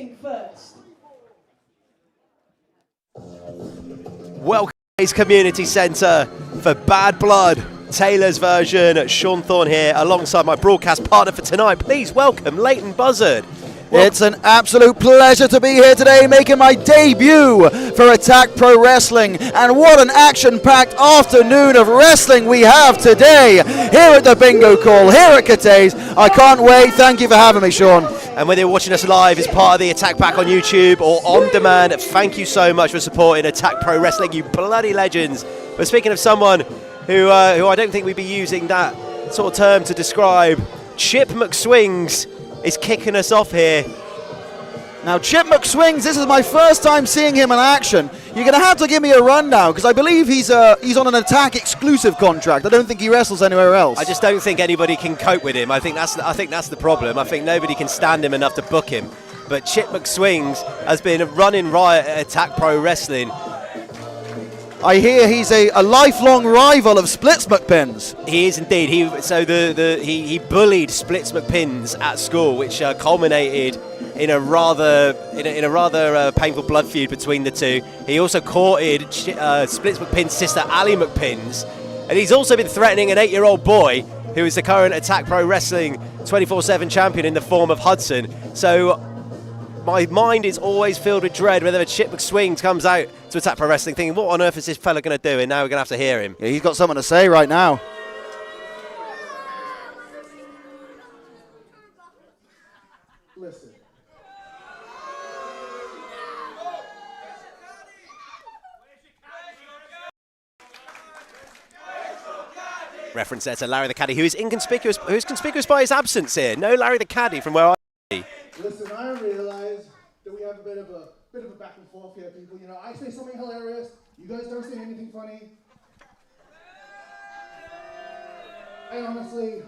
think first? Welcome to Community Centre for Bad Blood. Taylor's version, Sean Thorne here, alongside my broadcast partner for tonight. Please welcome Leighton Buzzard. It's an absolute pleasure to be here today, making my debut for Attack Pro Wrestling. And what an action-packed afternoon of wrestling we have today here at the Bingo Call, here at Cathays. I can't wait. Thank you for having me, Sean. And whether you're watching us live as part of the Attack Pack on YouTube or on demand, thank you so much for supporting Attack Pro Wrestling, you bloody legends. But speaking of someone who I don't think we'd be using that sort of term to describe, Chip McSwings is kicking us off here. Now, Chip McSwings, this is my first time seeing him in action. You're going to have to give me a rundown, because I believe he's on an Attack exclusive contract. I don't think he wrestles anywhere else. I just don't think anybody can cope with him. I think that's the problem. I think nobody can stand him enough to book him. But Chip McSwings has been a running riot at Attack Pro Wrestling. I hear he's a lifelong rival of Splits McPins. He is indeed. He bullied Splits McPins at school, which culminated in a rather painful blood feud between the two. He also courted Splits McPin's sister Ali McPins, and he's also been threatening an 8-year-old boy who is the current Attack Pro Wrestling 24/7 champion in the form of Hudson. So my mind is always filled with dread whether Chip McSwings comes out to Attack Pro Wrestling thinking, what on earth is this fella going to do? And now we're going to have to hear him. Yeah, he's got something to say right now. Listen. Reference there to Larry the Caddy, who is conspicuous by his absence here. No Larry the Caddy from where I am. Listen, I realise that we have a bit of a back and forth here, people. You know, I say something hilarious, you guys don't say anything funny. And honestly,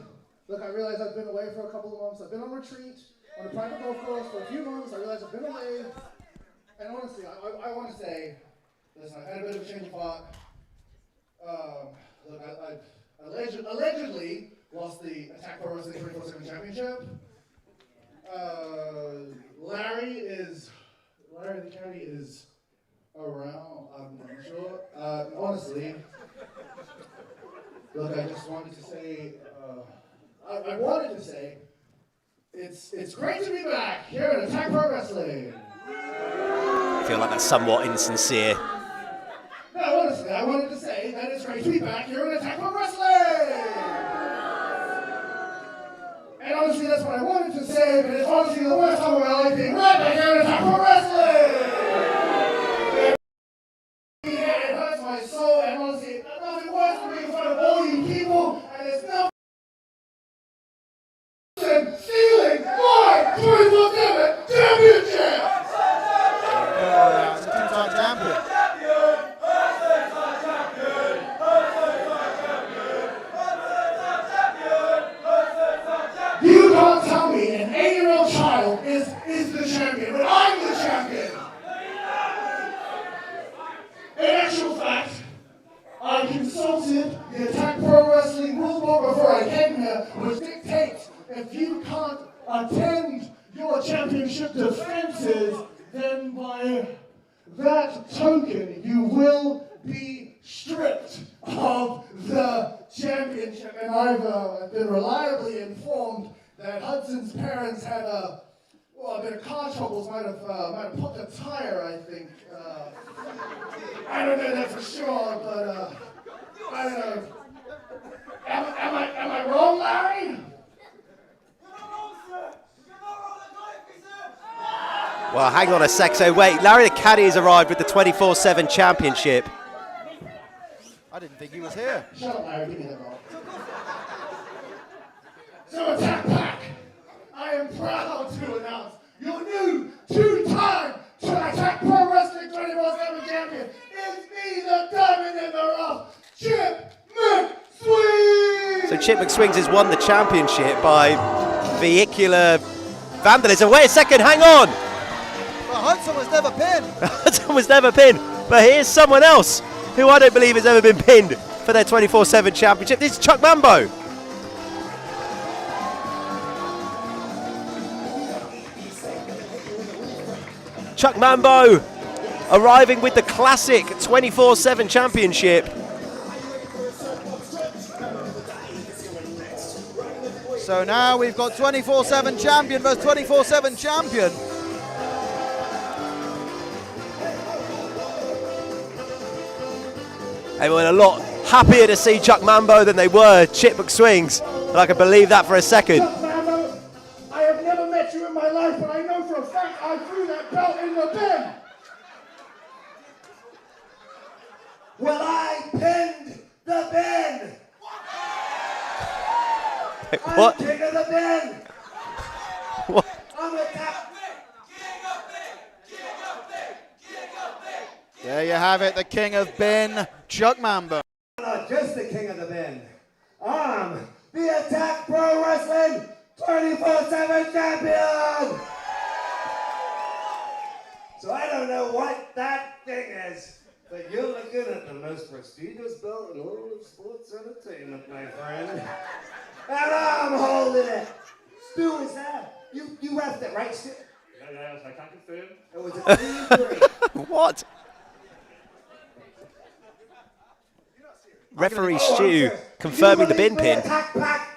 look, I realize I've been away for a couple of months. I've been on retreat on a private golf course for a few months. I realize I've been away. And honestly, I want to say, listen, I've had a bit of a change of heart. Look, I've allegedly lost the Attack Pro Wrestling 24/7 championship. Larry the Caddy is around, I'm not sure. Honestly, look, I just wanted to say, I wanted to say, it's great to be back here at Attack Pro Wrestling. I feel like that's somewhat insincere. No, honestly, I wanted to say that it's great to be back here at Attack Pro Wrestling. And honestly, that's what I wanted to say, but it's honestly the worst time of my life being right back here at Attack Pro Wrestling. It hurts my soul, and honestly, nothing worse than being in front of all you people, and it's nothing stealing my 24/7 championship! It's a two-time champion. You can't tell me an 8-year-old child is the champion, but I'm the champion! In actual fact, I consulted the Attack Pro Wrestling rule book before I came here, which dictates if you can't attend your championship defenses, then by that token, you will be stripped of the championship. And I've been reliably informed that Hudson's parents had a bit of car troubles, might have popped a tire, I think. I don't know that for sure, but I don't know. Am I wrong, Larry? Well, hang on a sec. So wait, Larry the Caddy has arrived with the 24/7 championship. I didn't think he was here. Shut up, Larry. Give me that ball. So, Attack Pack, I am proud to announce your new two-time Attack Pro Wrestling 24/7 champion. It's me, the diamond in the rough, Chip McSwings! So Chip McSwings has won the championship by vehicular vandalism. Wait a second, hang on! Well, Hudson was never pinned. Hudson was never pinned, but here's someone else who I don't believe has ever been pinned for their 24/7 championship. This is Chuck Mambo. Chuck Mambo arriving with the classic 24/7 championship. So now we've got 24/7 champion versus 24/7 champion. Everyone a lot happier to see Chuck Mambo than they were Chip McSwings, and I can believe that for a second. Chuck Mambo, I have never met you in my life, but I know for a fact I threw that belt in the bin. Well, I pinned the bin. Wait, what? I'm king of the bin. What? I'm a tap. There you have it, the king of bin, Chuck Mambo. I'm not just the king of the bin. I'm the Attack Pro Wrestling 24/7 champion. So I don't know what that thing is, but you're looking at the most prestigious belt in all of sports entertainment, my friend. And I'm holding it. Stu, is that? You left it, right, Stu? Yes, I can confirm. It was a 3-3. What? Referee Stu confirming the bin pin. Attack pack.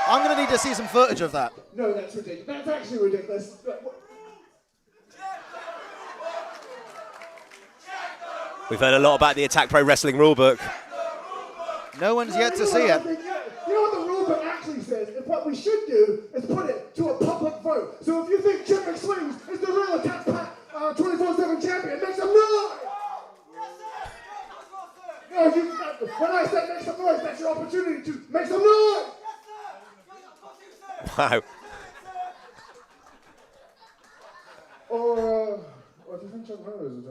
I'm going to need to see some footage of that. No, that's ridiculous. That's actually ridiculous. We've heard a lot about the Attack Pro Wrestling rulebook. No one's yet to see it. You know what the rulebook actually says? And what we should do is put it to a public vote. So if you think Chip McSwings is the real Attack Pack 24/7 champion, make some noise! No, when I say make some noise, that's your opportunity to make some noise! Wow. Or do you think Chuck Mambo is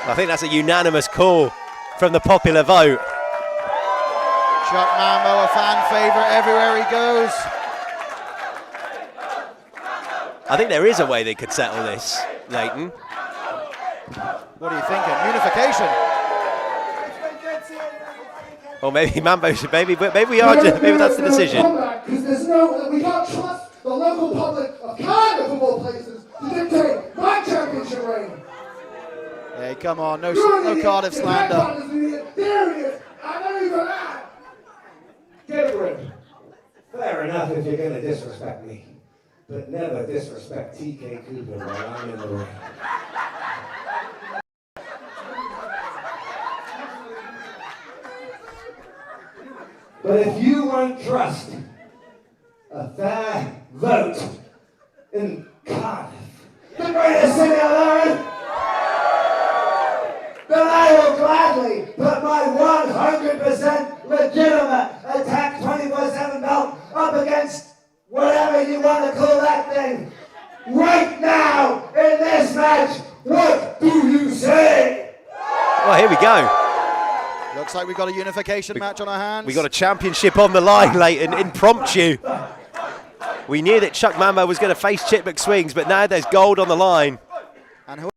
I think that's a unanimous call from the popular vote. Chuck Mambo, a fan favorite everywhere he goes. I think there is a way they could settle this, Leighton. What are you thinking? Unification. Or maybe Mambo should, maybe we are, maybe that's the decision. Because we can't trust the local public of Cardiff of all places to dictate my championship reign. Hey, come on, no Cardiff slander. There he is. I know you're that. Get a grip. Fair enough if you're going to disrespect me, but never disrespect TK Cooper while I'm in the ring. But if you won't trust a fair vote in Cardiff, the greatest city on earth, then I will gladly put my 100% legitimate Attack 24/7 belt up against whatever you want to call that thing. Right now, in this match, what do you say? Well, here we go. Looks like we've got a unification match on our hands. We got a championship on the line, Leighton, impromptu. We knew that Chuck Mambo was going to face Chip McSwings, but now there's gold on the line. And who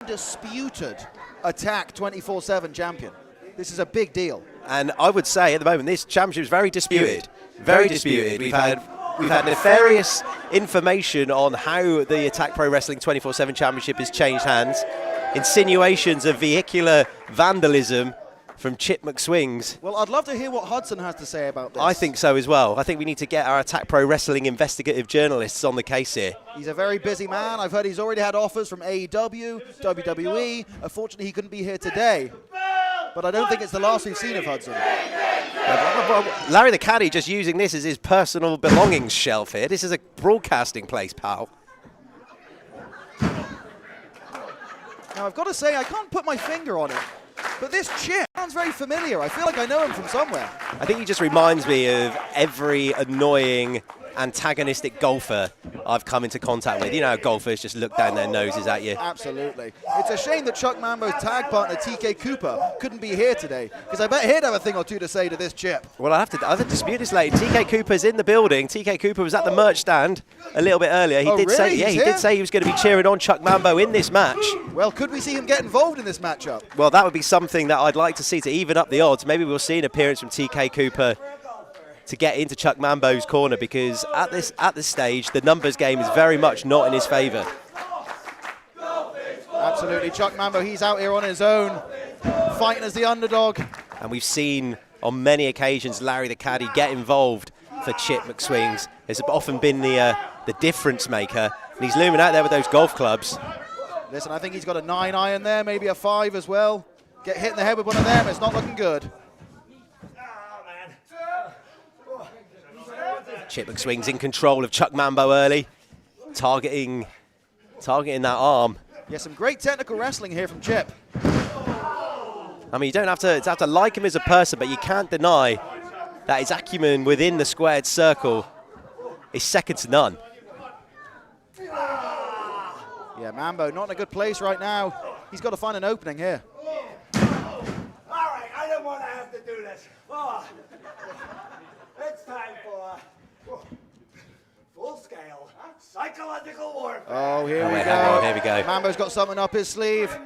undisputed Attack 24/7 champion. This is a big deal. And I would say at the moment this championship is very disputed. Very disputed. We've had nefarious information on how the Attack Pro Wrestling 24/7 championship has changed hands. Insinuations of vehicular vandalism from Chip McSwings. Well, I'd love to hear what Hudson has to say about this. I think so as well. I think we need to get our Attack Pro Wrestling investigative journalists on the case here. He's a very busy man. I've heard he's already had offers from AEW, WWE. Unfortunately, he couldn't be here today. But I don't think it's the last we've seen of Hudson. Larry the Caddy just using this as his personal belongings shelf here. This is a broadcasting place, pal. Now, I've got to say, I can't put my finger on it, but this Chip sounds very familiar. I feel like I know him from somewhere. I think he just reminds me of every annoying antagonistic golfer I've come into contact with. You know how golfers just look down their noses at you. Absolutely. It's a shame that Chuck Mambo's tag partner, TK Cooper, couldn't be here today, because I bet he'd have a thing or two to say to this Chip. Well, I have to dispute this later. TK Cooper's in the building. TK Cooper was at the merch stand a little bit earlier. He did say, yeah, he did say he was going to be cheering on Chuck Mambo in this match. Well, could we see him get involved in this matchup? Well, that would be something that I'd like to see to even up the odds. Maybe we'll see an appearance from TK Cooper to get into Chuck Mambo's corner, because at this stage, the numbers game is very much not in his favour. Absolutely, Chuck Mambo, he's out here on his own, fighting as the underdog. And we've seen on many occasions Larry the Caddy get involved for Chip McSwings. Has often been the difference maker, and he's looming out there with those golf clubs. Listen, I think he's got a 9 iron there, maybe a 5 as well. Get hit in the head with one of them, it's not looking good. Chip McSwings in control of Chuck Mambo early, targeting that arm. Yeah, some great technical wrestling here from Chip. I mean, you don't have to like him as a person, but you can't deny that his acumen within the squared circle is second to none. Yeah, Mambo not in a good place right now. He's got to find an opening here. All right, I don't want to have to do this. Oh, it's time for full-scale psychological warfare. Oh, here we hang go. on, here we go. Mambo's got something up his sleeve.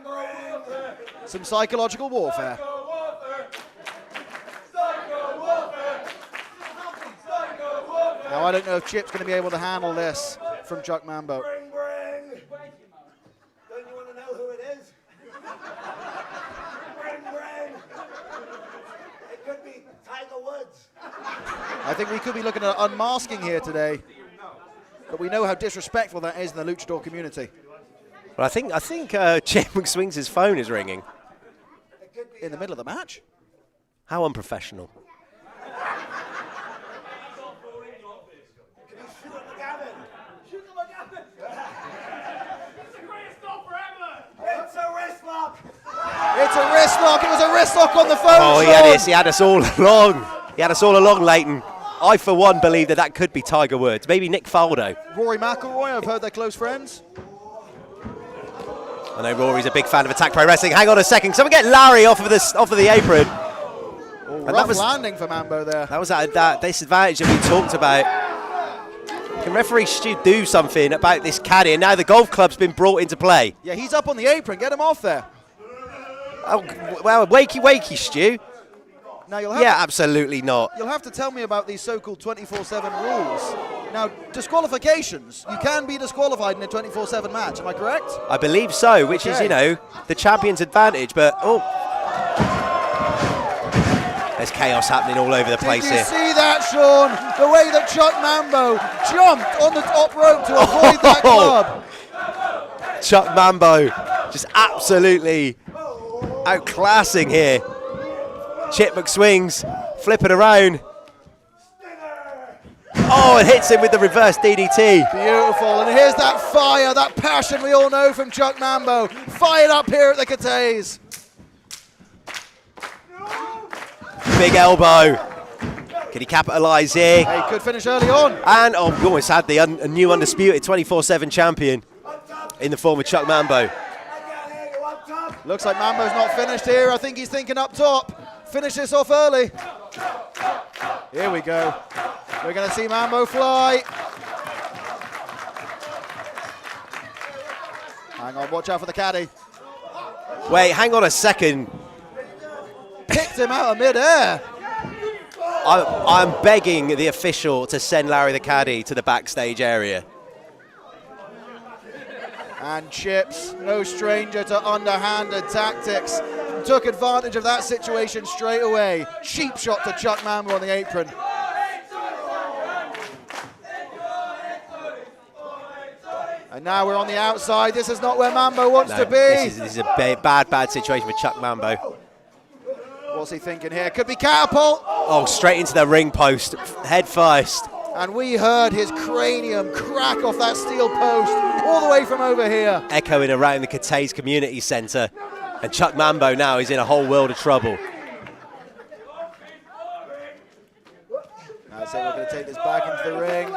Some psychological warfare. Now, I don't know if Chip's going to be able to handle this from Chuck Mambo. Bring. Don't you want to know who it is? Bring. It could be Tiger Woods. I think we could be looking at unmasking here today. But we know how disrespectful that is in the luchador community. Well, I think Chip McSwings' phone is ringing. In the middle of the match? How unprofessional. It's a wrist lock. It's a wrist lock. It was a wrist lock on the phone. Oh, he had us all along. He had us all along, Leighton. I, for one, believe that could be Tiger Woods. Maybe Nick Faldo. Rory McIlroy, I've heard they're close friends. I know Rory's a big fan of Attack Pro Wrestling. Hang on a second. Someone get Larry off of the apron. Oh, And rough landing for Mambo there. That was that disadvantage that we talked about. Can referee Stu do something about this caddy? And now the golf club's been brought into play. Yeah, he's up on the apron. Get him off there. Oh, well, wakey, Stu. Now you'll have Absolutely not. You'll have to tell me about these so-called 24/7 rules. Now, disqualifications. You can be disqualified in a 24/7 match. Am I correct? I believe so, which is, the champion's advantage. But, there's chaos happening all over the place Did you here. see that, Sean? The way that Chuck Mambo jumped on the top rope to avoid that club. Chuck Mambo just absolutely outclassing here. Chip McSwings flipping around. Oh, it hits him with the reverse DDT. Beautiful. And here's that fire, that passion we all know from Chuck Mambo. Fired up here at the Cathays. Big elbow. Can he capitalise here? He could finish early on. And we almost had the a new undisputed 24/7 champion in the form of Chuck Mambo. Looks like Mambo's not finished here. I think he's thinking up top. Finish this off early. Here we go. We're going to see Mambo fly. Hang on, watch out for the caddy. Wait, hang on a second. Picked him out of midair. I'm begging the official to send Larry the Caddy to the backstage area. And Chips, no stranger to underhanded tactics, took advantage of that situation straight away. Cheap shot to Chuck Mambo on the apron. And now we're on the outside. This is not where Mambo wants to be. This is a bad situation for Chuck Mambo. What's he thinking here? Could be catapult. Oh, straight into the ring post, head first. And we heard his cranium crack off that steel post all the way from over here. Echoing around the Cathays Community Centre. And Chuck Mambo now is in a whole world of trouble. Now, so we're going to take this back into the ring.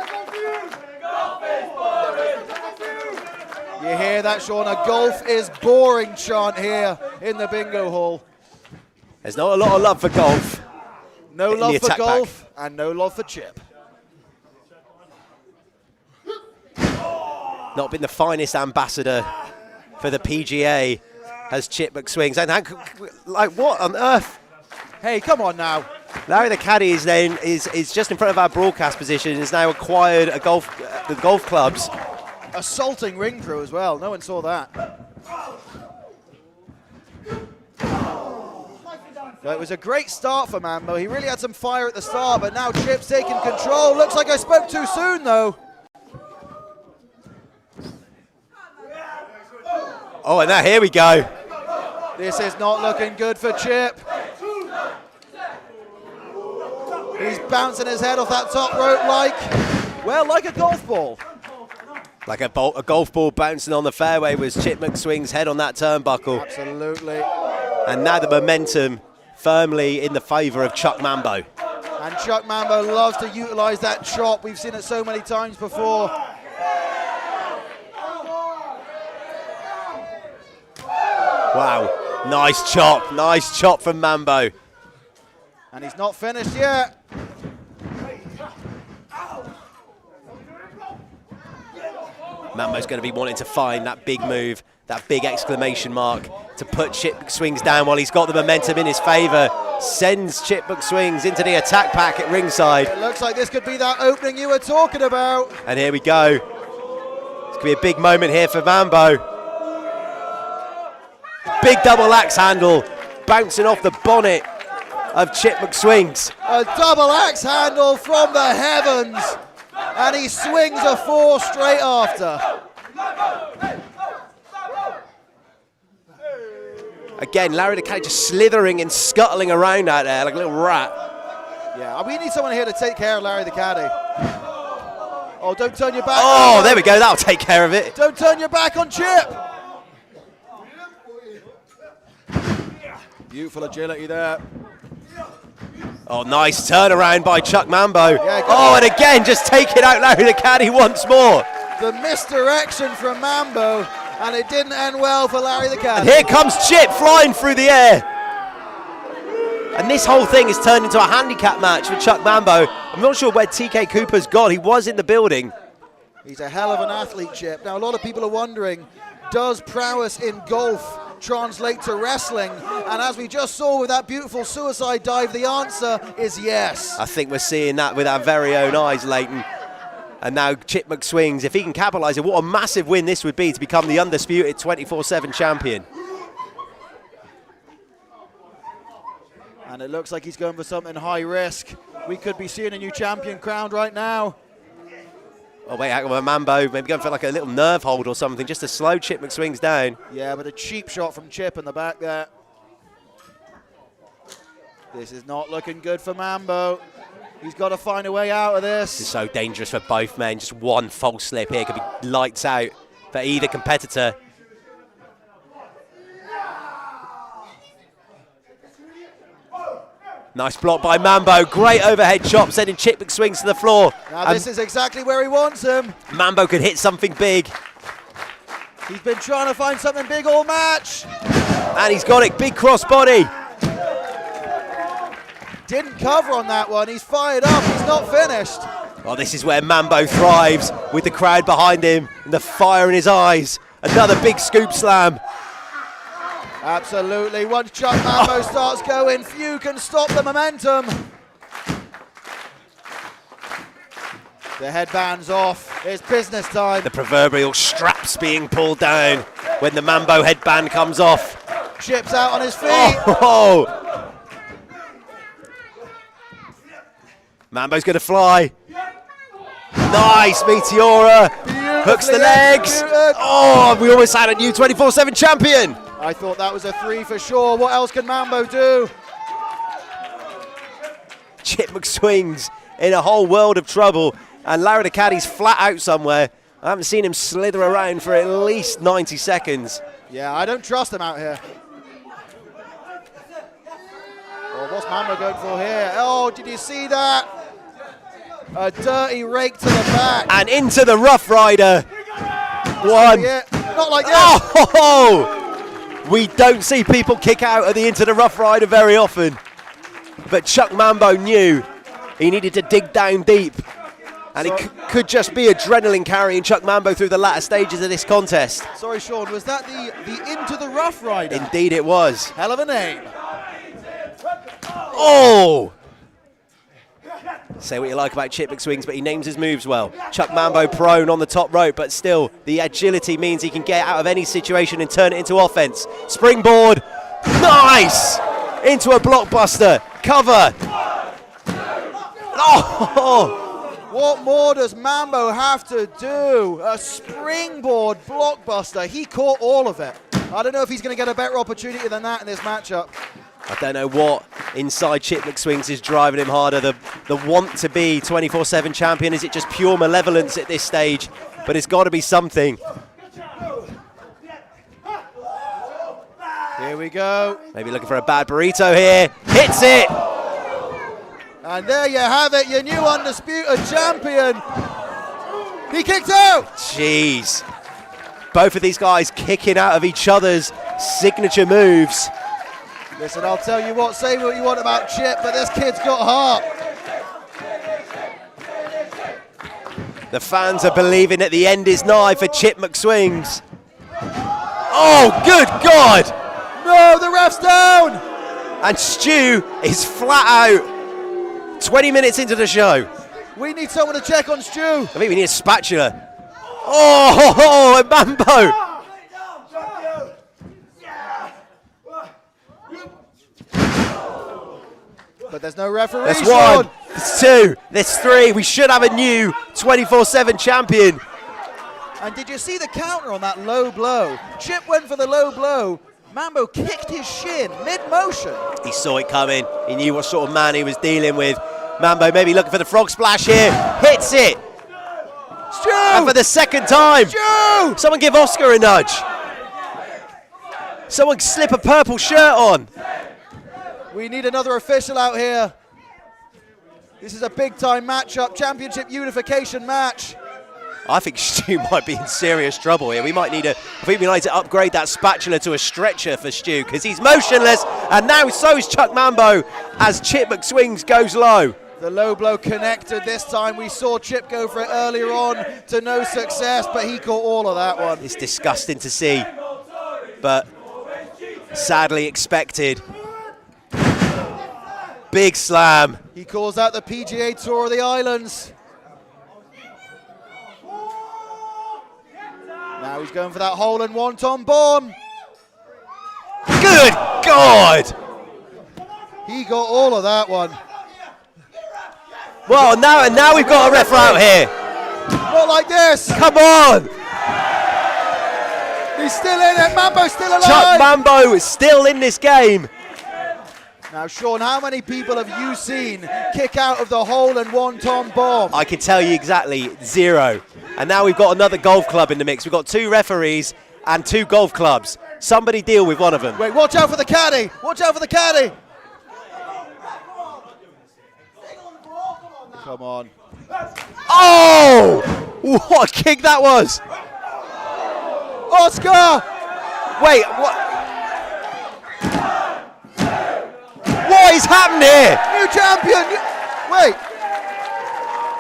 You hear that, Sean? A golf is boring chant here in the bingo hall. There's not a lot of love for golf. No in love the for attack golf pack. and no love for Chip. Not been the finest ambassador for the PGA as Chip McSwings. And like, what on earth? Hey, come on now. Larry the caddy is then is just in front of our broadcast position. Has now acquired a the golf clubs. Assaulting ring crew as well. No one saw that. Well, it was a great start for Mambo. He really had some fire at the start, but now Chip's taking control. Looks like I spoke too soon, though. Oh, and now here we go. This is not looking good for Chip. He's bouncing his head off that top rope like a golf ball. Like a golf ball bouncing on the fairway was Chip McSwing's head on that turnbuckle. Absolutely. And now the momentum firmly in the favour of Chuck Mambo. And Chuck Mambo loves to utilise that chop. We've seen it so many times before. Wow, nice chop from Mambo. And he's not finished yet. Mambo's going to be wanting to find that big move, that big exclamation mark to put Chip McSwings down while he's got the momentum in his favour. Sends Chip McSwings into the attack pack at ringside. It looks like this could be that opening you were talking about. And here we go. It's going to be a big moment here for Mambo. Big double axe handle bouncing off the bonnet of Chip McSwings. A double axe handle from the heavens. And he swings a 4 straight after. Again, Larry the Caddy just slithering and scuttling around out there like a little rat. Yeah, we need someone here to take care of Larry the Caddy. Oh, don't turn your back. Oh, there we go. That'll take care of it. Don't turn your back on Chip. Beautiful agility there. Oh, nice turnaround by Chuck Mambo. Yeah, oh, and again, just taking out Larry the Caddy once more. The misdirection from Mambo, and it didn't end well for Larry the Caddy. And here comes Chip flying through the air. And this whole thing has turned into a handicap match for Chuck Mambo. I'm not sure where TK Cooper's gone. He was in the building. He's a hell of an athlete, Chip. Now, a lot of people are wondering, does prowess in golf translate to wrestling? And as we just saw with that beautiful suicide dive, the answer is yes. I think we're seeing that with our very own eyes, Leighton. And now Chip McSwings, if he can capitalise it, what a massive win this would be to become the undisputed 24/7 champion. And it looks like he's going for something high risk. We could be seeing a new champion crowned right now. Oh, wait, Mambo maybe going for like a little nerve hold or something, just to slow Chip McSwings down. Yeah, but a cheap shot from Chip in the back there. This is not looking good for Mambo. He's got to find a way out of this. This is so dangerous for both men. Just one false slip here could be lights out for either competitor. Nice block by Mambo. Great overhead chop, sending Chip McSwings to the floor. Now this is exactly where he wants him. Mambo could hit something big. He's been trying to find something big all match. And he's got it. Big crossbody. Didn't cover on that one. He's fired up. He's not finished. Well, this is where Mambo thrives with the crowd behind him and the fire in his eyes. Another big scoop slam. Absolutely. Once Chuck Mambo starts going, few can stop the momentum. The headband's off. It's business time. The proverbial straps being pulled down when the Mambo headband comes off. Chip's out on his feet. Oh. Mambo's going to fly. Nice Meteora. Hooks the legs. Executed. Oh, we almost had a new 24/7 champion. I thought that was a 3 for sure. What else can Mambo do? Chip McSwings in a whole world of trouble, and Larry the Caddy's flat out somewhere. I haven't seen him slither around for at least 90 seconds. Yeah, I don't trust him out here. Oh, what's Mambo going for here? Oh, did you see that? A dirty rake to the back. And into the Rough Rider. One. Not like this. Oh! We don't see people kick out of the Into the Rough Rider very often. But Chuck Mambo knew he needed to dig down deep. And it could just be adrenaline carrying Chuck Mambo through the latter stages of this contest. Sorry, Sean, was that the Into the Rough Rider? Indeed it was. Hell of a name. Oh! Say what you like about Chip McSwings, but he names his moves well. Chuck Mambo prone on the top rope, but still, the agility means he can get out of any situation and turn it into offense. Springboard, nice! Into a blockbuster, cover. Oh! What more does Mambo have to do? A springboard blockbuster. He caught all of it. I don't know if he's going to get a better opportunity than that in this matchup. I don't know what inside Chip McSwings is driving him harder. The want to be 24/7 champion. Is it just pure malevolence at this stage? But it's got to be something. Here we go. Maybe looking for a bad burrito here. Hits it! And there you have it, your new undisputed champion. He kicked out. Jeez. Both of these guys kicking out of each other's signature moves. Listen, I'll tell you what, say what you want about Chip, but this kid's got heart. The fans are believing that the end is nigh for Chip McSwings. Oh, good God! No, the ref's down! And Stu is flat out. 20 minutes into the show. We need someone to check on Stu. I think we need a spatula. Oh, and Mambo! But there's no referee. That's one, that's two, that's three. We should have a new 24/7 champion. And did you see the counter on that low blow? Chip went for the low blow. Mambo kicked his shin mid-motion. He saw it coming. He knew what sort of man he was dealing with. Mambo maybe looking for the frog splash here. Hits it. Stu! And for the second time. Stu! Someone give Oscar a nudge. Someone slip a purple shirt on. We need another official out here. This is a big-time matchup, championship unification match. I think Stu might be in serious trouble here. I think we need to upgrade that spatula to a stretcher for Stu because he's motionless, and now so is Chuck Mambo as Chip McSwings goes low. The low blow connected this time. We saw Chip go for it earlier on to no success, but he caught all of that one. It's disgusting to see, but sadly expected. Big slam. He calls out the PGA Tour of the Islands. Now he's going for that hole in one Tom bomb. Good God! He got all of that one. Well, now we've got a ref out here. Not like this. Come on! He's still in it. Mambo's still alive. Chuck Mambo is still in this game. Now, Sean, how many people have you seen kick out of the hole in one Tom bomb? I can tell you exactly, 0. And now we've got another golf club in the mix. We've got 2 referees and 2 golf clubs. Somebody deal with one of them. Wait, watch out for the caddy. Watch out for the caddy. Come on. Oh! What a kick that was! Oscar! Wait, what? What is happening here? New champion! Wait.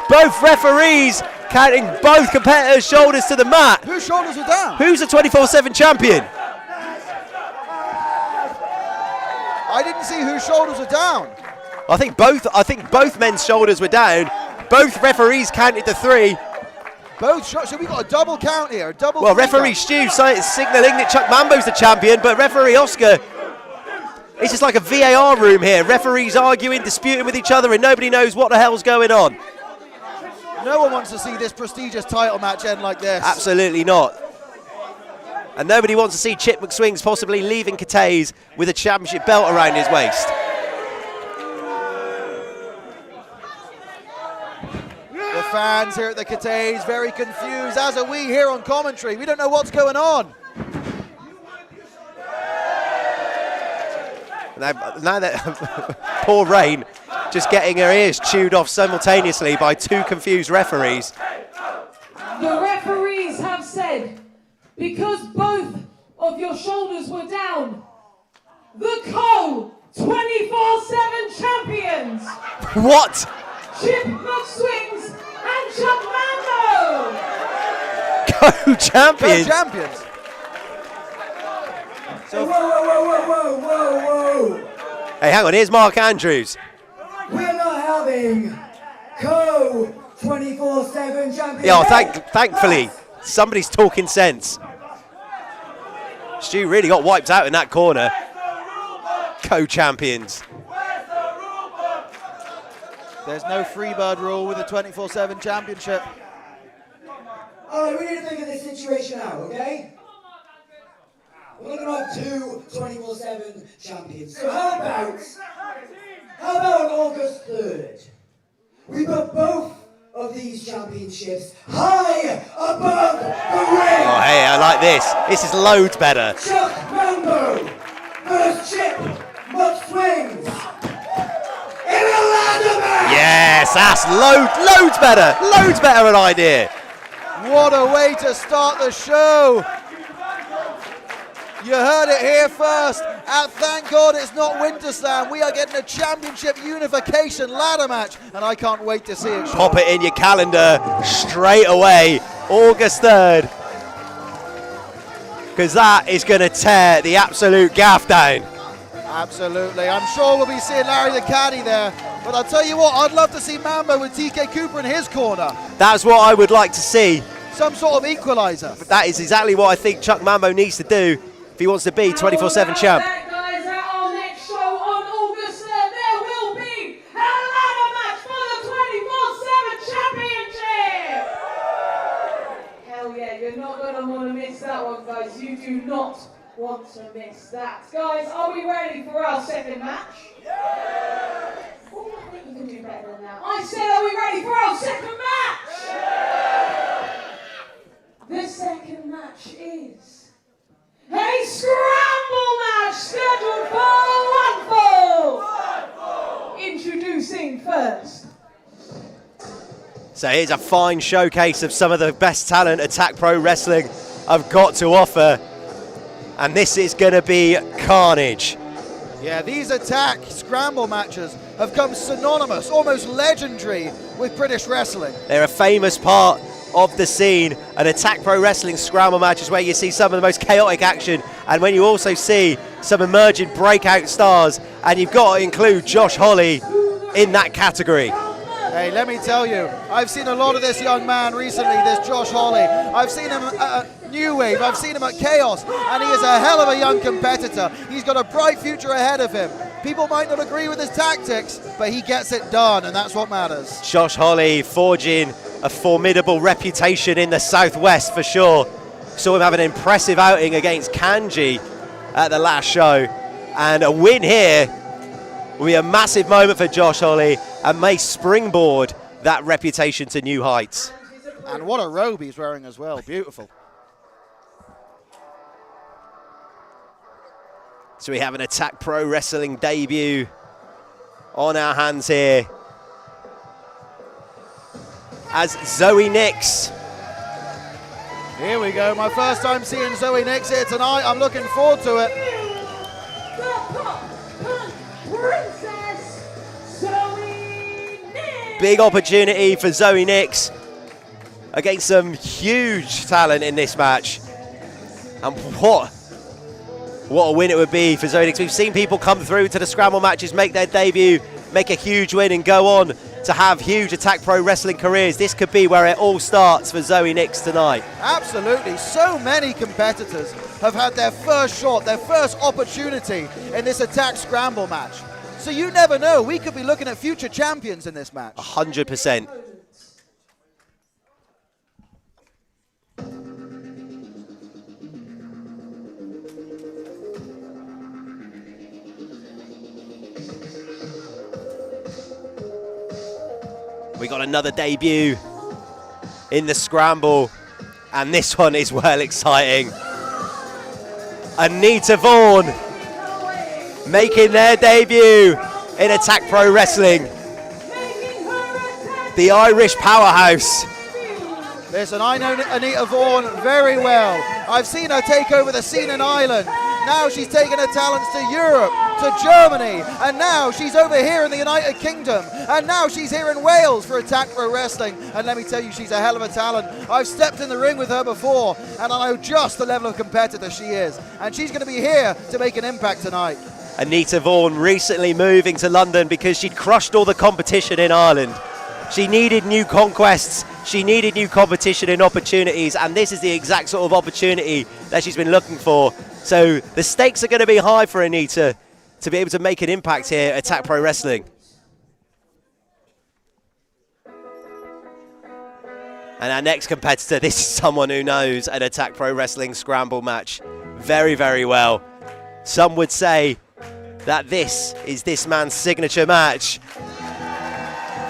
Both referees counting both competitors' shoulders to the mat. Whose shoulders are down? Who's the 24/7 champion? I didn't see whose shoulders are down. I think both men's shoulders were down. Both referees counted to 3. So we got a double count here. Well, referee Stu signalling that Chuck Mambo's the champion, but referee Oscar, it's just like a VAR room here. Referees arguing, disputing with each other, and nobody knows what the hell's going on. No one wants to see this prestigious title match end like this. Absolutely not. And nobody wants to see Chip McSwings possibly leaving Cathays with a championship belt around his waist. The fans here at the Cathays very confused, as are we here on commentary. We don't know what's going on. Now that poor Rain just getting her ears chewed off simultaneously by 2 confused referees. The referees have said, because both of your shoulders were down, the co-24/7 champions, What? Chip McSwings and Chuck Mambo! Co-champions? Co-champions. So whoa. Hey, hang on, here's Mark Andrews. We're not having 24/7 champion. Yeah, thankfully, somebody's talking sense. Stu really got wiped out in that corner. Co-champions. There's no freebird rule with the 24/7 championship. Alright, we need to think of this situation out, okay? We're going to have two 24/7 champions. So how about on August 3rd? We put both of these championships high above the ring. Oh, hey, I like this. This is loads better. Chuck Mambo versus Chip McSwings in a ladder match. Yes, that's loads better. Loads better an idea. What a way to start the show. You heard it here first. Thank God it's not Winterslam. We are getting a championship unification ladder match, and I can't wait to see it. Pop it in your calendar straight away, August 3rd, because that is going to tear the absolute gaff down. Absolutely. I'm sure we'll be seeing Larry the Caddy there. But I'll tell you what, I'd love to see Mambo with TK Cooper in his corner. That's what I would like to see. Some sort of equaliser. That is exactly what I think Chuck Mambo needs to do if he wants to be 24/7 champ. Guys, at our next show on August 3rd, there will be a ladder match for the 24/7 championship. Hell yeah, you're not going to want to miss that one, guys. You do not want to miss that. Guys, are we ready for our second match? Yeah! Oh, I think you can do better than that. I said, are we ready for our second match? Yeah! The second match is a scramble match scheduled for one fall. Introducing first. So here's a fine showcase of some of the best talent Attack Pro Wrestling have got to offer. And this is going to be carnage. Yeah, these Attack scramble matches have come synonymous, almost legendary with British wrestling. They're a famous part of the scene. An Attack Pro Wrestling scramble match is where you see some of the most chaotic action, and when you also see some emerging breakout stars, and you've got to include Josh Holley in that category. Hey, let me tell you, I've seen a lot of this young man recently, this Josh Holley. I've seen him at New Wave, I've seen him at Chaos, and he is a hell of a young competitor. He's got a bright future ahead of him. People might not agree with his tactics, but he gets it done, and that's what matters. Josh Holley forging a formidable reputation in the Southwest for sure. Saw him have an impressive outing against Kanji at the last show, and a win here will be a massive moment for Josh Holley and may springboard that reputation to new heights. And what a robe he's wearing as well, beautiful. So we have an Attack Pro Wrestling debut on our hands here, as Zoe Nix. Here we go, my first time seeing Zoe Nix here tonight. I'm looking forward to it. The Pop Punk Princess, Zoe Nix. Big opportunity for Zoe Nix against some huge talent in this match. And what a win it would be for Zoe Nix. We've seen people come through to the scramble matches, make their debut, make a huge win and go on to have huge Attack Pro Wrestling careers. This could be where it all starts for Zoe Nix tonight. Absolutely. So many competitors have had their first shot, their first opportunity in this Attack Scramble match. So you never know. We could be looking at future champions in this match. 100%. We got another debut in the scramble, and this one is well exciting. Anita Vaughan making their debut in Attack Pro Wrestling. The Irish powerhouse. Listen, I know Anita Vaughan very well. I've seen her take over the scene in Ireland. Now she's taken her talents to Europe, to Germany, and now she's over here in the United Kingdom, and now she's here in Wales for Attack Pro Wrestling, and let me tell you, she's a hell of a talent. I've stepped in the ring with her before, and I know just the level of competitor she is, and she's going to be here to make an impact tonight. Anita Vaughan recently moving to London because she'd crushed all the competition in Ireland. She needed new conquests. She needed new competition and opportunities, and this is the exact sort of opportunity that she's been looking for. So the stakes are going to be high for Anita to be able to make an impact here at Attack Pro Wrestling. And our next competitor, this is someone who knows an Attack Pro Wrestling scramble match very, very well. Some would say that this is this man's signature match.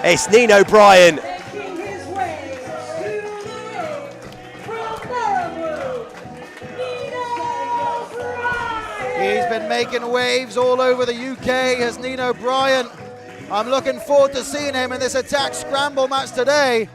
It's Nino Bryan. Making his way to the ring from Boar, Nino Bryan. He's been making waves all over the UK as Nino Bryan. I'm looking forward to seeing him in this Attack Scramble match today.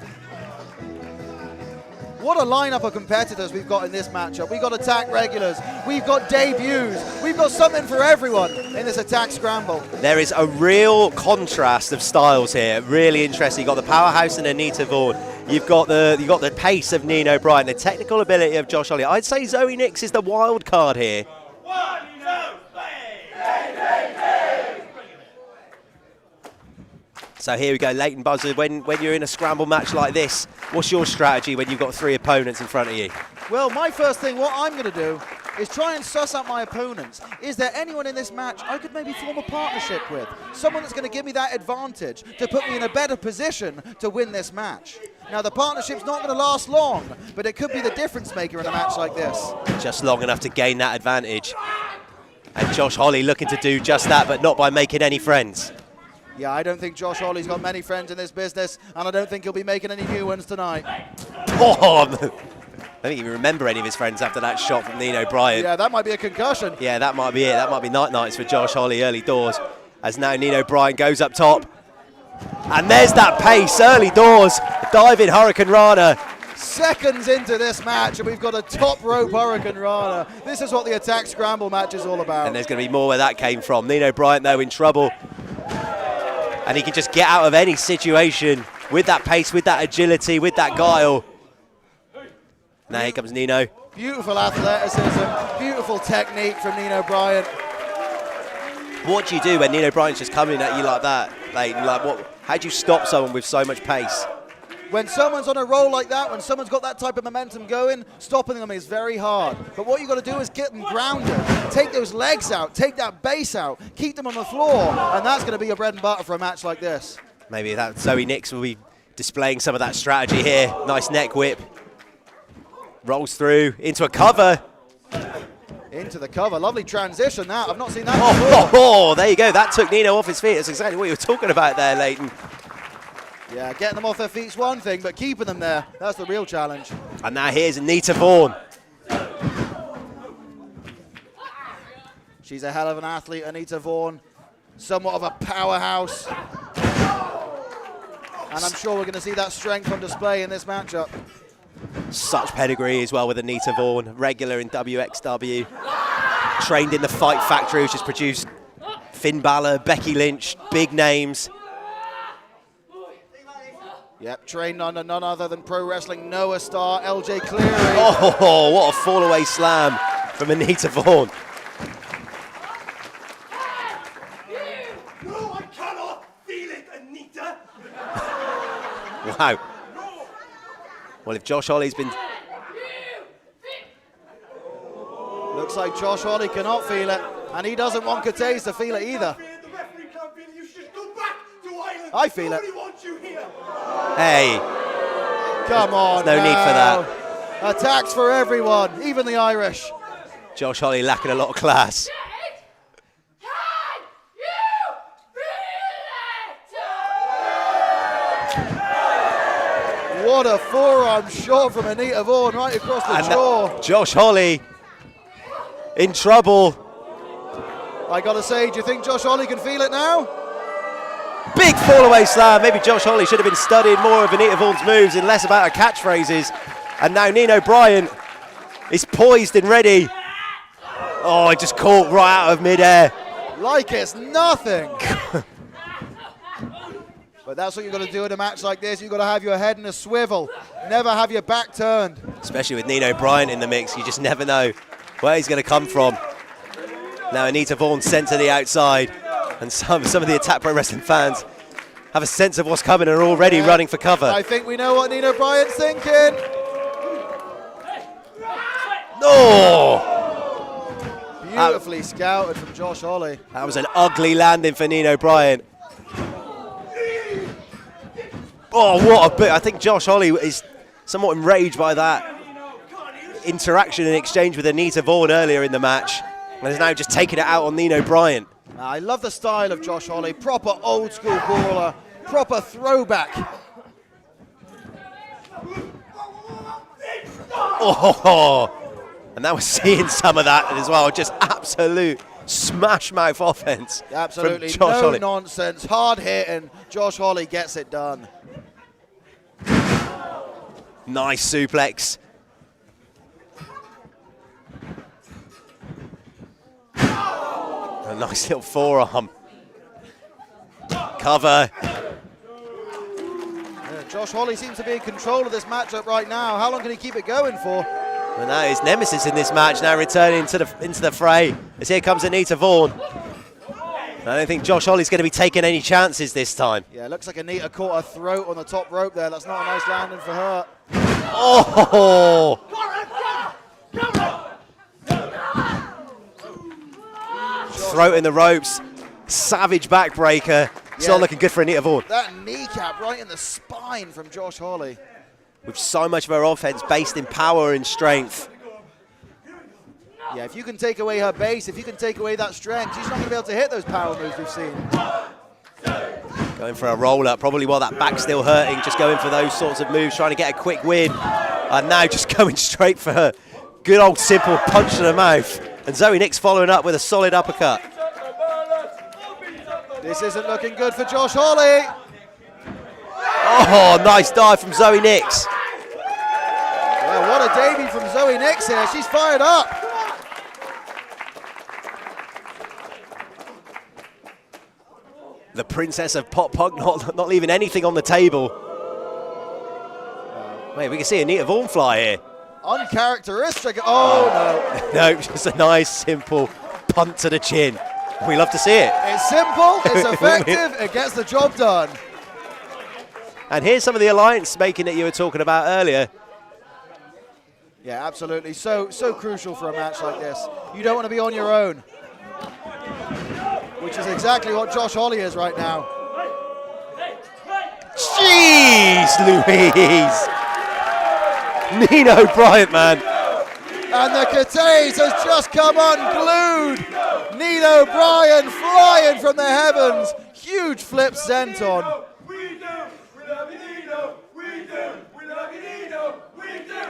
What a lineup of competitors we've got in this matchup. We've got Attack regulars, we've got debuts, we've got something for everyone in this Attack Scramble. There is a real contrast of styles here. Really interesting. You've got the powerhouse and Anita Vaughan. You've got the pace of Nino Bryan, the technical ability of Josh Holley. I'd say Zoe Nix is the wild card here. 1, 2, 3. So here we go, Leighton Buzzer. When you're in a scramble match like this, what's your strategy when you've got 3 opponents in front of you? Well, my first thing, what I'm going to do is try and suss out my opponents. Is there anyone in this match I could maybe form a partnership with? Someone that's going to give me that advantage to put me in a better position to win this match. Now, the partnership's not going to last long, but it could be the difference maker in a match like this. Just long enough to gain that advantage. And Josh Holley looking to do just that, but not by making any friends. Yeah, I don't think Josh Holley's got many friends in this business, and I don't think he'll be making any new ones tonight. Oh, I don't think you remember any of his friends after that shot from Nino Bryan. Yeah, that might be a concussion. Yeah, that might be it. That might be night-nights for Josh Holley early doors. As now Nino Bryan goes up top. And there's that pace, early doors. Diving Hurricane Rana. Seconds into this match, and we've got a top rope Hurricane Rana. This is what the Attack Scramble match is all about. And there's going to be more where that came from. Nino Bryan, though, in trouble. And he can just get out of any situation with that pace, with that agility, with that guile. Now here comes Nino. Beautiful athleticism, beautiful technique from Nino Bryan. What do you do when Nino Bryan's just coming at you like that? How do you stop someone with so much pace? When someone's on a roll like that, when someone's got that type of momentum going, stopping them is very hard. But what you've got to do is get them grounded, take those legs out, take that base out, keep them on the floor, and that's going to be your bread and butter for a match like this. Maybe that Zoe Nix will be displaying some of that strategy here. Nice neck whip. Rolls through into a cover. Into the cover. Lovely transition, that. I've not seen that before. Oh, there you go. That took Nino off his feet. That's exactly what you were talking about there, Leighton. Yeah, getting them off their feet's one thing, but keeping them there, that's the real challenge. And now here's Anita Vaughan. She's a hell of an athlete, Anita Vaughan. Somewhat of a powerhouse. And I'm sure we're going to see that strength on display in this matchup. Such pedigree as well with Anita Vaughan. Regular in WXW. Trained in the Fight Factory, which has produced Finn Balor, Becky Lynch, big names. Yep, trained under none other than Pro Wrestling Noah star LJ Cleary. Oh, what a fall-away slam from Anita Vaughan. No, I cannot feel it, Anita. Wow. Well, if Josh Holley's been... Looks like Josh Holley cannot feel it, and he doesn't want Cathays to feel it either. The referee can't feel it. You should go back to Ireland. I feel it. Nobody wants you here. Hey. Come on. There's no need for that. Attacks for everyone, even the Irish. Josh Holley lacking a lot of class. What a forearm shot from Anita Vaughan right across the jaw. Josh Holley in trouble. I gotta say, do you think Josh Holley can feel it now? Big fall-away slam. Maybe Josh Holley should have been studying more of Anita Vaughan's moves and less about her catchphrases. And now Nino Bryan is poised and ready. Oh, it just caught right out of midair. Like it's nothing. But that's what you've got to do in a match like this. You've got to have your head in a swivel. Never have your back turned. Especially with Nino Bryan in the mix, you just never know where he's going to come from. Now Anita Vaughan sent to the outside. And some of the Attack Pro Wrestling fans have a sense of what's coming and are already running for cover. I think we know what Nino Bryant's thinking. Oh! Beautifully scouted from Josh Holley. That was an ugly landing for Nino Bryant. Oh, what a bit. I think Josh Holley is somewhat enraged by that interaction and exchange with Anita Vaughan earlier in the match, and is now just taking it out on Nino Bryant. I love the style of Josh Holley. Proper old school brawler. Proper throwback. Oh, and now we're seeing some of that as well. Just absolute smash mouth offense. Absolutely from Josh no Holley. nonsense. Hard hitting. Josh Holley gets it done. Nice suplex. A nice little forearm. Cover. Yeah, Josh Holley seems to be in control of this matchup right now. How long can he keep it going for? And now his nemesis in this match now returning into the fray, as here comes Anita Vaughan. I don't think Josh Holley's going to be taking any chances this time. Yeah, looks like Anita caught her throat on the top rope there. That's not a nice landing for her. Oh! Throat in the ropes. Savage backbreaker. It's not looking good for Anita Vaughan. That kneecap right in the spine from Josh Holley. With so much of her offense based in power and strength. Yeah, if you can take away her base, if you can take away that strength, she's not going to be able to hit those power moves we've seen. Going for a roll-up, probably while that back's still hurting, just going for those sorts of moves, trying to get a quick win. And now just going straight for her good old simple punch to the mouth. And Zoe Nix following up with a solid uppercut. This isn't looking good for Josh Holley. Oh, nice dive from Zoe Nix. Yeah, what a debut from Zoe Nix here. She's fired up. The princess of pop punk not leaving anything on the table. Wait, we can see Anita Vaughan fly here. Uncharacteristic. Oh, no. No, just a nice, simple punt to the chin. We love to see it. It's simple, it's effective, it gets the job done. And here's some of the alliance making that you were talking about earlier. Yeah, absolutely. So crucial for a match like this. You don't want to be on your own. Which is exactly what Josh Holley is right now. Jeez Louise! Nino Bryant, man. And the Cathays has just come unglued. Nino Bryant flying from the heavens. Huge flip sent on. We do. We love you, Nino. We do. We love you, Nino. We do.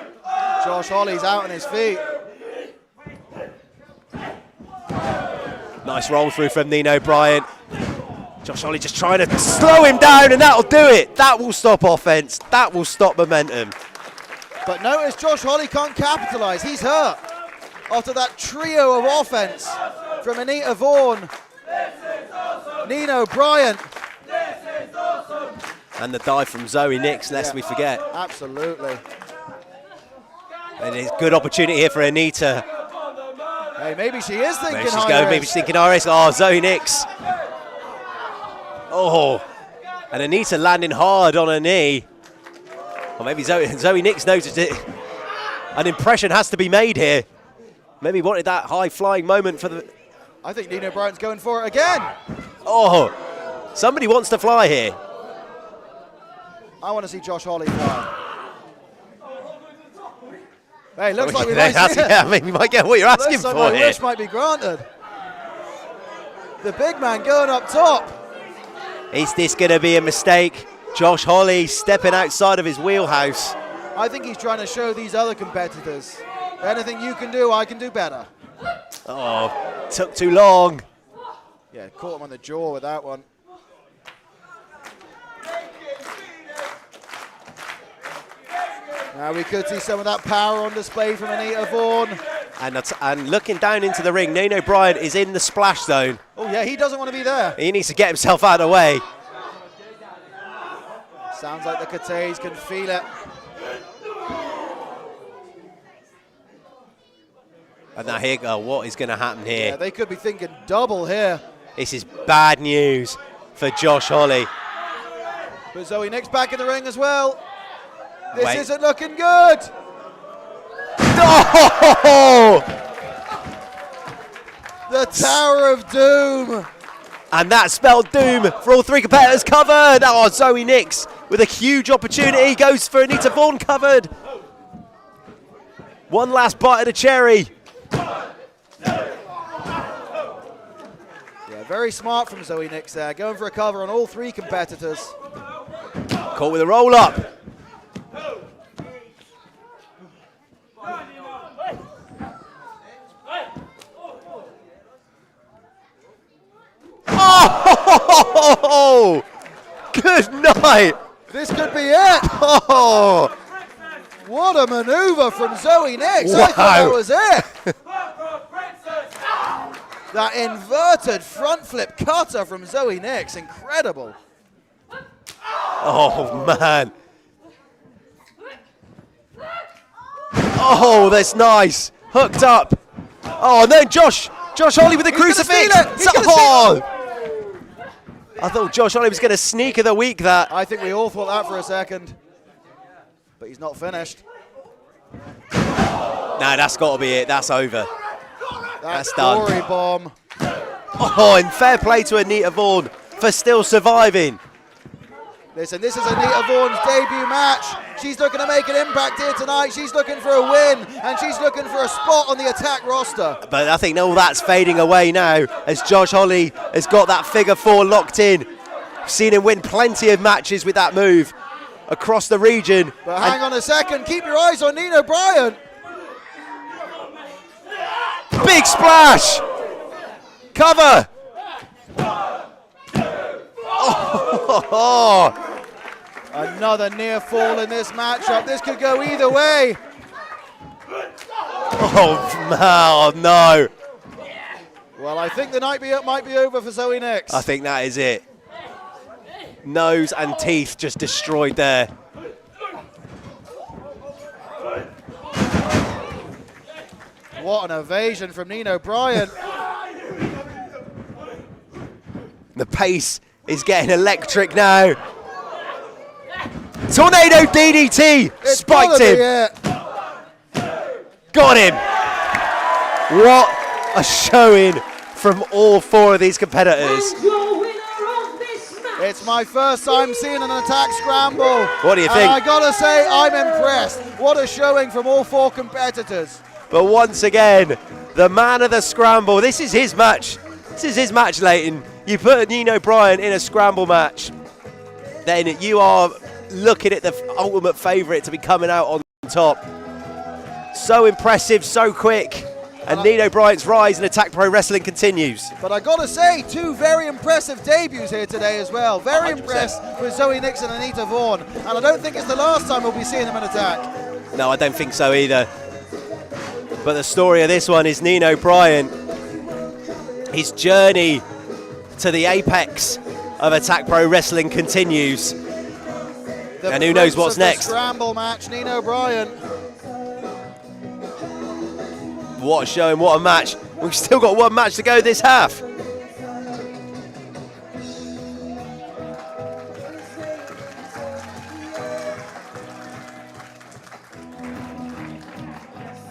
Josh Holley's out on his feet. Nice roll through from Nino Bryant. Josh Holley just trying to slow him down, and that'll do it. That will stop offense. That will stop momentum. But notice Josh Holley can't capitalize. He's hurt. After that trio of offense from Anita Vaughan, Nino Bryant. And the dive from Zoe Nix, lest we forget. Absolutely. And it's a good opportunity here for Anita. Hey, maybe she is thinking Maybe she's high going, risk. maybe she's thinking RS. Oh, Zoe Nix. Oh, and Anita landing hard on her knee. Or maybe Zoe Nix noticed it. An impression has to be made here. Maybe wanted that high-flying moment for the... I think Nino Bryant's going for it again. Oh, somebody wants to fly here. I want to see Josh Holley fly. Hey, looks like we Yeah, might see it. I mean, you might get what you're asking Looks like for my here. wish might be granted. The big man going up top. Is this going to be a mistake? Josh Holley stepping outside of his wheelhouse. I think he's trying to show these other competitors, anything you can do, I can do better. Oh, took too long. Yeah, caught him on the jaw with that one. Now we could see some of that power on display from Anita Vaughan. And looking down into the ring, Nino Bryant is in the splash zone. Oh yeah, he doesn't want to be there. He needs to get himself out of the way. Sounds like the Cathays can feel it. And now here, what is going to happen Yeah, here? they could be thinking double here. This is bad news for Josh Holley. But Zoe Nick's back in the ring as well. This Wait. isn't looking good. Oh! The Tower of Doom. And that spelled doom for all three competitors covered. Oh, Zoe Nix with a huge opportunity. Goes for Anita Vaughan covered. One last bite of the cherry. Yeah, very smart from Zoe Nix there. Going for a cover on all three competitors. Caught with a roll up. Oh! Good night. This could be it. Oh! What a maneuver from Zoe Nix. Wow. I thought that was it. That inverted front flip cutter from Zoe Nix. Incredible. Oh, man. Oh, that's nice. Hooked up. Oh, and then Josh Holly with the crucifix. He's gonna steal it. I thought Josh Holly was going to sneak of the week that. I think we all thought that for a second. But he's not finished. No, that's got to be it. That's over. That's done. glory bomb. Oh, and fair play to Anita Vaughan for still surviving. Listen, this is Anita Vaughan's debut match. She's looking to make an impact here tonight. She's looking for a win, and she's looking for a spot on the attack roster. But I think all that's fading away now as Josh Holly has got that figure four locked in. Seen him win plenty of matches with that move across the region. But hang on a second. Keep your eyes on Nino Bryan. Big splash! Cover! Oh! Another near fall in this matchup. This could go either way. Oh no! Well, I think the night might be over for Zoe Nix. I think that is it. Nose and teeth just destroyed there. What an evasion from Nino Bryan. The pace is getting electric now. Tornado DDT! It's Spiked gotta be him! it. Got him! What a showing from all four of these competitors. And your winner of this match. It's my first time seeing an attack scramble. What do you And think? I gotta say, I'm impressed. What a showing from all four competitors. But once again, the man of the scramble. This is his match. This is his match, Leighton. You put Nino Bryan in a scramble match, then you are looking at the ultimate favourite to be coming out on top. So impressive, so quick. And Nino Bryan's rise in Attack Pro Wrestling continues. But I gotta say, two very impressive debuts here today as well. Very 100%. impressed with Zoe Nix and Anita Vaughan. And I don't think it's the last time we'll be seeing them in attack. No, I don't think so either. But the story of this one is Nino Bryan. His journey to the apex of Attack Pro Wrestling continues. The And who knows prince what's of the next? Scramble match, Nino Bryan. What a showing, what a match. We've still got one match to go this half.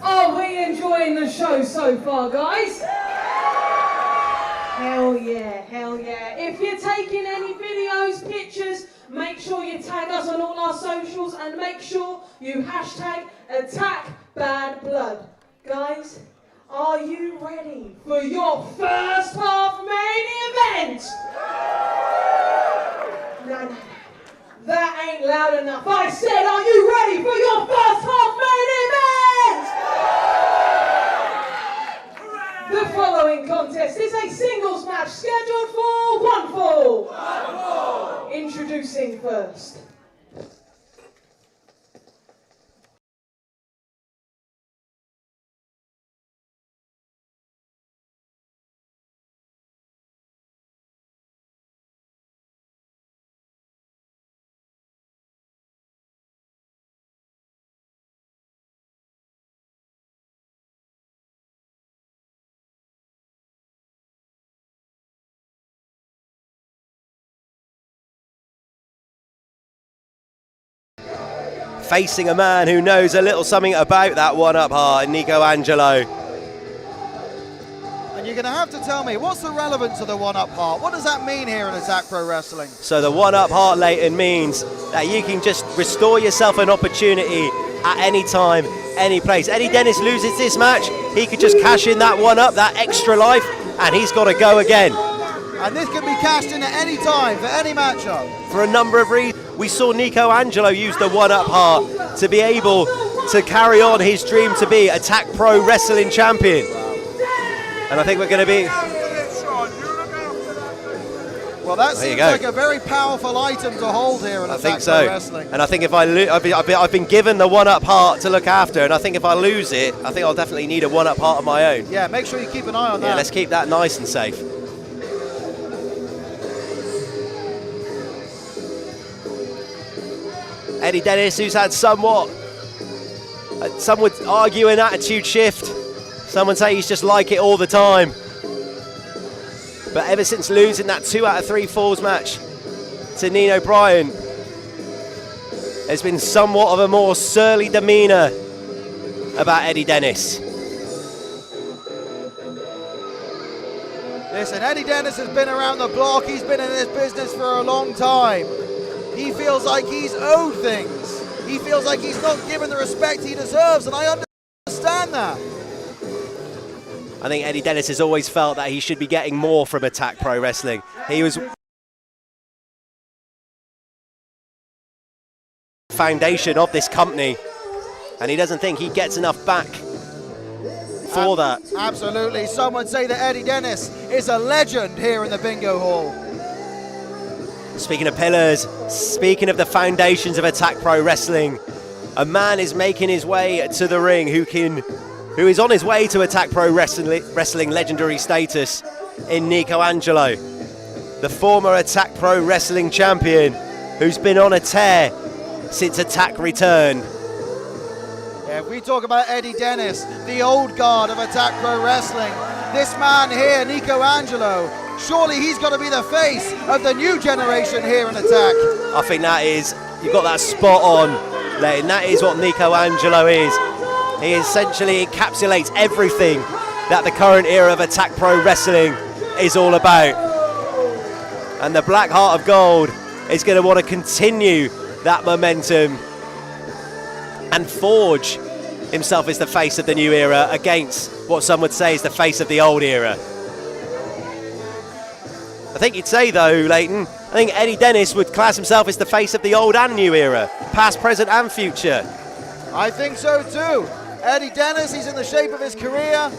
Are we enjoying the show so far, guys? Hell yeah, hell yeah. If you're taking any videos, pictures, make sure you tag us on all our socials and make sure you hashtag #AttackBadBlood. Guys, are you ready for your first half main event? No. That ain't loud enough. I said, are you ready for your first half main event? The following contest is a singles match scheduled for one fall. Introducing first, facing a man who knows a little something about that one-up heart, Nico Angelo. And you're going to have to tell me, what's the relevance of the one-up heart? What does that mean here in Attack Pro Wrestling? So the one-up heart, Leighton, means that you can just restore yourself an opportunity at any time, any place. Eddie Dennis loses this match, he could just cash in that one-up, that extra life, and he's got to go again. And this can be cashed in at any time, for any matchup. For a number of reasons. We saw Nico Angelo use the one-up heart to be able to carry on his dream to be Attack Pro Wrestling Champion. And I think we're going to be... Well, that seems like a very powerful item to hold here in Attack Pro Wrestling. And I think if I lose, I've been given the one-up heart to look after, and I think if I lose it, I think I'll definitely need a one-up heart of my own. Yeah, make sure you keep an eye on that. Yeah, let's keep that nice and safe. Eddie Dennis, who's had somewhat, some would argue, an attitude shift. Some would say he's just like it all the time. But ever since losing that 2 out of 3 falls match to Nino Bryan, there's been somewhat of a more surly demeanour about Eddie Dennis. Listen, Eddie Dennis has been around the block. He's been in this business for a long time. He feels like he's owed things. He feels like he's not given the respect he deserves, and I understand that. I think Eddie Dennis has always felt that he should be getting more from Attack Pro Wrestling. He was foundation of this company, and he doesn't think he gets enough back for that. Absolutely. Some would say that Eddie Dennis is a legend here in the bingo hall. Speaking of pillars, speaking of the foundations of Attack Pro Wrestling, a man is making his way to the ring who is on his way to Attack Pro Wrestling legendary status in Nico Angelo, the former Attack Pro Wrestling champion who's been on a tear since Attack returned. Yeah, if we talk about Eddie Dennis, the old guard of Attack Pro Wrestling, this man here, Nico Angelo, surely he's got to be the face of the new generation here in Attack. I think that is, you've got that spot on, Leighton. That is what Nico Angelo is. He essentially encapsulates everything that the current era of Attack Pro Wrestling is all about. And the Black Heart of Gold is going to want to continue that momentum and forge himself as the face of the new era against what some would say is the face of the old era. I think you'd say though, Leighton, I think Eddie Dennis would class himself as the face of the old and new era, past, present and future. I think so too. Eddie Dennis, he's in the shape of his career.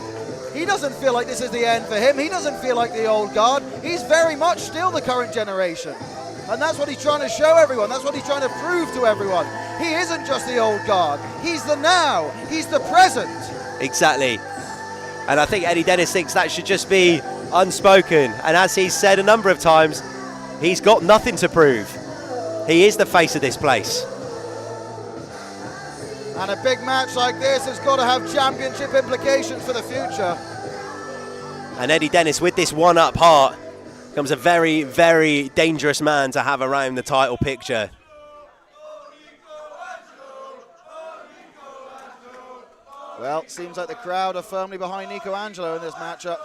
He doesn't feel like this is the end for him. He doesn't feel like the old guard. He's very much still the current generation. And that's what he's trying to show everyone. That's what he's trying to prove to everyone. He isn't just the old guard. He's the now. He's the present. Exactly. And I think Eddie Dennis thinks that should just be unspoken. And as he's said a number of times, he's got nothing to prove. He is the face of this place. And a big match like this has got to have championship implications for the future. And Eddie Dennis, with this one-up heart, becomes a very, very dangerous man to have around the title picture. Well, seems like the crowd are firmly behind Nico Angelo in this matchup.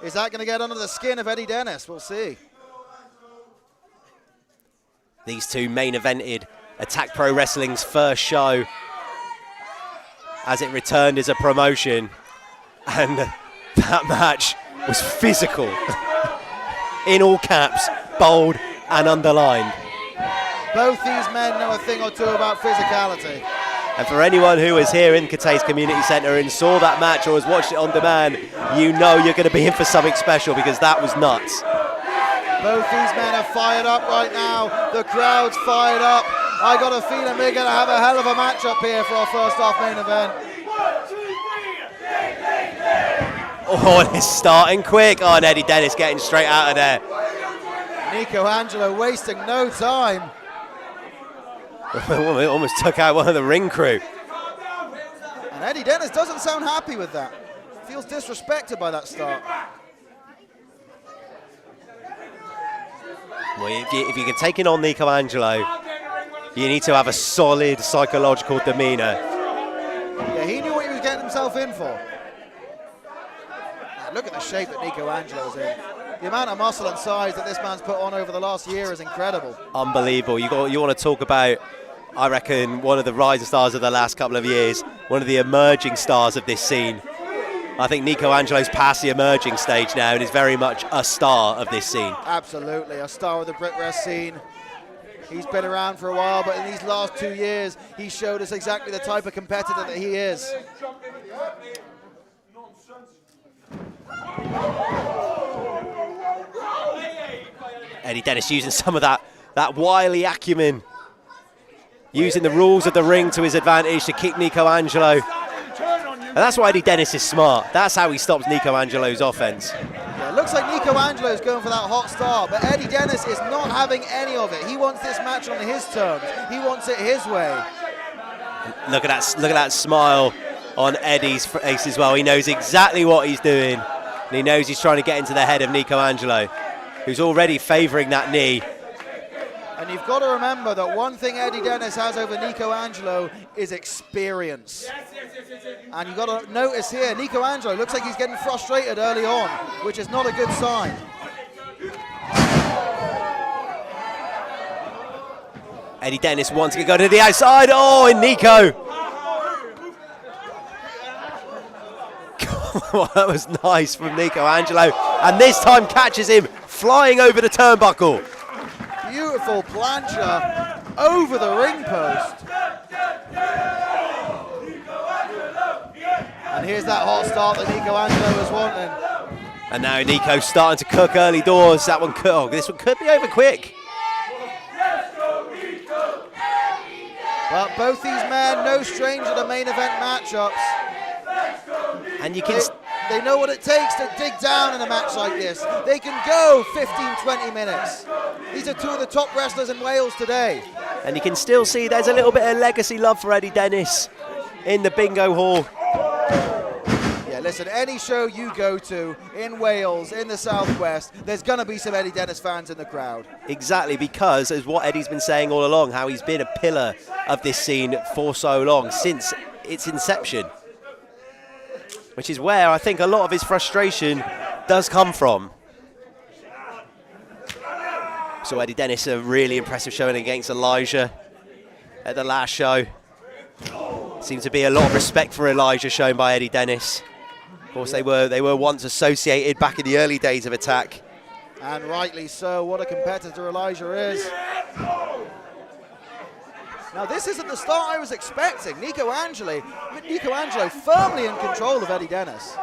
Is that going to get under the skin of Eddie Dennis? We'll see. These two main evented Attack Pro Wrestling's first show as it returned as a promotion, and that match was physical. In all caps, bold and underlined. Both these men know a thing or two about physicality. And for anyone who was here in Cathays Community Centre and saw that match or has watched it on demand, you know you're going to be in for something special, because that was nuts. Both these men are fired up right now. The crowd's fired up. I got a feeling we're going to have a hell of a matchup here for our first half main event. Oh, and it's starting quick. Oh, and Eddie Dennis getting straight out of there. Nico Angelo wasting no time. Almost took out one of the ring crew. And Eddie Dennis doesn't sound happy with that. Feels disrespected by that start. Well, if you're taking on Nico Angelo, you need to have a solid psychological demeanour. Yeah, he knew what he was getting himself in for. Look at the shape that Nico Angelo's in. The amount of muscle and size that this man's put on over the last year is incredible. Unbelievable. You want to talk about, I reckon, one of the rising stars of the last couple of years, one of the emerging stars of this scene. I think Nico Angelo's past the emerging stage now and is very much a star of this scene. Absolutely, a star of the Brit Rest scene. He's been around for a while, but in these last 2 years, he showed us exactly the type of competitor that he is. Eddie Dennis using some of that wily acumen, using the rules of the ring to his advantage to keep Nico Angelo. And that's why Eddie Dennis is smart. That's how he stops Nico Angelo's offense. Yeah, it looks like Nico Angelo is going for that hot start, but Eddie Dennis is not having any of it. He wants this match on his terms. He wants it his way. Look at that smile on Eddie's face as well. He knows exactly what he's doing. And he knows he's trying to get into the head of Nico Angelo, who's already favouring that knee. And you've got to remember that one thing Eddie Dennis has over Nico Angelo is experience. And you've got to notice here, Nico Angelo looks like he's getting frustrated early on, which is not a good sign. Eddie Dennis wants to go to the outside. Oh, and Nico. That was nice from Nico Angelo. And this time catches him flying over the turnbuckle. Beautiful plancha over the ring post. And here's that hot start that Nico Angelo was wanting. And now Nico's starting to cook early doors. This one could be over quick. But both these men, no stranger to main event matchups. And you can... They know what it takes to dig down in a match like this. They can go 15, 20 minutes. These are two of the top wrestlers in Wales today. And you can still see there's a little bit of legacy love for Eddie Dennis in the bingo hall. Yeah, listen, any show you go to in Wales, in the Southwest, there's going to be some Eddie Dennis fans in the crowd. Exactly, because as what Eddie's been saying all along, how he's been a pillar of this scene for so long, since its inception. Which is where I think a lot of his frustration does come from. So Eddie Dennis, a really impressive showing against Elijah at the last show. Seems to be a lot of respect for Elijah shown by Eddie Dennis. Of course, they were once associated back in the early days of Attack. And rightly so. What a competitor Elijah is. Now, this isn't the start I was expecting. Nico Angelo firmly in control of Eddie Dennis.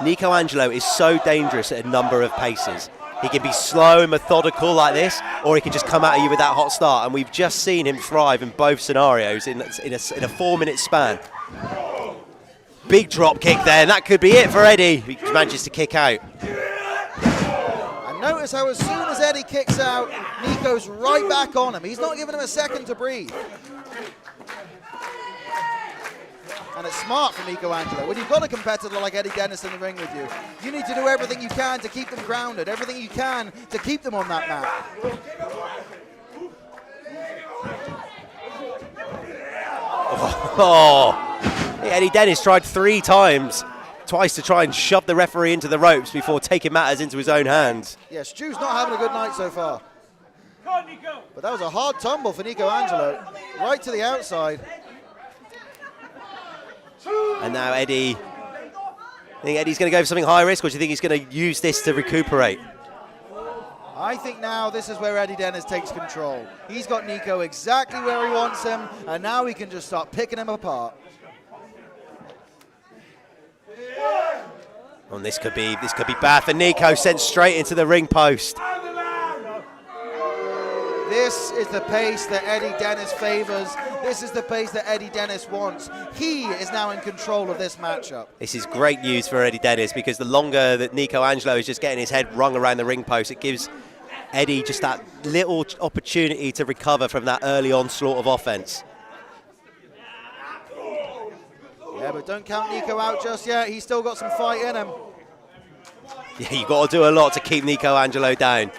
Nico Angelo is so dangerous at a number of paces. He can be slow and methodical like this, or he can just come at you with that hot start. And we've just seen him thrive in both scenarios in a 4-minute span. Big drop kick there, and that could be it for Eddie. He manages to kick out. Notice how as soon as Eddie kicks out, Nico's right back on him. He's not giving him a second to breathe. And it's smart for Nico Angelo. When you've got a competitor like Eddie Dennis in the ring with you, you need to do everything you can to keep them grounded, everything you can to keep them on that mat. Eddie Dennis tried 3 times. Twice to try and shove the referee into the ropes before taking matters into his own hands. Yeah, Stu's not having a good night so far. But that was a hard tumble for Nico Angelo, right to the outside. And now Eddie, I think Eddie's going to go for something high risk, or do you think he's going to use this to recuperate? I think now this is where Eddie Dennis takes control. He's got Nico exactly where he wants him, and now he can just start picking him apart. And this could be bad for Nico, sent straight into the ring post. This is the pace that Eddie Dennis favors. This is the pace that Eddie Dennis wants. He is now in control of this matchup. This is great news for Eddie Dennis, because the longer that Nico Angelo is just getting his head rung around the ring post, it gives Eddie just that little opportunity to recover from that early onslaught of offense. Yeah, but don't count Nico out just yet. He's still got some fight in him. Yeah, you've got to do a lot to keep Nico Angelo down.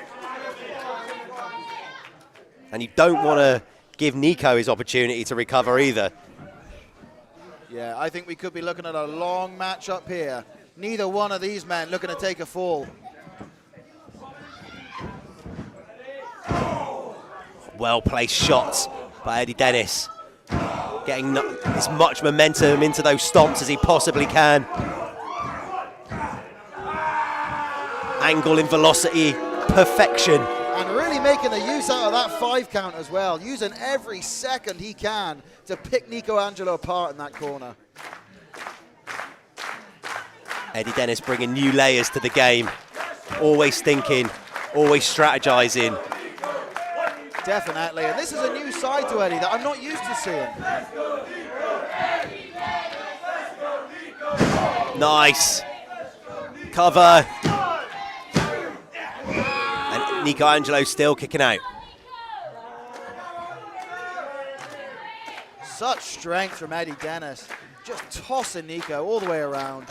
And you don't want to give Nico his opportunity to recover either. Yeah, I think we could be looking at a long match up here. Neither one of these men looking to take a fall. Well-placed shots by Eddie Dennis. Getting as much momentum into those stomps as he possibly can. Angle and velocity, perfection. And really making the use out of that 5 count as well. Using every second he can to pick Nico Angelo apart in that corner. Eddie Dennis bringing new layers to the game. Always thinking, always strategizing. Definitely, and this is a new side to Eddie that I'm not used to seeing. Nice. Cover. And Nico Angelo still kicking out. Such strength from Eddie Dennis. Just tossing Nico all the way around.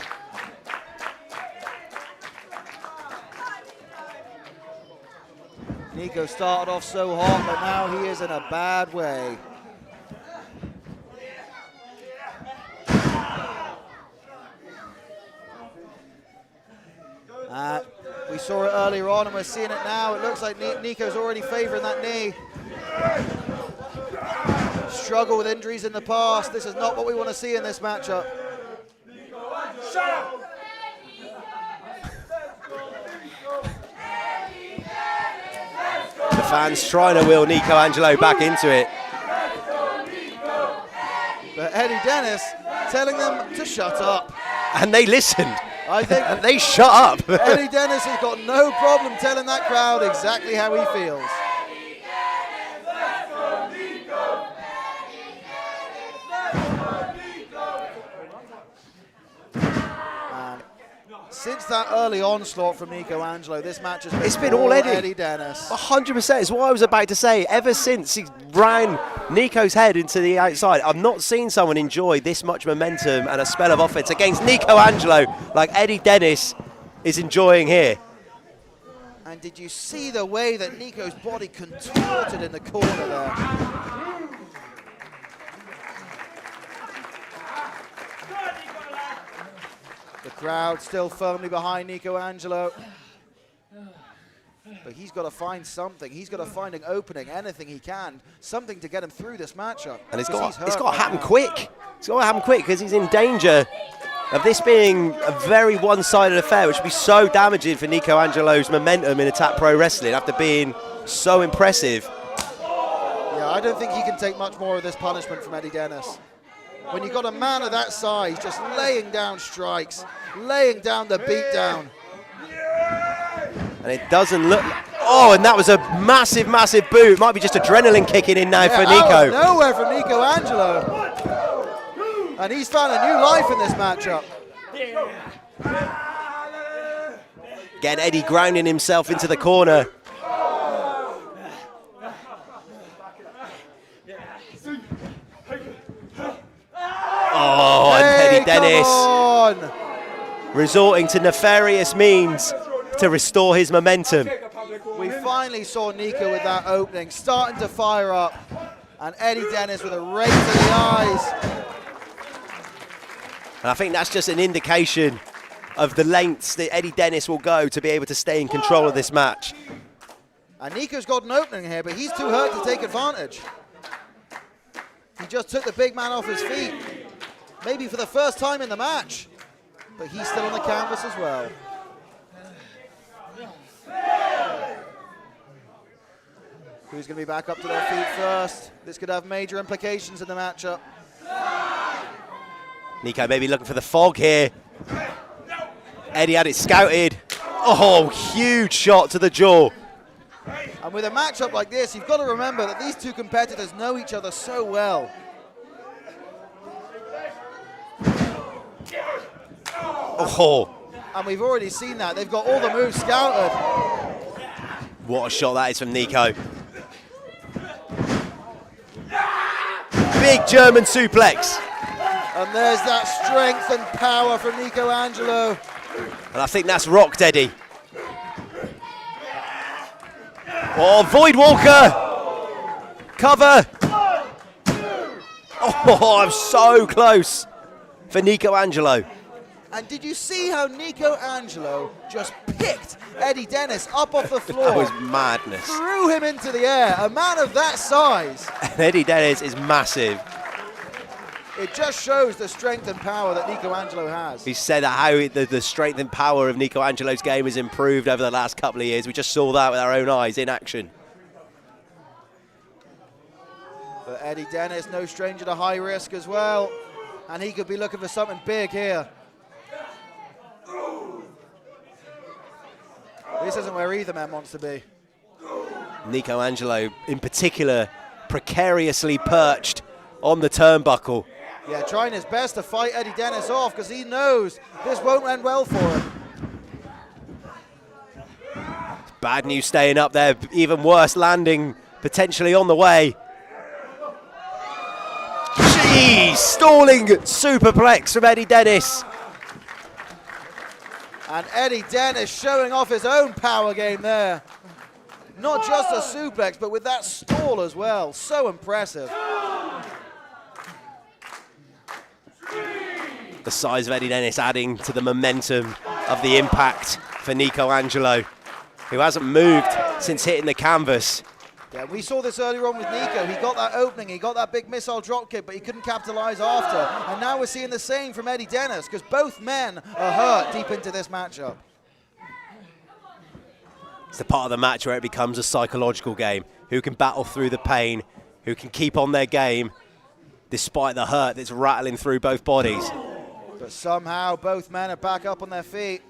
Nico started off so hot, but now he is in a bad way. We saw it earlier on and we're seeing it now. It looks like Nico's already favoring that knee. Struggle with injuries in the past. This is not what we want to see in this matchup. Shut up! The fans trying to wheel Nico Angelo back into it. But Eddie Dennis telling them to shut up. And they listened. I think And they shut up. Eddie Dennis has got no problem telling that crowd exactly how he feels. And since that early onslaught from Nico Angelo, this match has been all Eddie. Dennis. 100% is what I was about to say. Ever since he ran Nico's head into the outside, I've not seen someone enjoy this much momentum and a spell of offense against Nico Angelo like Eddie Dennis is enjoying here. And did you see the way that Nico's body contorted in the corner there? The crowd still firmly behind Nico Angelo. But he's got to find something. He's got to find an opening, anything he can, something to get him through this matchup. And it's got to happen quick. It's got to happen quick because he's in danger of this being a very one-sided affair, which would be so damaging for Nico Angelo's momentum in Attack Pro Wrestling after being so impressive. Yeah, I don't think he can take much more of this punishment from Eddie Dennis. When you've got a man of that size just laying down strikes, laying down the beatdown. And it doesn't look... Oh, and that was a massive, massive boot. It might be just adrenaline kicking in now for Nico. Out of nowhere from Nico Angelo. And he's found a new life in this matchup. Again, Eddie grounding himself into the corner. Oh, and Eddie Dennis resorting to nefarious means to restore his momentum. We finally saw Nico with that opening, starting to fire up. And Eddie Dennis with a rake to the eyes. And I think that's just an indication of the lengths that Eddie Dennis will go to be able to stay in control of this match. And Nico's got an opening here, but he's too hurt to take advantage. He just took the big man off his feet. Maybe for the first time in the match. But he's still on the canvas as well. Who's going to be back up to their feet first? This could have major implications in the matchup. Nico maybe looking for the fog here. Eddie had it scouted. Oh, huge shot to the jaw. And with a matchup like this, you've got to remember that these two competitors know each other so well. Oh, And we've already seen that. They've got all the moves scouted. what a shot that is from Nico. Big German suplex. And there's that strength and power from Nico Angelo. And I think that's rocked Eddie. Oh, Void Walker. Cover. Oh, I'm so close for Nico Angelo. And did you see how Nico Angelo just picked Eddie Dennis up off the floor? That was madness. Threw him into the air. A man of that size. And Eddie Dennis is massive. It just shows the strength and power that Nico Angelo has. He said how the strength and power of Nico Angelo's game has improved over the last couple of years. We just saw that with our own eyes in action. But Eddie Dennis, no stranger to high risk as well. And he could be looking for something big here. This isn't where either man wants to be. Nico Angelo, in particular, precariously perched on the turnbuckle. Yeah, trying his best to fight Eddie Dennis off because he knows this won't end well for him. Bad news staying up there, even worse landing potentially on the way. Jeez, stalling superplex from Eddie Dennis. And Eddie Dennis showing off his own power game there. Not just a suplex, but with that stall as well. So impressive. The size of Eddie Dennis adding to the momentum of the impact for Nico Angelo, who hasn't moved since hitting the canvas. Yeah, we saw this earlier on with Nico. He got that opening, he got that big missile dropkick, but he couldn't capitalize after. And now we're seeing the same from Eddie Dennis, because both men are hurt deep into this matchup. It's the part of the match where it becomes a psychological game. Who can battle through the pain, who can keep on their game, despite the hurt that's rattling through both bodies. But somehow both men are back up on their feet.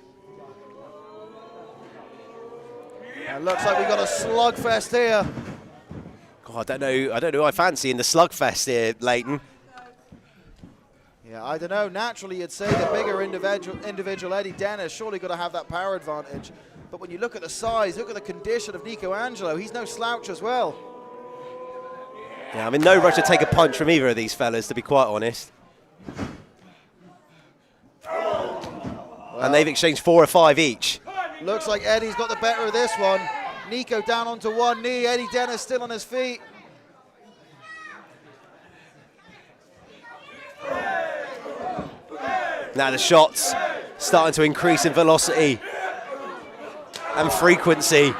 It looks like we've got a slugfest here. God, I don't know who I fancy in the slugfest here, Leighton. Yeah, I don't know. Naturally, you'd say the bigger individual Eddie Dennis surely got to have that power advantage. But when you look at the size, look at the condition of Nico Angelo, he's no slouch as well. Yeah, I'm in no rush to take a punch from either of these fellas, to be quite honest. Well, and they've exchanged 4 or 5 each. Looks like Eddie's got the better of this one. Nico down onto one knee, Eddie Dennis still on his feet. Now the shots starting to increase in velocity and frequency.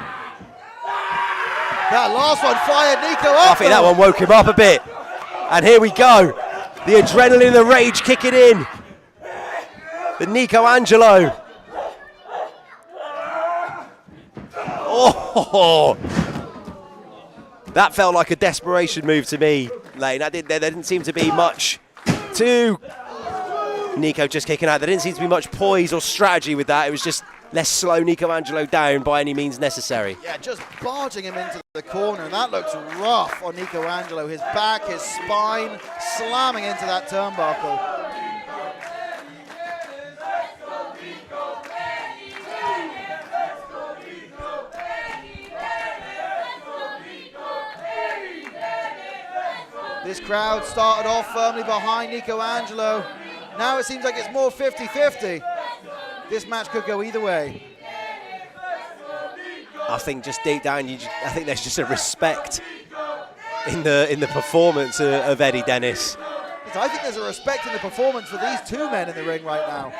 That last one fired Nico up. I think that one woke him up a bit. And here we go. The adrenaline, the rage kicking in. The Nico Angelo. Oh, that felt like a desperation move to me, Lane. There didn't seem to be much to Nico just kicking out. There didn't seem to be much poise or strategy with that. It was just, let's slow Nico Angelo down by any means necessary. Yeah, just barging him into the corner, and that looks rough on Nico Angelo. His back, his spine, slamming into that turnbuckle. This crowd started off firmly behind Nico Angelo. Now it seems like it's more 50-50. This match could go either way. I think just deep down, I think there's just a respect in the performance of Eddie Dennis. I think there's a respect in the performance for these two men in the ring right now.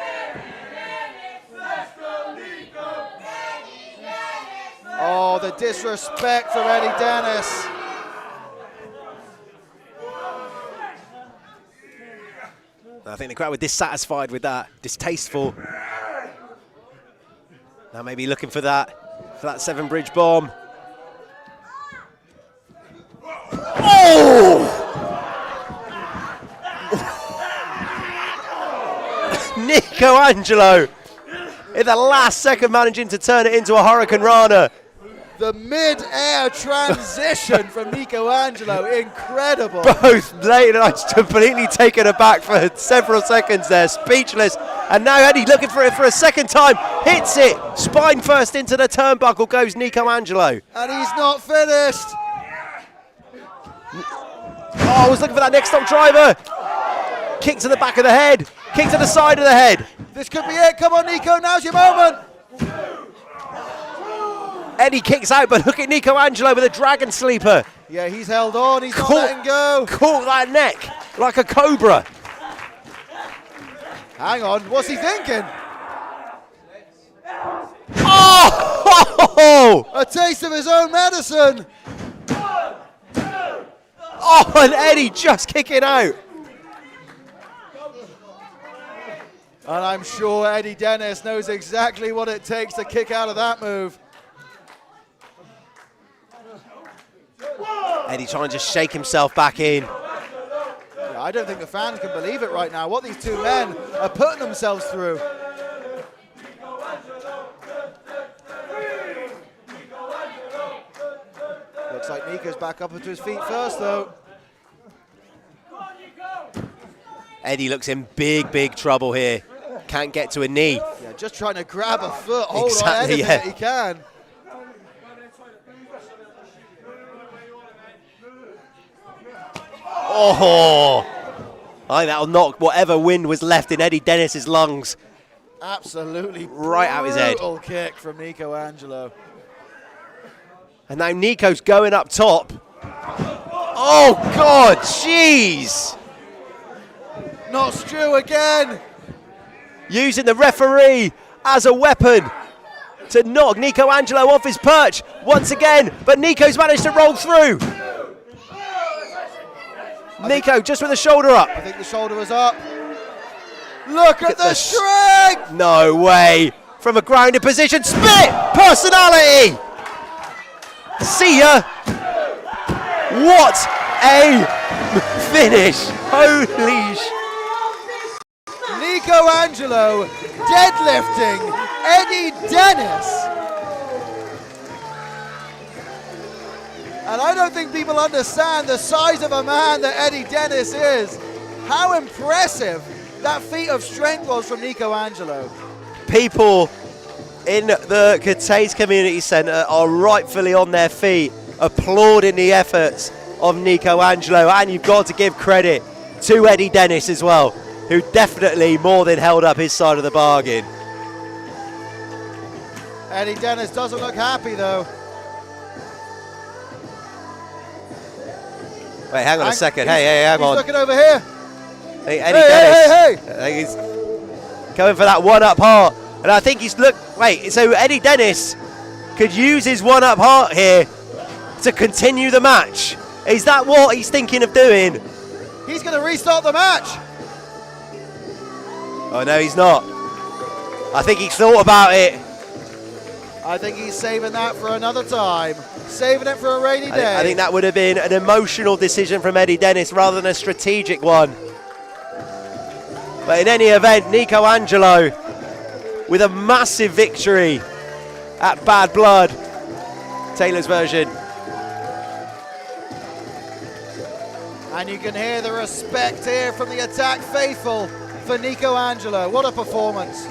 Oh, the disrespect from Eddie Dennis. I think the crowd were dissatisfied with that, distasteful. Now maybe looking for that Seven Bridge bomb. Oh! Nico Angelo in the last second managing to turn it into a Hurricane Rana. The mid-air transition from Nico Angelo, incredible. Both Leighton and I just completely taken aback for several seconds there, speechless. And now Eddie looking for it for a second time, hits it, spine first into the turnbuckle goes Nico Angelo. And he's not finished. Oh, I was looking for that next stop driver. Kick to the back of the head, kick to the side of the head. This could be it, come on Nico, now's your moment. Eddie kicks out, but look at Nico Angelo with a dragon sleeper. Yeah, he's held on. He's not letting go. Caught that neck like a cobra. Hang on, what's he thinking? Oh! A taste of his own medicine. Oh, and Eddie just kicking out. And I'm sure Eddie Dennis knows exactly what it takes to kick out of that move. Eddie trying to just shake himself back in. Yeah, I don't think the fans can believe it right now, what these two men are putting themselves through. Looks like Nico's back up onto his feet first, though. Eddie looks in big, big trouble here. Can't get to a knee. Yeah, just trying to grab a foot. Hold Exactly, on, yeah. he can. Oh! I think that'll knock whatever wind was left in Eddie Dennis's lungs Absolutely right out his head. brutal kick from Nico Angelo. And now Nico's going up top. Oh, God, jeez! Not Stu again. Using the referee as a weapon to knock Nico Angelo off his perch once again, but Nico's managed to roll through. Nico just with the shoulder up. I think the shoulder was up. Look at the strength! No way. From a grounded position, spit! Personality! See ya! What a finish! Holy sh... Nico Angelo deadlifting Eddie Dennis. And I don't think people understand the size of a man that Eddie Dennis is. How impressive that feat of strength was from Nico Angelo. People in the Cathays Community Centre are rightfully on their feet, applauding the efforts of Nico Angelo, and you've got to give credit to Eddie Dennis as well, who definitely more than held up his side of the bargain. Eddie Dennis doesn't look happy though. Wait, hang on a second. Hey, hang on. He's looking over here. Hey, Eddie Dennis. Hey. I think he's going for that one-up heart. And I think he's wait, so Eddie Dennis could use his one-up heart here to continue the match. Is that what he's thinking of doing? He's going to restart the match. Oh, no, he's not. I think he's thought about it. I think he's saving that for another time. Saving it for a rainy day. I think that would have been an emotional decision from Eddie Dennis rather than a strategic one. But in any event, Nico Angelo with a massive victory at Bad Blood. Taylor's version. And you can hear the respect here from the Attack faithful for Nico Angelo. What a performance.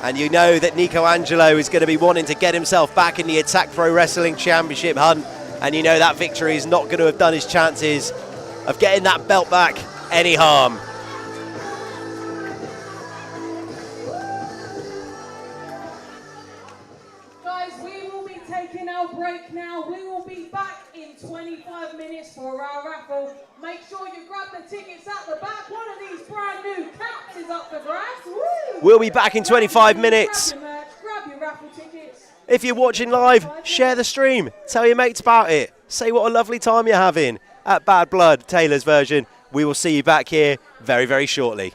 And you know that Nico Angelo is going to be wanting to get himself back in the Attack Pro Wrestling Championship hunt. And you know that victory is not going to have done his chances of getting that belt back any harm. Guys, we will be taking our break now. We will be back in 25 minutes for our raffle. Make sure you grab the tickets at the back. One of these brand new caps is up for grabs. Woo! We'll be back in 25 minutes. Grab your merch, grab your raffle tickets. If you're watching live, share the stream. Tell your mates about it. Say what a lovely time you're having at Bad Blood, Taylor's version. We will see you back here very, very shortly.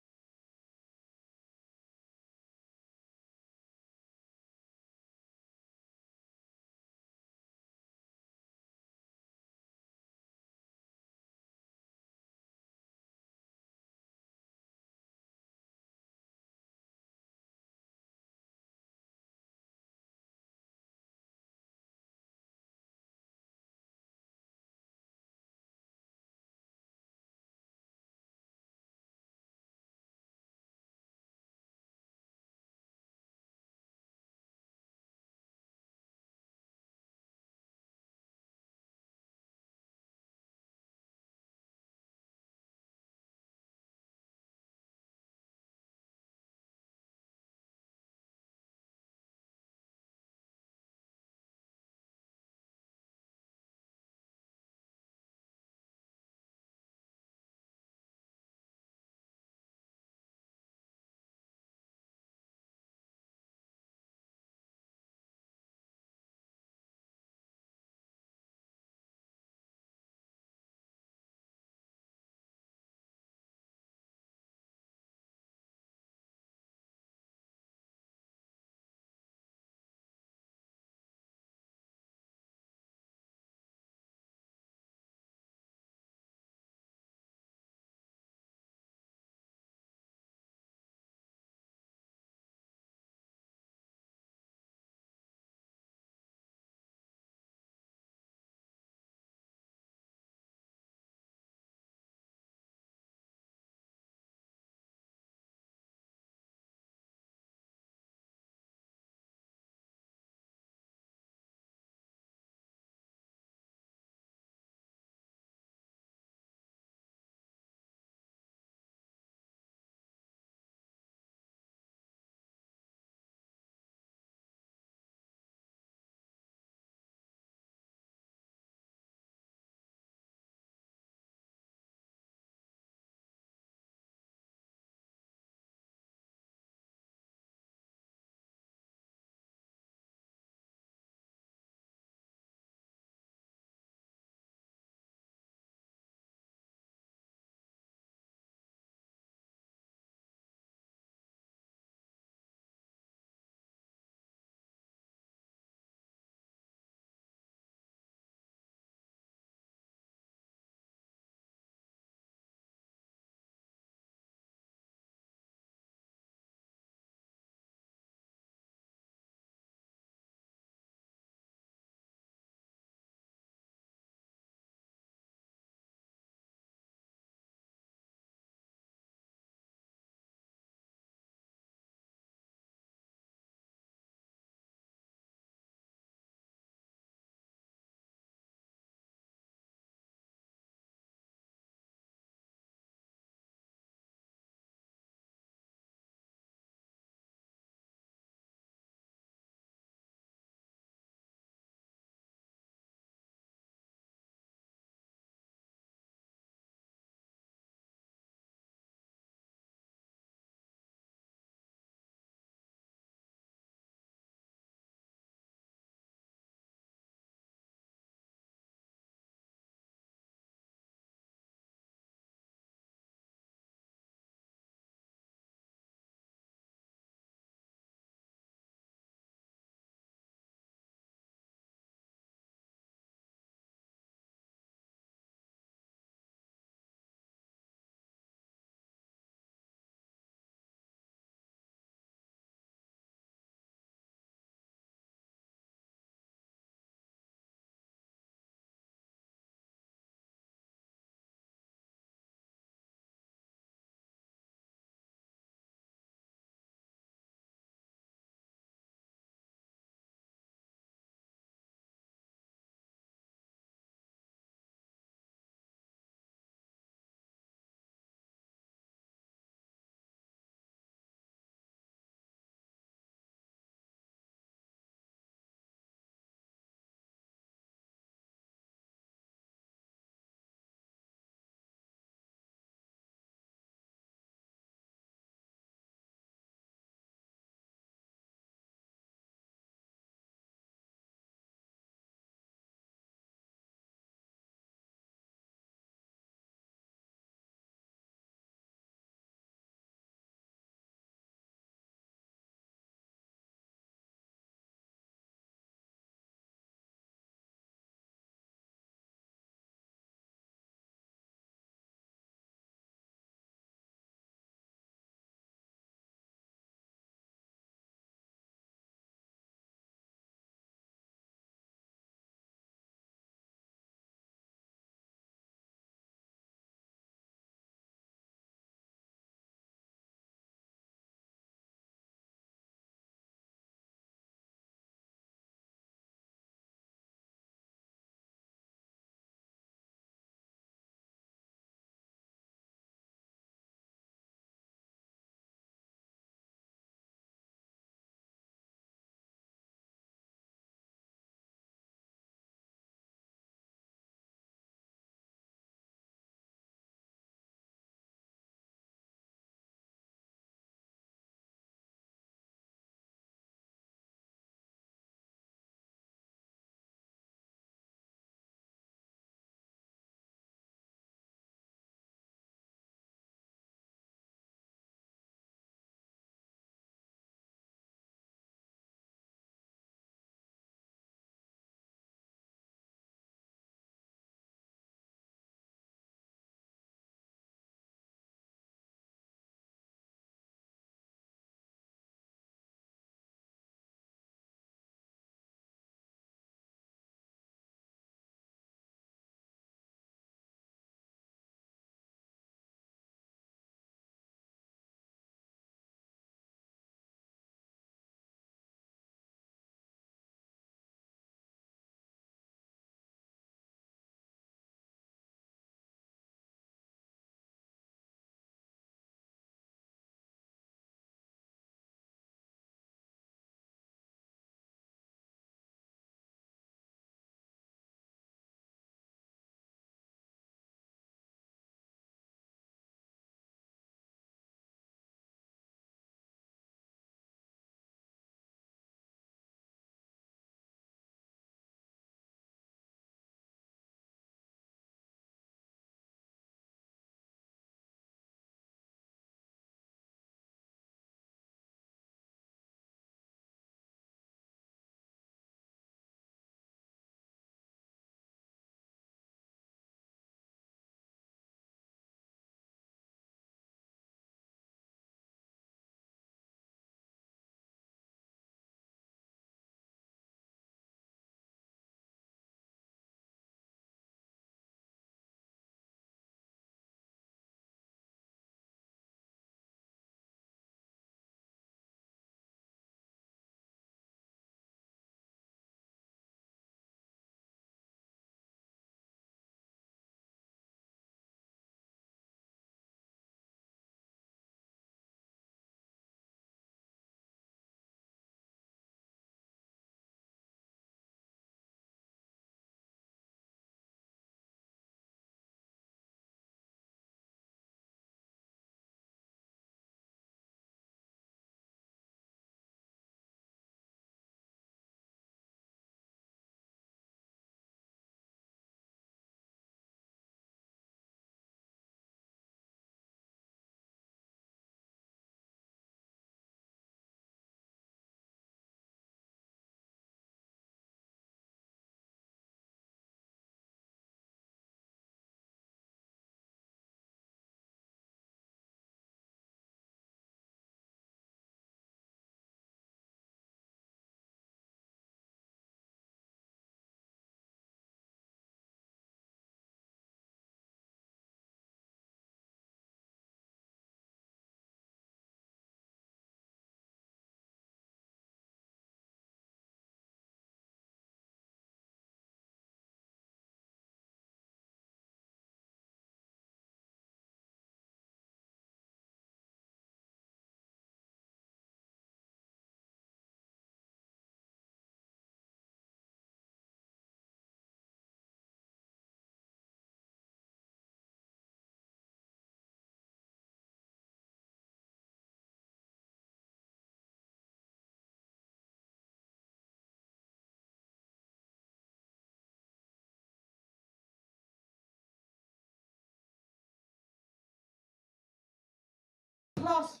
plus.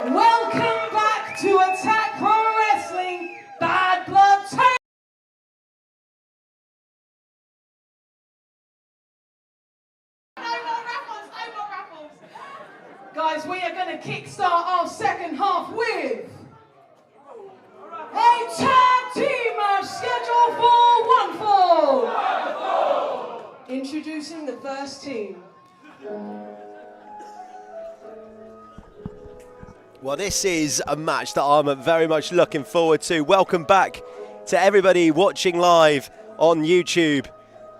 Welcome back to Attack Pro Wrestling, Bad Blood Taylor. No more raffles. Guys, we are going to kickstart our second half with a tag team match scheduled for one fall. Introducing the first team. Well, this is a match that I'm very much looking forward to. Welcome back to everybody watching live on YouTube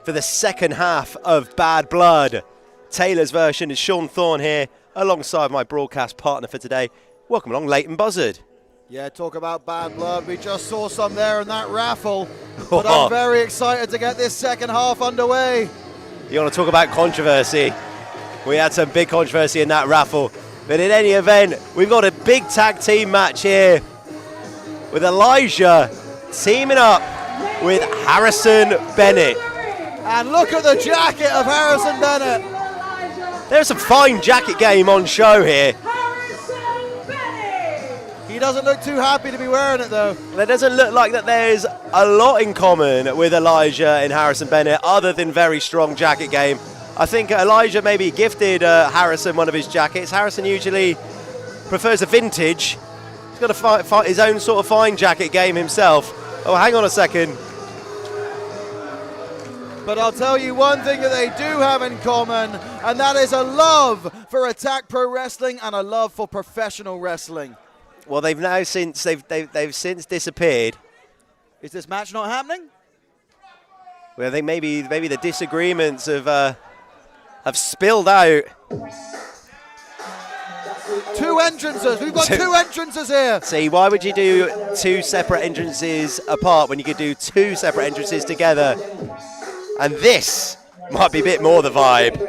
for the second half of Bad Blood. Taylor's version is Sean Thorne here, alongside my broadcast partner for today. Welcome along, Leighton Buzzard. Yeah, talk about bad blood. We just saw some there in that raffle. But I'm very excited to get this second half underway. You want to talk about controversy? We had some big controversy in that raffle. But in any event, we've got a big tag team match here with Elijah teaming up with Harrison Bennett. And look at the jacket of Harrison Bennett. There's some fine jacket game on show here. He doesn't look too happy to be wearing it though. There doesn't look like that there's a lot in common with Elijah and Harrison Bennett other than very strong jacket game. I think Elijah maybe gifted Harrison one of his jackets. Harrison usually prefers a vintage. He's got his own sort of fine jacket game himself. Oh, hang on a second. But I'll tell you one thing that they do have in common, and that is a love for Attack Pro Wrestling and a love for professional wrestling. Well, they've now since they've since disappeared. Is this match not happening? Well, I think maybe the disagreements have spilled out. Two entrances. We've got two entrances here. See, why would you do two separate entrances apart when you could do two separate entrances together? And this might be a bit more the vibe.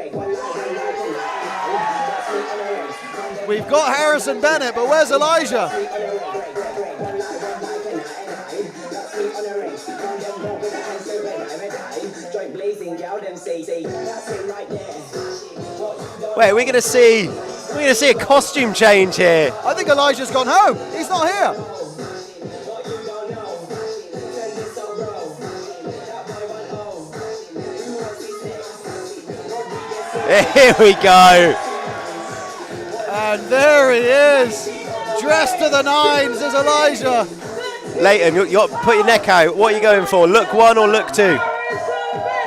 We've got Harrison Bennett, but where's Elijah? Wait, we're gonna see a costume change here. I think Elijah's gone home. He's not here. Here we go. And there he is. Dressed to the nines is Elijah. Leighton, you put your neck out. What are you going for? Look one or look two?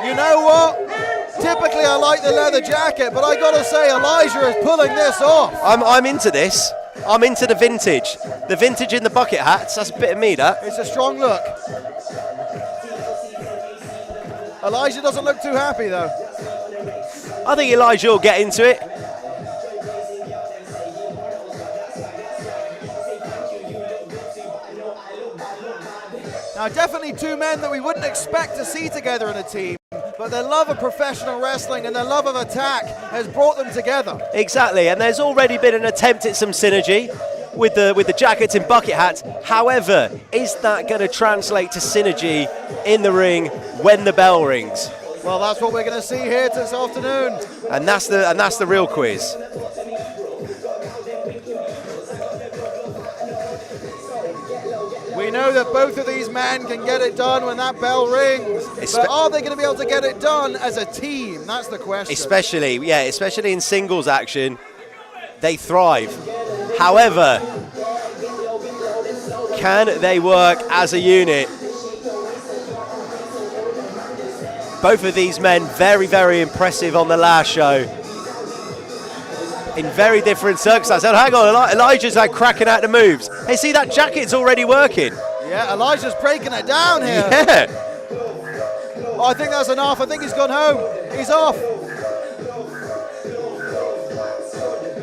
You know what? Typically I like the leather jacket, but I gotta say Elijah is pulling this off. I'm into this. I'm into the vintage. The vintage in the bucket hats. That's a bit of me, that. It's a strong look. Elijah doesn't look too happy though. I think Elijah will get into it. Now, definitely two men that we wouldn't expect to see together in a team, but their love of professional wrestling and their love of attack has brought them together. Exactly, and there's already been an attempt at some synergy with the jackets and bucket hats. However, is that going to translate to synergy in the ring when the bell rings? Well, that's what we're going to see here this afternoon. And that's the real quiz. We know that both of these men can get it done when that bell rings. But are they going to be able to get it done as a team? That's the question. Especially in singles action, they thrive. However, can they work as a unit? Both of these men very, very impressive on the last show. In very different circumstances. And hang on, Elijah's like cracking out the moves. Hey, see that jacket's already working. Yeah, Elijah's breaking it down here. Yeah. Oh, I think that's enough. I think he's gone home. He's off.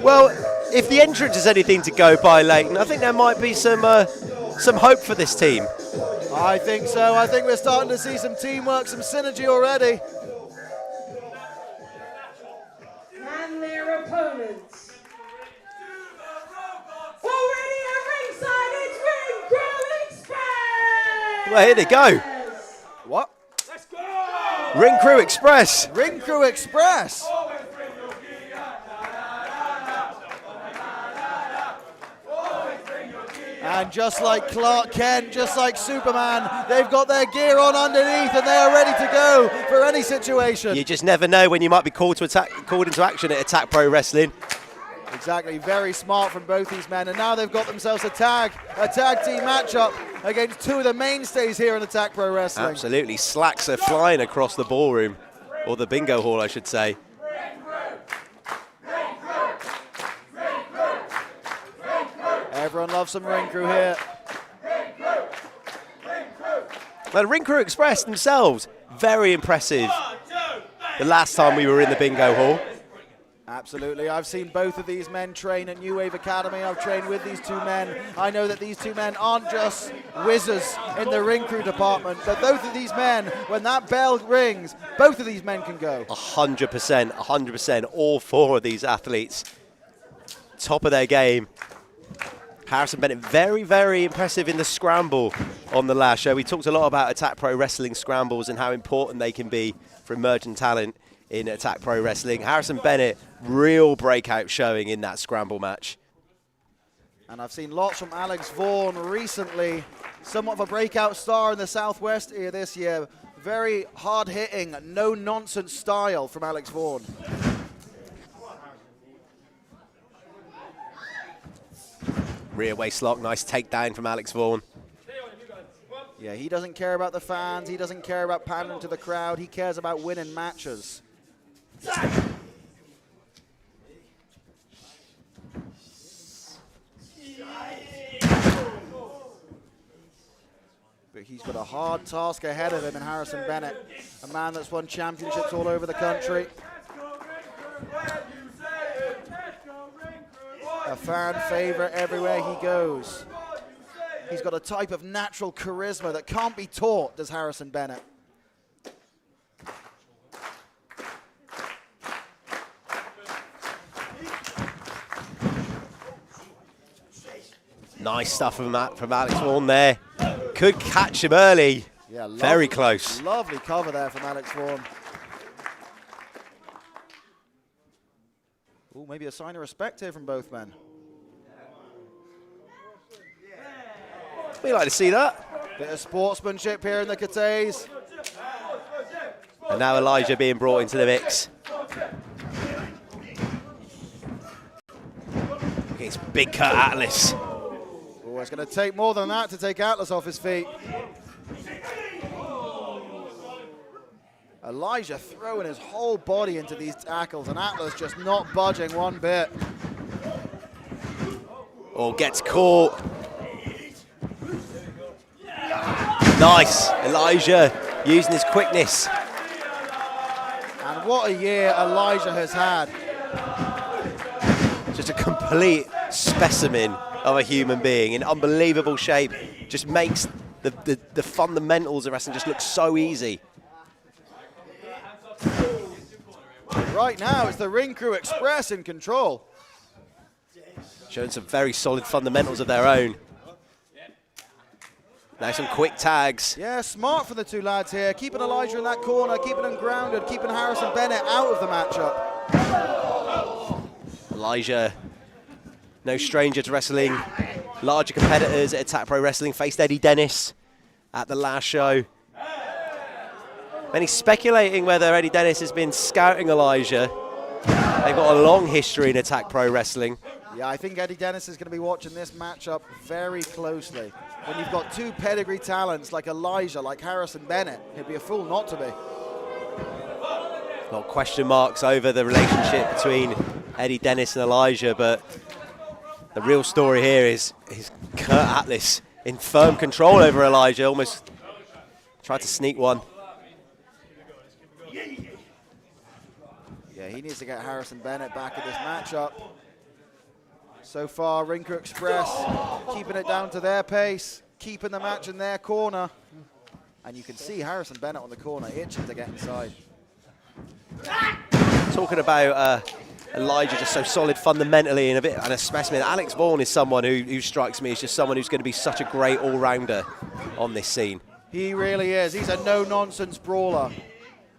Well, if the entrance is anything to go by, Leighton, I think there might be some hope for this team. I think so. I think we're starting to see some teamwork, some synergy already. And their opponents. Already at ringside, it's Ring Crew Express! Well, here they go. What? Let's go! Ring Crew Express. Ring Crew Express. And just like Clark Kent, just like Superman, they've got their gear on underneath and they are ready to go for any situation. You just never know when you might be called into action at Attack Pro Wrestling. Exactly, very smart from both these men, and now they've got themselves a tag team matchup against two of the mainstays here in Attack Pro Wrestling. Absolutely, slacks are flying across the ballroom, or the bingo hall, I should say. Everyone loves some Ring Crew here. Well, Ring Crew Express themselves, very impressive. The last time we were in the bingo hall. Absolutely. I've seen both of these men train at New Wave Academy. I've trained with these two men. I know that these two men aren't just whizzes in the Ring Crew department, but both of these men, when that bell rings, both of these men can go. 100%, 100%. All four of these athletes, top of their game. Harrison Bennett, very, very impressive in the scramble on the last show. We talked a lot about Attack Pro Wrestling scrambles and how important they can be for emerging talent in Attack Pro Wrestling. Harrison Bennett, real breakout showing in that scramble match. And I've seen lots from Alex Vaughan recently. Somewhat of a breakout star in the Southwest here this year. Very hard-hitting, no-nonsense style from Alex Vaughan. Rear waist lock, nice takedown from Alex Vaughan. Yeah, he doesn't care about the fans. He doesn't care about pandering to the crowd. He cares about winning matches. But he's got a hard task ahead of him in Harrison Bennett, a man that's won championships all over the country. A fan favorite everywhere he goes. He's got a type of natural charisma that can't be taught, does Harrison Bennett. Nice stuff from Alex Vaughan there. Could catch him early. Yeah, lovely, very close. Lovely cover there from Alex Vaughan. Ooh, maybe a sign of respect here from both men. We like to see that. Bit of sportsmanship here in the Cathays. And now Elijah being brought into the mix. Against Big Cut Atlas. Oh, it's going to take more than that to take Atlas off his feet. Elijah throwing his whole body into these tackles, and Atlas just not budging one bit. Oh, gets caught. Nice, Elijah using his quickness. And what a year Elijah has had. Just a complete specimen of a human being in unbelievable shape. Just makes the fundamentals of wrestling just look so easy. Right now, it's the Ring Crew Express in control. Showing some very solid fundamentals of their own. Now some quick tags. Yeah, smart for the two lads here. Keeping Elijah in that corner, keeping him grounded, keeping Harrison Bennett out of the matchup. Elijah, no stranger to wrestling. Larger competitors at Attack Pro Wrestling, faced Eddie Dennis at the last show. Many speculating whether Eddie Dennis has been scouting Elijah. They've got a long history in Attack Pro Wrestling. Yeah, I think Eddie Dennis is going to be watching this matchup very closely. When you've got two pedigree talents like Elijah, like Harrison Bennett, he'd be a fool not to be. Got question marks over the relationship between Eddie Dennis and Elijah, but the real story here is Kurt Atlas in firm control over Elijah, almost tried to sneak one. Yeah, he needs to get Harrison Bennett back in this matchup. So far, Ring Crew Express keeping it down to their pace, keeping the match in their corner. And you can see Harrison Bennett on the corner itching to get inside. Talking about Elijah just so solid fundamentally and a specimen. Alex Vaughan is someone who strikes me as just someone who's going to be such a great all-rounder on this scene. He really is. He's a no-nonsense brawler.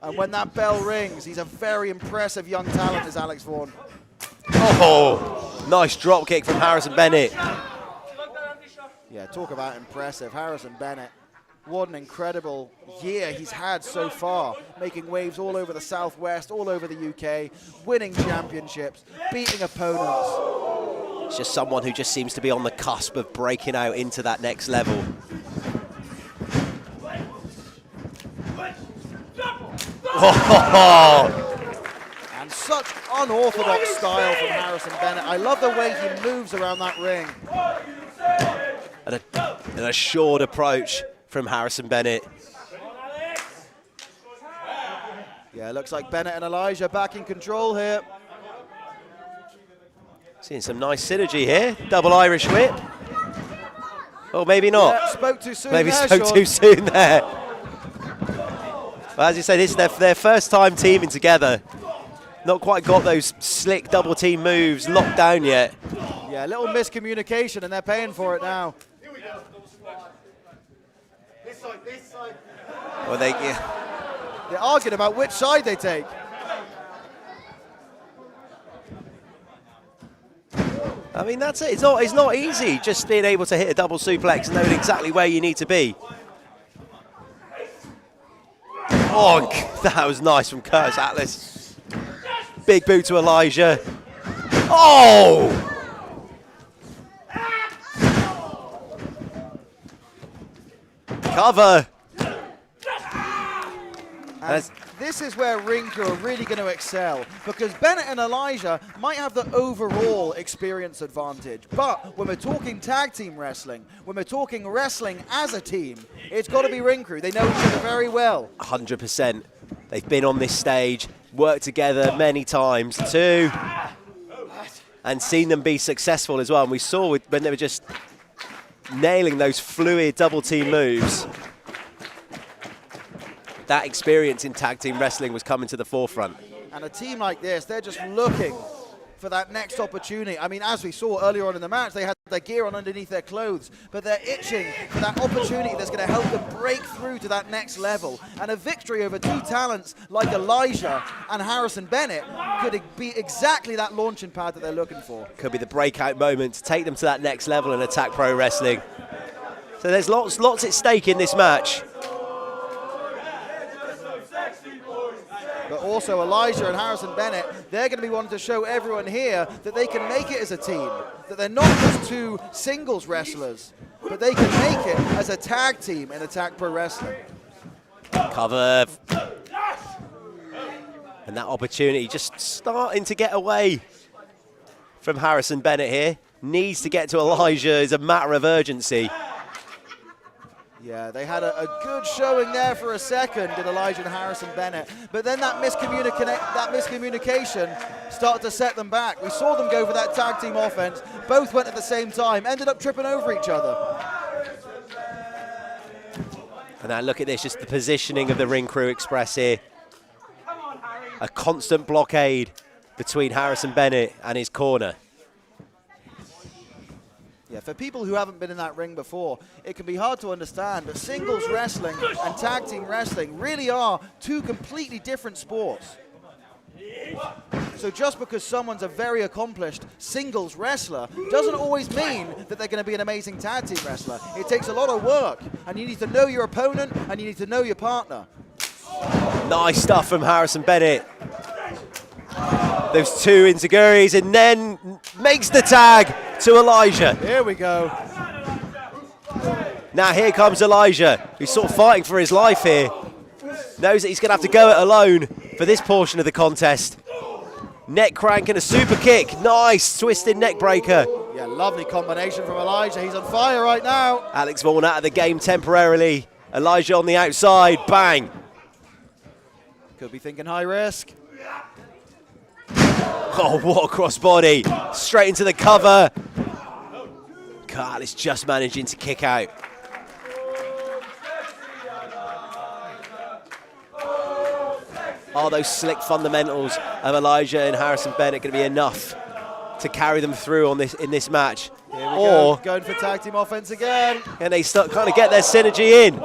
And when that bell rings, he's a very impressive young talent, is Alex Vaughan. Oh, nice drop kick from Harrison Bennett. Yeah, talk about impressive. Harrison Bennett, what an incredible year he's had so far, making waves all over the Southwest, all over the UK, winning championships, beating opponents. It's just someone who just seems to be on the cusp of breaking out into that next level. And such unorthodox style from Harrison Bennett. I love the way he moves around that ring. And an assured approach from Harrison Bennett. Yeah, looks like Bennett and Elijah back in control here. Seeing some nice synergy here. Double Irish whip. Oh, maybe not. Yeah, spoke too soon. Maybe there, spoke Sean. too soon there. But as you say, this is their first time teaming together. Not quite got those slick double team moves locked down yet. Yeah, a little miscommunication, and they're paying for it now. This side. Well, They're arguing about which side they take. I mean, that's it. It's not easy just being able to hit a double suplex and knowing exactly where you need to be. Oh, that was nice from Curtis Atlas. Big boot to Elijah. Oh! Cover. And this is where Ring Crew are really going to excel, because Bennett and Elijah might have the overall experience advantage, but when we're talking tag team wrestling, when we're talking wrestling as a team, it's got to be Ring Crew. They know each other very well. 100%. They've been on this stage, worked together many times too, and seen them be successful as well. And we saw when they were just nailing those fluid double team moves, that experience in tag team wrestling was coming to the forefront. And a team like this, they're just looking for that next opportunity. I mean, as we saw earlier on in the match, they had their gear on underneath their clothes, but they're itching for that opportunity that's going to help them break through to that next level. And a victory over two talents like Elijah and Harrison Bennett could be exactly that launching pad that they're looking for. Could be the breakout moment to take them to that next level in Attack Pro Wrestling. So there's lots at stake in this match. But also Elijah and Harrison Bennett, they're going to be wanting to show everyone here that they can make it as a team, that they're not just two singles wrestlers, but they can make it as a tag team in Attack Pro Wrestling. Cover. And that opportunity just starting to get away from Harrison Bennett here. Needs to get to Elijah is a matter of urgency. Yeah, they had a good showing there for a second, did Elijah and Harrison Bennett. But then that miscommunication started to set them back. We saw them go for that tag team offense. Both went at the same time, ended up tripping over each other. And now look at this, just the positioning of the Ring Crew Express here. A constant blockade between Harrison Bennett and his corner. Yeah, for people who haven't been in that ring before, it can be hard to understand, but singles wrestling and tag team wrestling really are two completely different sports. So just because someone's a very accomplished singles wrestler doesn't always mean that they're going to be an amazing tag team wrestler. It takes a lot of work, and you need to know your opponent, and you need to know your partner. Nice stuff from Harrison Bennett. Those two enziguris, and then makes the tag to Elijah. Here we go. Now here comes Elijah, who's sort of fighting for his life here. Knows that he's going to have to go it alone for this portion of the contest. Neck crank and a super kick. Nice twisted neck breaker. Yeah, lovely combination from Elijah. He's on fire right now. Alex Vaughan out of the game temporarily. Elijah on the outside. Bang. Could be thinking high risk. Oh, what a crossbody. Straight into the cover. Carl is just managing to kick out. Are those slick fundamentals of Elijah and Harrison Bennett going to be enough to carry them through on this in this match? Here we go. Going for tag team offense again. And they start kind of get their synergy in.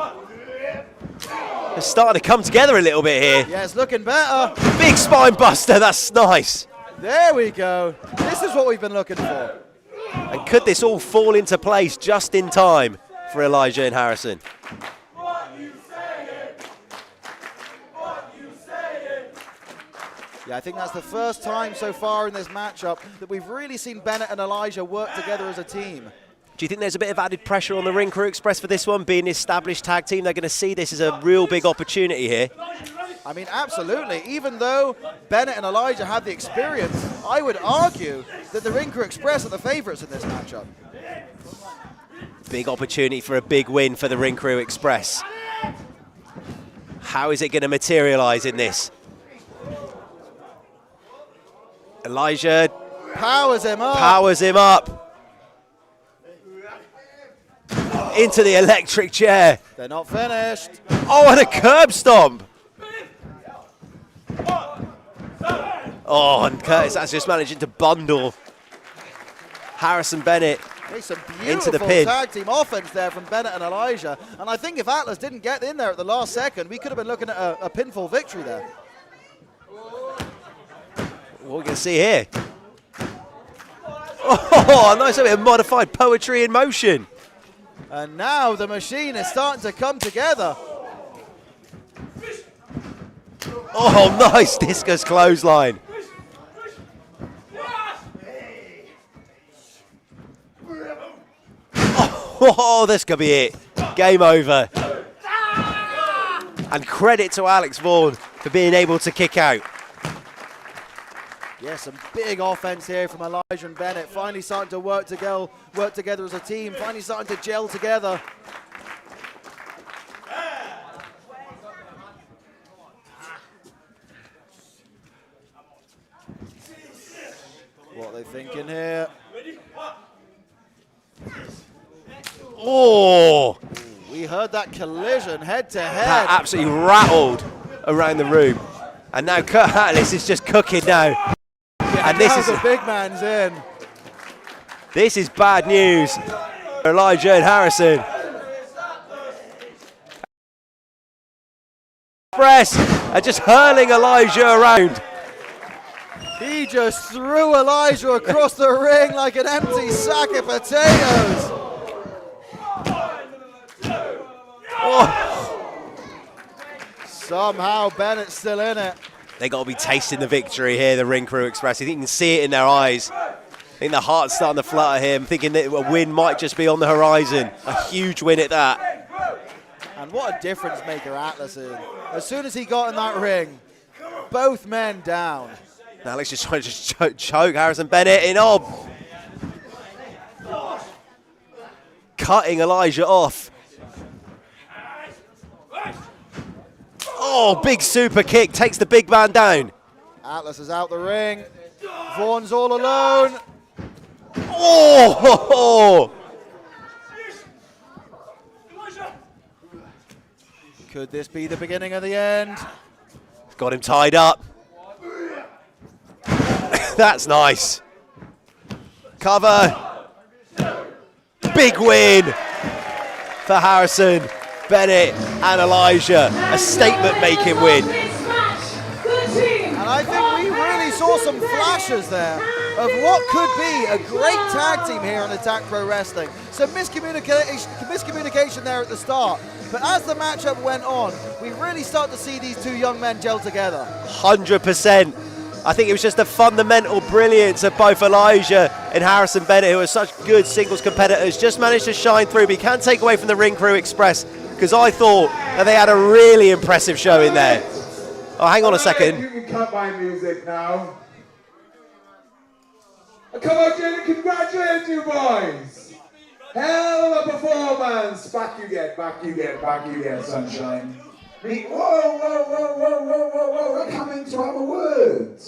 They're starting to come together a little bit here. Yeah, it's looking better. Big spine buster, that's nice. There we go. This is what we've been looking for. And could this all fall into place just in time for Elijah and Harrison? Yeah, I think that's the first time so far in this matchup that we've really seen Bennett and Elijah work together as a team. Do you think there's a bit of added pressure on the Ring Crew Express for this one? Being an established tag team, they're going to see this as a real big opportunity here. I mean, absolutely. Even though Bennett and Elijah have the experience, I would argue that the Ring Crew Express are the favourites in this matchup. Big opportunity for a big win for the Ring Crew Express. How is it going to materialise in this? Elijah powers him up. Powers him up. Into the electric chair. They're not finished. Oh, and a curb stomp. Oh, and Curtis that's just managing to bundle Harrison Bennett Some into the beautiful pin. tag team offense there from Bennett and Elijah. And I think if Atlas didn't get in there at the last second, we could have been looking at a pinfall victory there. What we can see here. Oh, a nice bit of modified poetry in motion. And now the machine is starting to come together. Oh, nice discus clothesline. Oh, this could be it. Game over. And credit to Alex Vaughan for being able to kick out. Yeah, some big offense here from Elijah and Bennett. Finally starting to work together as a team. Finally starting to gel together. What are they thinking here? Oh! We heard that collision head to head. That absolutely rattled around the room. And now Kurt Atlas is just cooking now. Yeah, and this is the big man's in. This is bad news for Elijah and Harrison. Express are just hurling Elijah around. He just threw Elijah across the ring like an empty sack of potatoes. Oh. Somehow Bennett's still in it. They got to be tasting the victory here, the Ring Crew Express. I think you can see it in their eyes. I think the heart's starting to flutter here. I'm thinking that a win might just be on the horizon. A huge win at that. And what a difference maker Atlas is. As soon as he got in that ring, both men down. Now let's just try to choke Harrison Bennett in. Oh, cutting Elijah off. Oh, big super kick takes the big man down. Atlas is out the ring. Vaughan's all alone. Oh! Could this be the beginning of the end? Got him tied up. That's nice. Cover. big win for Harrison, Bennett and Elijah. A statement-making win. And I think we really saw some flashes there of what could be a great tag team here on Attack Pro Wrestling. Some miscommunication there at the start, but as the matchup went on, we really start to see these two young men gel together. 100%. I think it was just the fundamental brilliance of both Elijah and Harrison Bennett, who are such good singles competitors, just managed to shine through. But you can't take away from the Ring Crew Express, because I thought that they had a really impressive show in there. Oh, hang on a second. You can cut my music now. Come on, Jenny, congratulate you boys. Hell of a performance. Back you get, sunshine. Whoa, we're coming to have a word.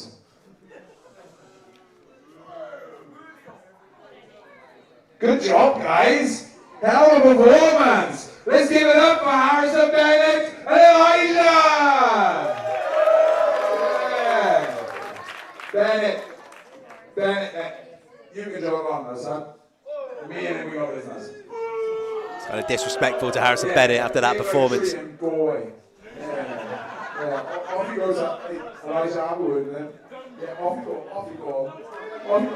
Good job, guys. Hell of a performance. Let's give it up for Harrison Bennett and Elijah. Yeah. Bennett, you can jog on though, son. Me and him, we got business. It's kind of disrespectful to Harrison Bennett after that performance. Boy. Yeah. Off he goes up. Elijah, have a word with him. Yeah, off you go.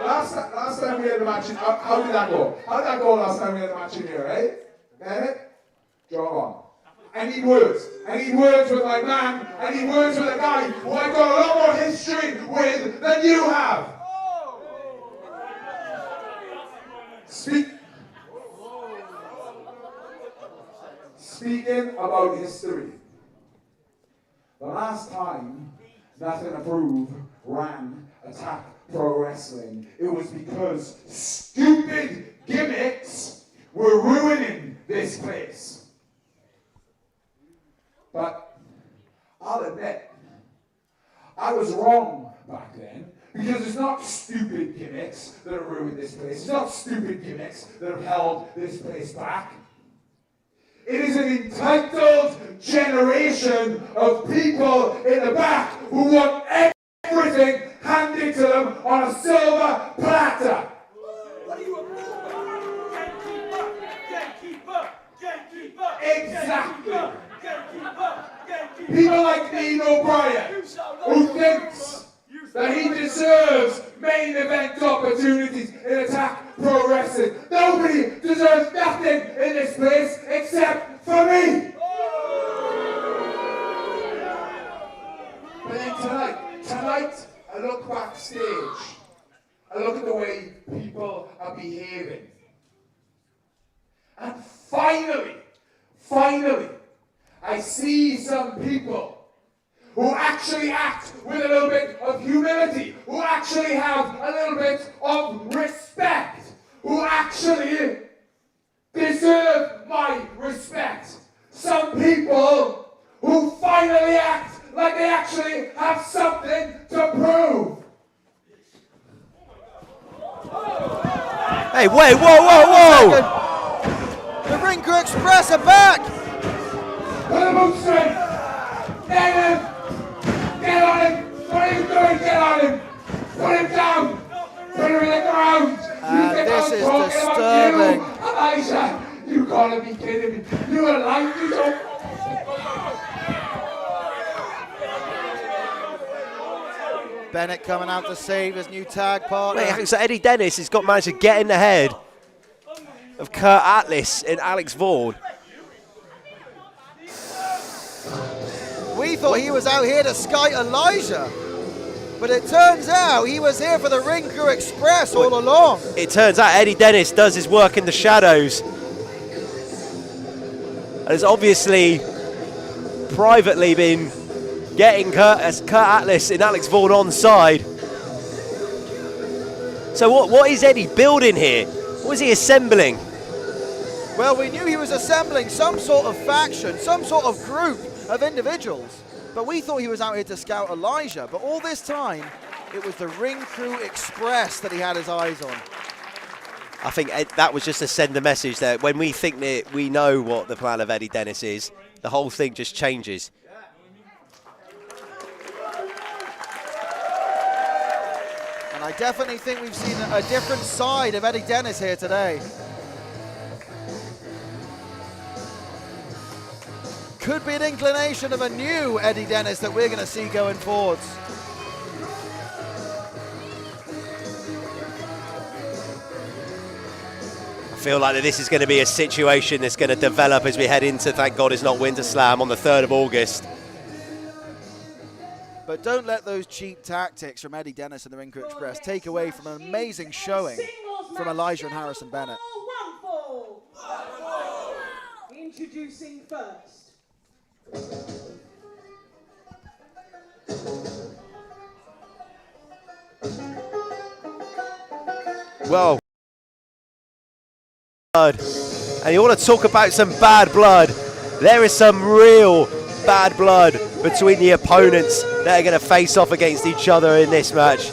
Last time we had the match in, how did that go? How did that go last time we had the match in here, eh? Bennett, jog on. I need words with my man. I need words with a guy who I've got a lot more history with than you have. Speaking about history, the last time Nothing Approved ran Attack Pro Wrestling, it was because stupid gimmicks were ruining this place. But I'll admit, I was wrong back then, because it's not stupid gimmicks that have ruined this place. It's not stupid gimmicks that have held this place back. It is an entitled generation of people in the back who want everything handed to them on a silver platter. Exactly. People like Nino Bryan, who thinks that he deserves main event opportunities in Attack Pro Wrestling. Nobody deserves nothing in this place except for me. But then tonight, I look backstage. I look at the way people are behaving. And finally, I see some people who actually act with a little bit of humility, who actually have a little bit of respect, who actually deserve my respect. Some people who finally act like they actually have something to prove. Hey, wait, whoa! The Ring Crew Express are back! Put him on straight! Get on him! What are you doing? Get on him! Put him down! Put him in the ground! This is disturbing. Elijah, you gotta be kidding me. You are like you don't. Bennett coming out to save his new tag partner. Wait, so Eddie Dennis has got managed to get in the head of Kurt Atlas and Alex Vaughan. We thought he was out here to sky Elijah, but it turns out he was here for the Ring Crew Express all along. It turns out Eddie Dennis does his work in the shadows, and has obviously privately been getting Kurt Atlas and Alex Vaughan on side. So what is Eddie building here? What is he assembling? Well, we knew he was assembling some sort of faction, some sort of group of individuals, but we thought he was out here to scout Elijah. But all this time, it was the Ring Crew Express that he had his eyes on. I think that was just to send a message that when we think that we know what the plan of Eddie Dennis is, the whole thing just changes. And I definitely think we've seen a different side of Eddie Dennis here today. could be an inclination of a new Eddie Dennis that we're going to see going forwards. I feel like that this is going to be a situation that's going to develop as we head into, thank God it's not Winter Slam, on the 3rd of August. But don't let those cheap tactics from Eddie Dennis and the Ring Crew Express take away from an amazing showing from Elijah and Harrison Bennett. Introducing first. Well, and you want to talk about some bad blood? There is some real bad blood between the opponents that are going to face off against each other in this match.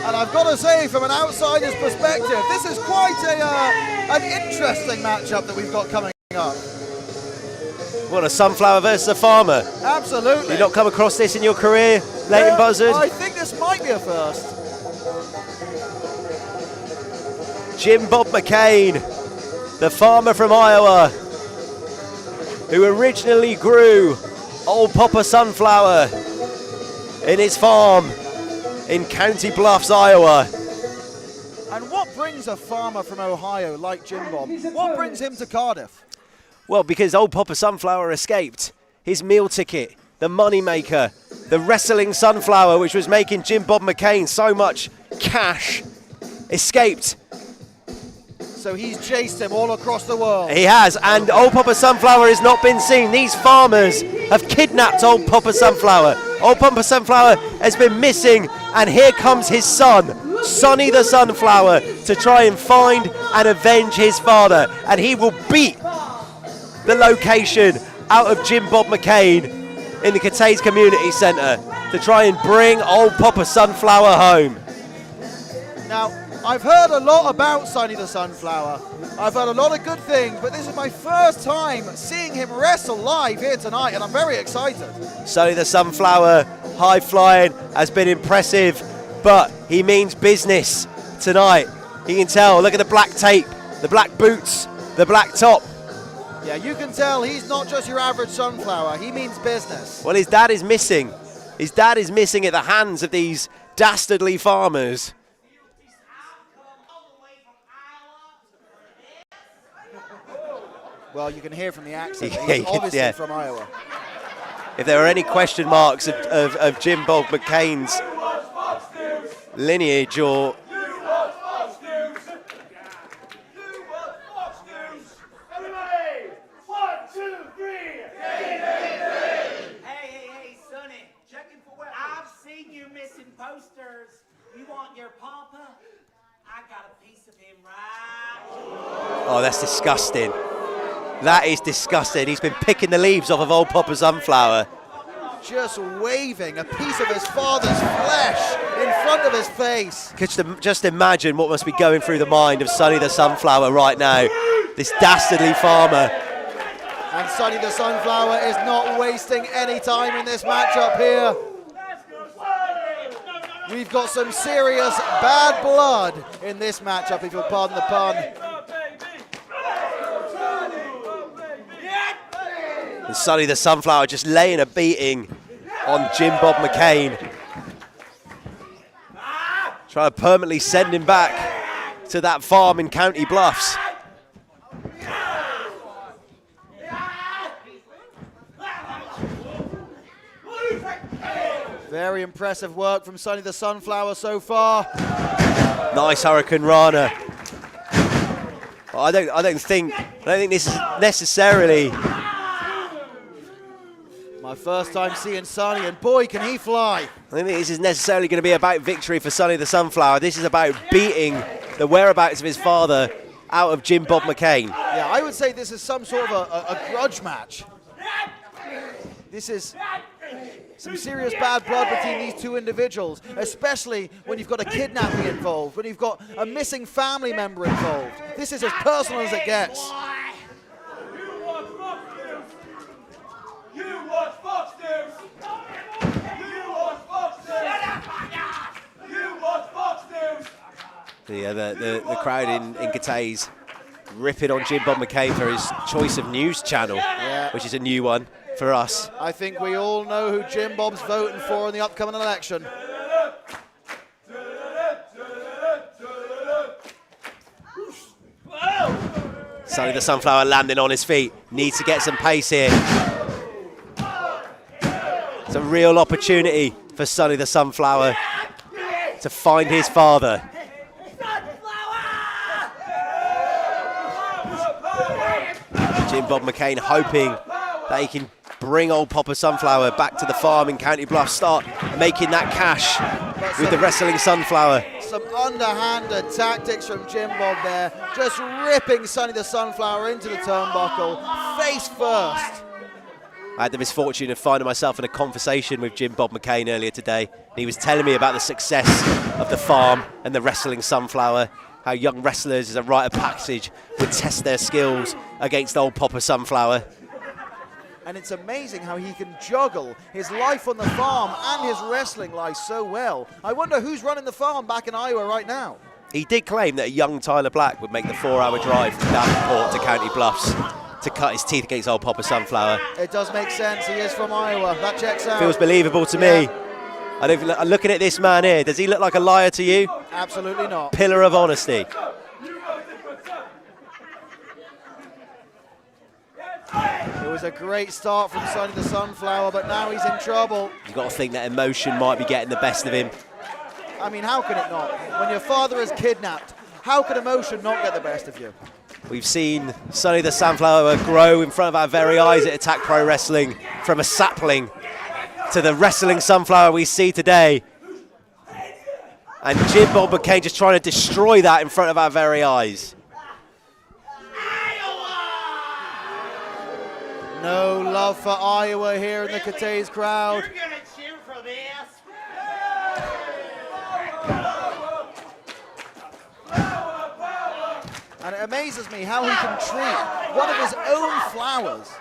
And I've got to say, from an outsider's perspective, this is quite an interesting matchup that we've got coming up. What, a sunflower versus a farmer? Absolutely. You've not come across this in your career, Leighton Buzzard? I think this might be a first. Jim Bob McCain, the farmer from Iowa, who originally grew Old Papa Sunflower in his farm in County Bluffs, Iowa. And what brings a farmer from Ohio like Jim Bob? What brings him to Cardiff? Well, because Old Papa Sunflower escaped. His meal ticket, the money maker, the wrestling sunflower, which was making Jim Bob McCain so much cash, escaped. So he's chased him all across the world. He has, and Old Papa Sunflower has not been seen. These farmers have kidnapped Old Papa Sunflower. Old Papa Sunflower has been missing, and here comes his son, Sonny the Sunflower, to try and find and avenge his father. And he will beat the location out of Jim Bob McCain in the Cathays Community Centre to try and bring Old Papa Sunflower home. Now, I've heard a lot about Sonny the Sunflower. I've heard a lot of good things, but this is my first time seeing him wrestle live here tonight, and I'm very excited. Sonny the Sunflower, high flying, has been impressive, but he means business tonight. You can tell, look at the black tape, the black boots, the black top. Yeah, you can tell he's not just your average sunflower, he means business. Well, his dad is missing. His dad is missing at the hands of these dastardly farmers. Well, you can hear from the accent, Yeah, he's obviously yeah. from Iowa. If there are any question marks of Jim Bob McCain's lineage or... Hey, Sonny, checking for weapons. I've seen you missing posters. You want your papa? I got a piece of him right. Oh, that's disgusting. That is disgusting. He's been picking the leaves off of Old Papa Sunflower. Just waving a piece of his father's flesh in front of his face. Just imagine what must be going through the mind of Sonny the Sunflower right now. This dastardly farmer. And Sonny the Sunflower is not wasting any time in this matchup here. We've got some serious bad blood in this matchup, if you'll pardon the pun. And Sonny the Sunflower just laying a beating on Jim Bob McCain. Trying to permanently send him back to that farm in County Bluffs. Very impressive work from Sonny the Sunflower so far. Nice Hurricane Rana. Well, I don't think this is necessarily... My first time seeing Sonny, and boy, can he fly. I don't think this is necessarily going to be about victory for Sonny the Sunflower. This is about beating the whereabouts of his father out of Jim Bob McCain. Yeah, I would say this is some sort of a grudge match. This is some serious bad blood between these two individuals, especially when you've got a kidnapping involved, when you've got a missing family member involved. This is as personal as it gets. The crowd in Cathays ripping on Jim Bob McCain for his choice of news channel, which is a new one for us. I think we all know who Jim Bob's voting for in the upcoming election. Sonny the Sunflower landing on his feet. Needs to get some pace here. It's a real opportunity for Sonny the Sunflower to find his father. Jim Bob McCain hoping that he can bring old Papa Sunflower back to the farm in County Bluff, start making that cash with the Wrestling Sunflower. Some underhanded tactics from Jim Bob there, just ripping Sonny the Sunflower into the turnbuckle, face first. I had the misfortune of finding myself in a conversation with Jim Bob McCain earlier today. And he was telling me about the success of the farm and the Wrestling Sunflower, how young wrestlers as a rite of passage would test their skills against old Papa Sunflower. And it's amazing how he can juggle his life on the farm and his wrestling life so well. I wonder who's running the farm back in Iowa right now. He did claim that a young Tyler Black would make the 4-hour drive from Davenport to County Bluffs to cut his teeth against old Papa Sunflower. It does make sense. He is from Iowa. That checks out. Feels believable to me. I don't feel, looking at this man here, does he look like a liar to you? Absolutely not. Pillar of honesty. It was a great start from Sonny the Sunflower, but now he's in trouble. You've got to think that emotion might be getting the best of him. I mean, how can it not? When your father is kidnapped, how can emotion not get the best of you? We've seen Sonny the Sunflower grow in front of our very eyes at Attack Pro Wrestling, from a sapling to the Wrestling Sunflower we see today. And Jim Bob McCain just trying to destroy that in front of our very eyes. No love for Iowa here in the Cathays crowd. You're gonna cheer for this. And it amazes me how he can treat one of his own flowers.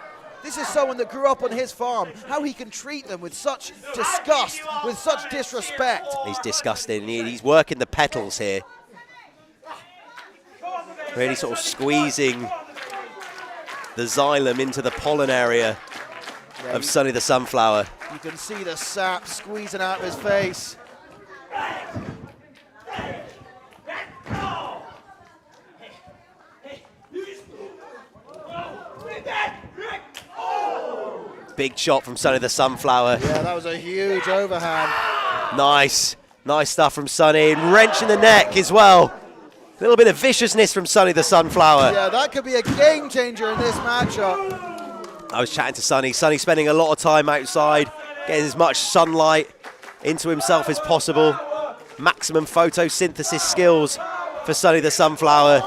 This is someone that grew up on his farm. How he can treat them with such disgust, with such disrespect. He's disgusting. He's working the petals here. Really sort of squeezing the xylem into the pollen area of Sonny the Sunflower. You can see the sap squeezing out of his face. Big shot from Sonny the Sunflower. Yeah, that was a huge overhand. Nice stuff from Sonny. Wrench in the neck as well. A little bit of viciousness from Sonny the Sunflower. Yeah, that could be a game changer in this matchup. I was chatting to Sonny. Sonny spending a lot of time outside, getting as much sunlight into himself as possible. Maximum photosynthesis skills for Sonny the Sunflower.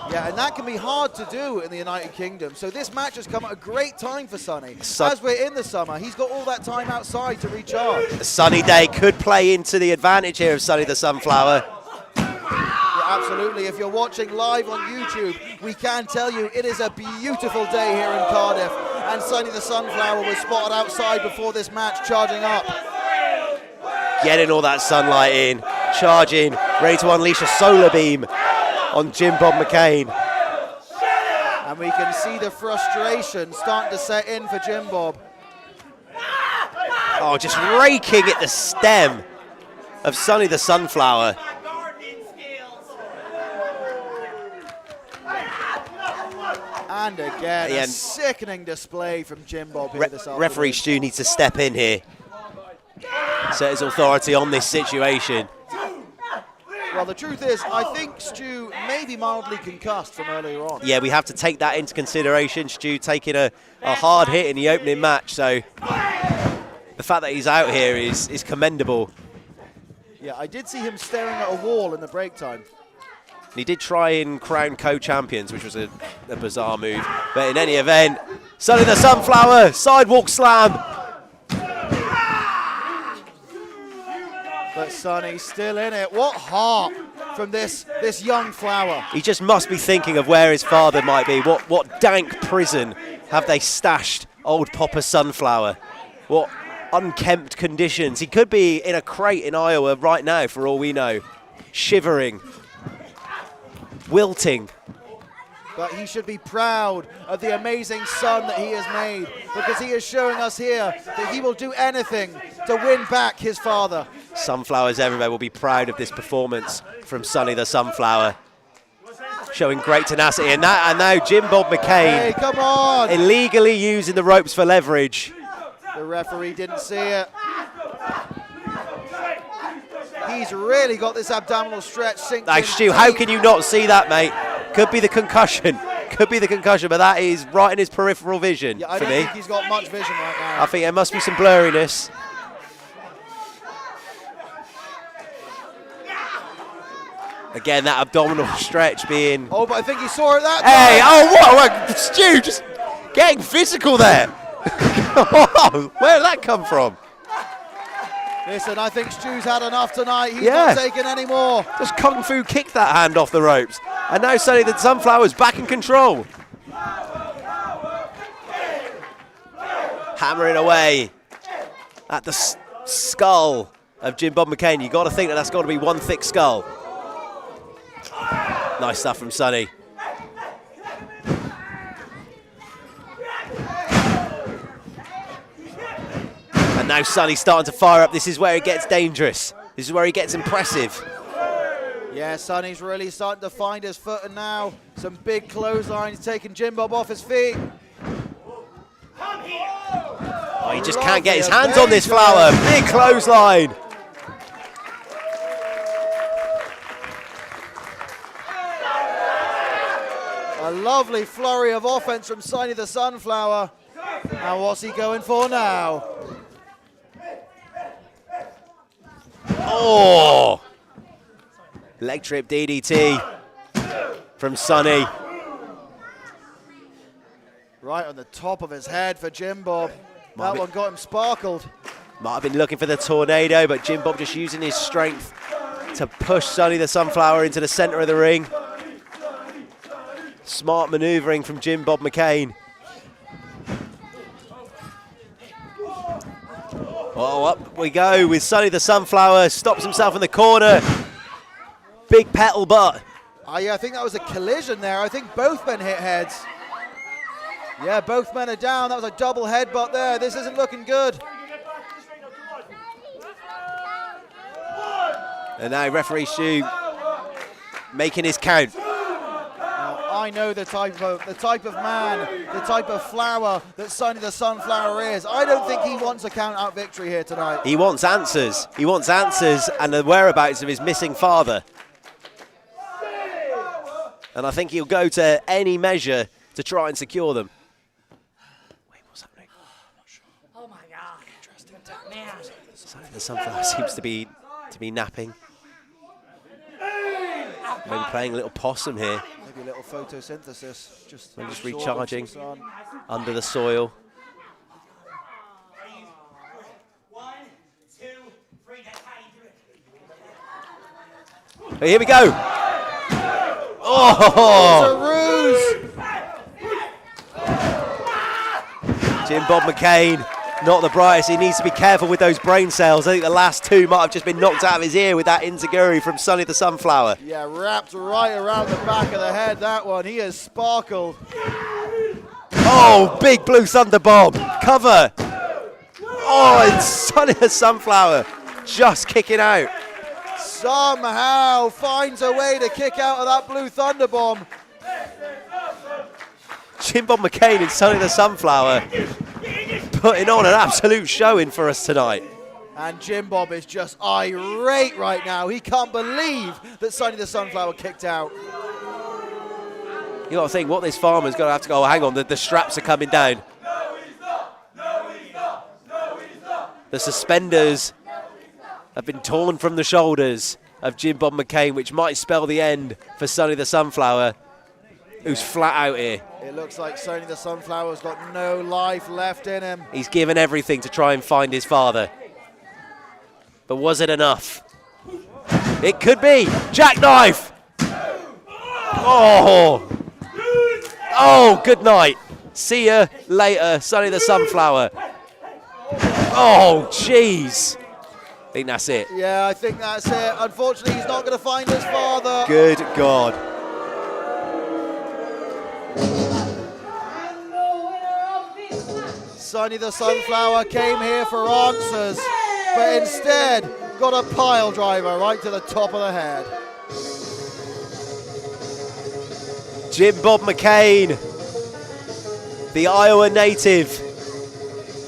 Yeah, and that can be hard to do in the United Kingdom. So this match has come at a great time for Sonny. As we're in the summer, he's got all that time outside to recharge. A sunny day could play into the advantage here of Sonny the Sunflower. Yeah, absolutely. If you're watching live on YouTube, we can tell you it is a beautiful day here in Cardiff. And Sonny the Sunflower was spotted outside before this match, charging up. Getting all that sunlight in, charging, ready to unleash a solar beam on Jim Bob McCain. And we can see the frustration starting to set in for Jim Bob. Oh, just raking at the stem of Sonny the Sunflower. And again, a sickening display from Jim Bob here this afternoon. Referee Stu needs to step in here, set his authority on this situation. Well, the truth is, I think Stu may be mildly concussed from earlier on. Yeah, we have to take that into consideration. Stu taking a hard hit in the opening match, so the fact that he's out here is commendable. Yeah, I did see him staring at a wall in the break time. He did try and crown co-champions, which was a bizarre move. But in any event, Sonny the Sunflower, sidewalk slam. But Sonny's still in it. What heart from this young flower. He just must be thinking of where his father might be. What dank prison have they stashed old Papa Sunflower? What unkempt conditions. He could be in a crate in Iowa right now, for all we know. Shivering. Wilting. but he should be proud of the amazing son that he has made, because he is showing us here that he will do anything to win back his father. Sunflowers everywhere will be proud of this performance from Sonny the Sunflower. Showing great tenacity, and now Jim Bob McCain, Hey, come on! illegally using the ropes for leverage. The referee didn't see it. He's really got this abdominal stretch synced Like, in Stu, how deep. can you not see that, mate? Could be the concussion. Could be the concussion, but that is right in his peripheral vision Yeah, I for don't me. think he's got much vision right now. I think there must be some blurriness. Again, that abdominal stretch being... Oh, but I think he saw it that Hey, time. what? Stu, just getting physical there. Where did that come from? Listen, I think Stu's had enough tonight. He's Yeah. not taking any more. Just kung fu kicked that hand off the ropes. And now Sonny the Sunflower's back in control. Hammering away at the skull of Jim Bob McCain. You got to think that that's got to be one thick skull. Nice stuff from Sonny. And now Sonny's starting to fire up. This is where it gets dangerous. This is where he gets impressive. Yeah, Sonny's really starting to find his footing now. Some big clotheslines taking Jim Bob off his feet. Oh, he just can't get his hands on this flower. Big clothesline. A lovely flurry of offense from Sonny the Sunflower. And what's he going for now? Oh! Leg trip DDT from Sonny. Right on the top of his head for Jim Bob. That one got him sparkled. Might have been looking for the tornado, but Jim Bob just using his strength to push Sonny the Sunflower into the center of the ring. Smart maneuvering from Jim Bob McCain. Oh, up we go with Sonny the Sunflower. Stops himself in the corner. Big petal butt. Yeah, I think that was a collision there. I think both men hit heads. Yeah, both men are down. That was a double headbutt there. This isn't looking good. And now referee Stu making his count. I know the type of man, the type of flower that Sonny the Sunflower is. I don't think he wants a count-out victory here tonight. He wants answers. He wants answers and the whereabouts of his missing father. And I think he'll go to any measure to try and secure them. Wait, what's happening? Oh my God. Interesting. Man. The Sunflower seems to be napping. Maybe playing a little possum here. Maybe a little photosynthesis. Just recharging under the soil. 1, 2, 3, that's how you do it. Here we go. Oh! It's a ruse. Jim Bob McCain, not the brightest. He needs to be careful with those brain cells. I think the last two might have just been knocked out of his ear with that enziguri from Sonny the Sunflower. Yeah, wrapped right around the back of the head, that one. He has sparkled. Oh, big blue thunder bomb. Cover. Oh, and Sonny the Sunflower just kicking out. Somehow finds a way to kick out of that blue thunder bomb. Jim Bob McCain and Sonny the Sunflower putting on an absolute showing for us tonight. And Jim Bob is just irate right now. He can't believe that Sonny the Sunflower kicked out. You got to think what this farmer's going to have to go, oh, hang on, the straps are coming down. The suspenders have been torn from the shoulders of Jim Bob McCain, which might spell the end for Sonny the Sunflower, who's flat out here. It looks like Sonny the Sunflower's got no life left in him. He's given everything to try and find his father. But was it enough? It could be. Jackknife! Oh! Oh, good night. See ya later, Sonny the Sunflower. Oh, jeez. I think that's it. Yeah, I think that's it. Unfortunately, he's not going to find his father. Good God. Sonny the Sunflower came here for answers, but instead got a pile driver right to the top of the head. Jim Bob McCain, the Iowa native,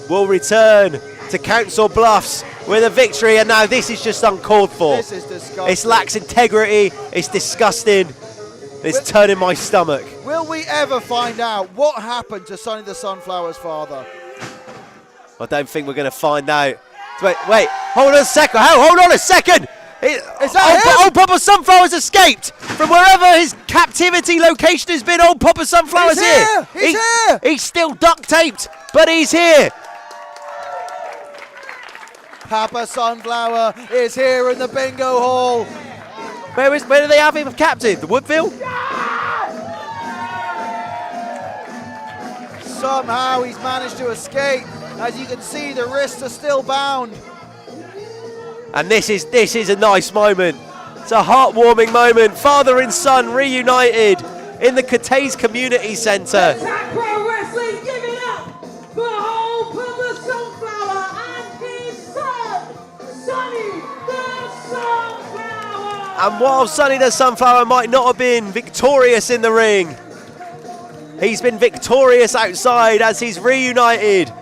will return to Council Bluffs with a victory, and now this is just uncalled for. This is disgusting. It lacks integrity, it's disgusting, it's turning my stomach. Will we ever find out what happened to Sonny the Sunflower's father? I don't think we're going to find out. Wait, hold on a second. Hold on a second. Is that him? Old Papa Sunflower's escaped from wherever his captivity location has been. Old Papa Sunflower's here. He's here. He's still duct taped, but he's here. Papa Sunflower is here in the bingo hall. Where do they have him captive? The Woodville? Somehow he's managed to escape. As you can see, the wrists are still bound. And this is a nice moment. It's a heartwarming moment. Father and son reunited in the Cathays Community Centre. Attack Pro Wrestling, give it up for Old Papa Sunflower and his son, Sonny the Sunflower. And while Sonny the Sunflower might not have been victorious in the ring, he's been victorious outside as he's reunited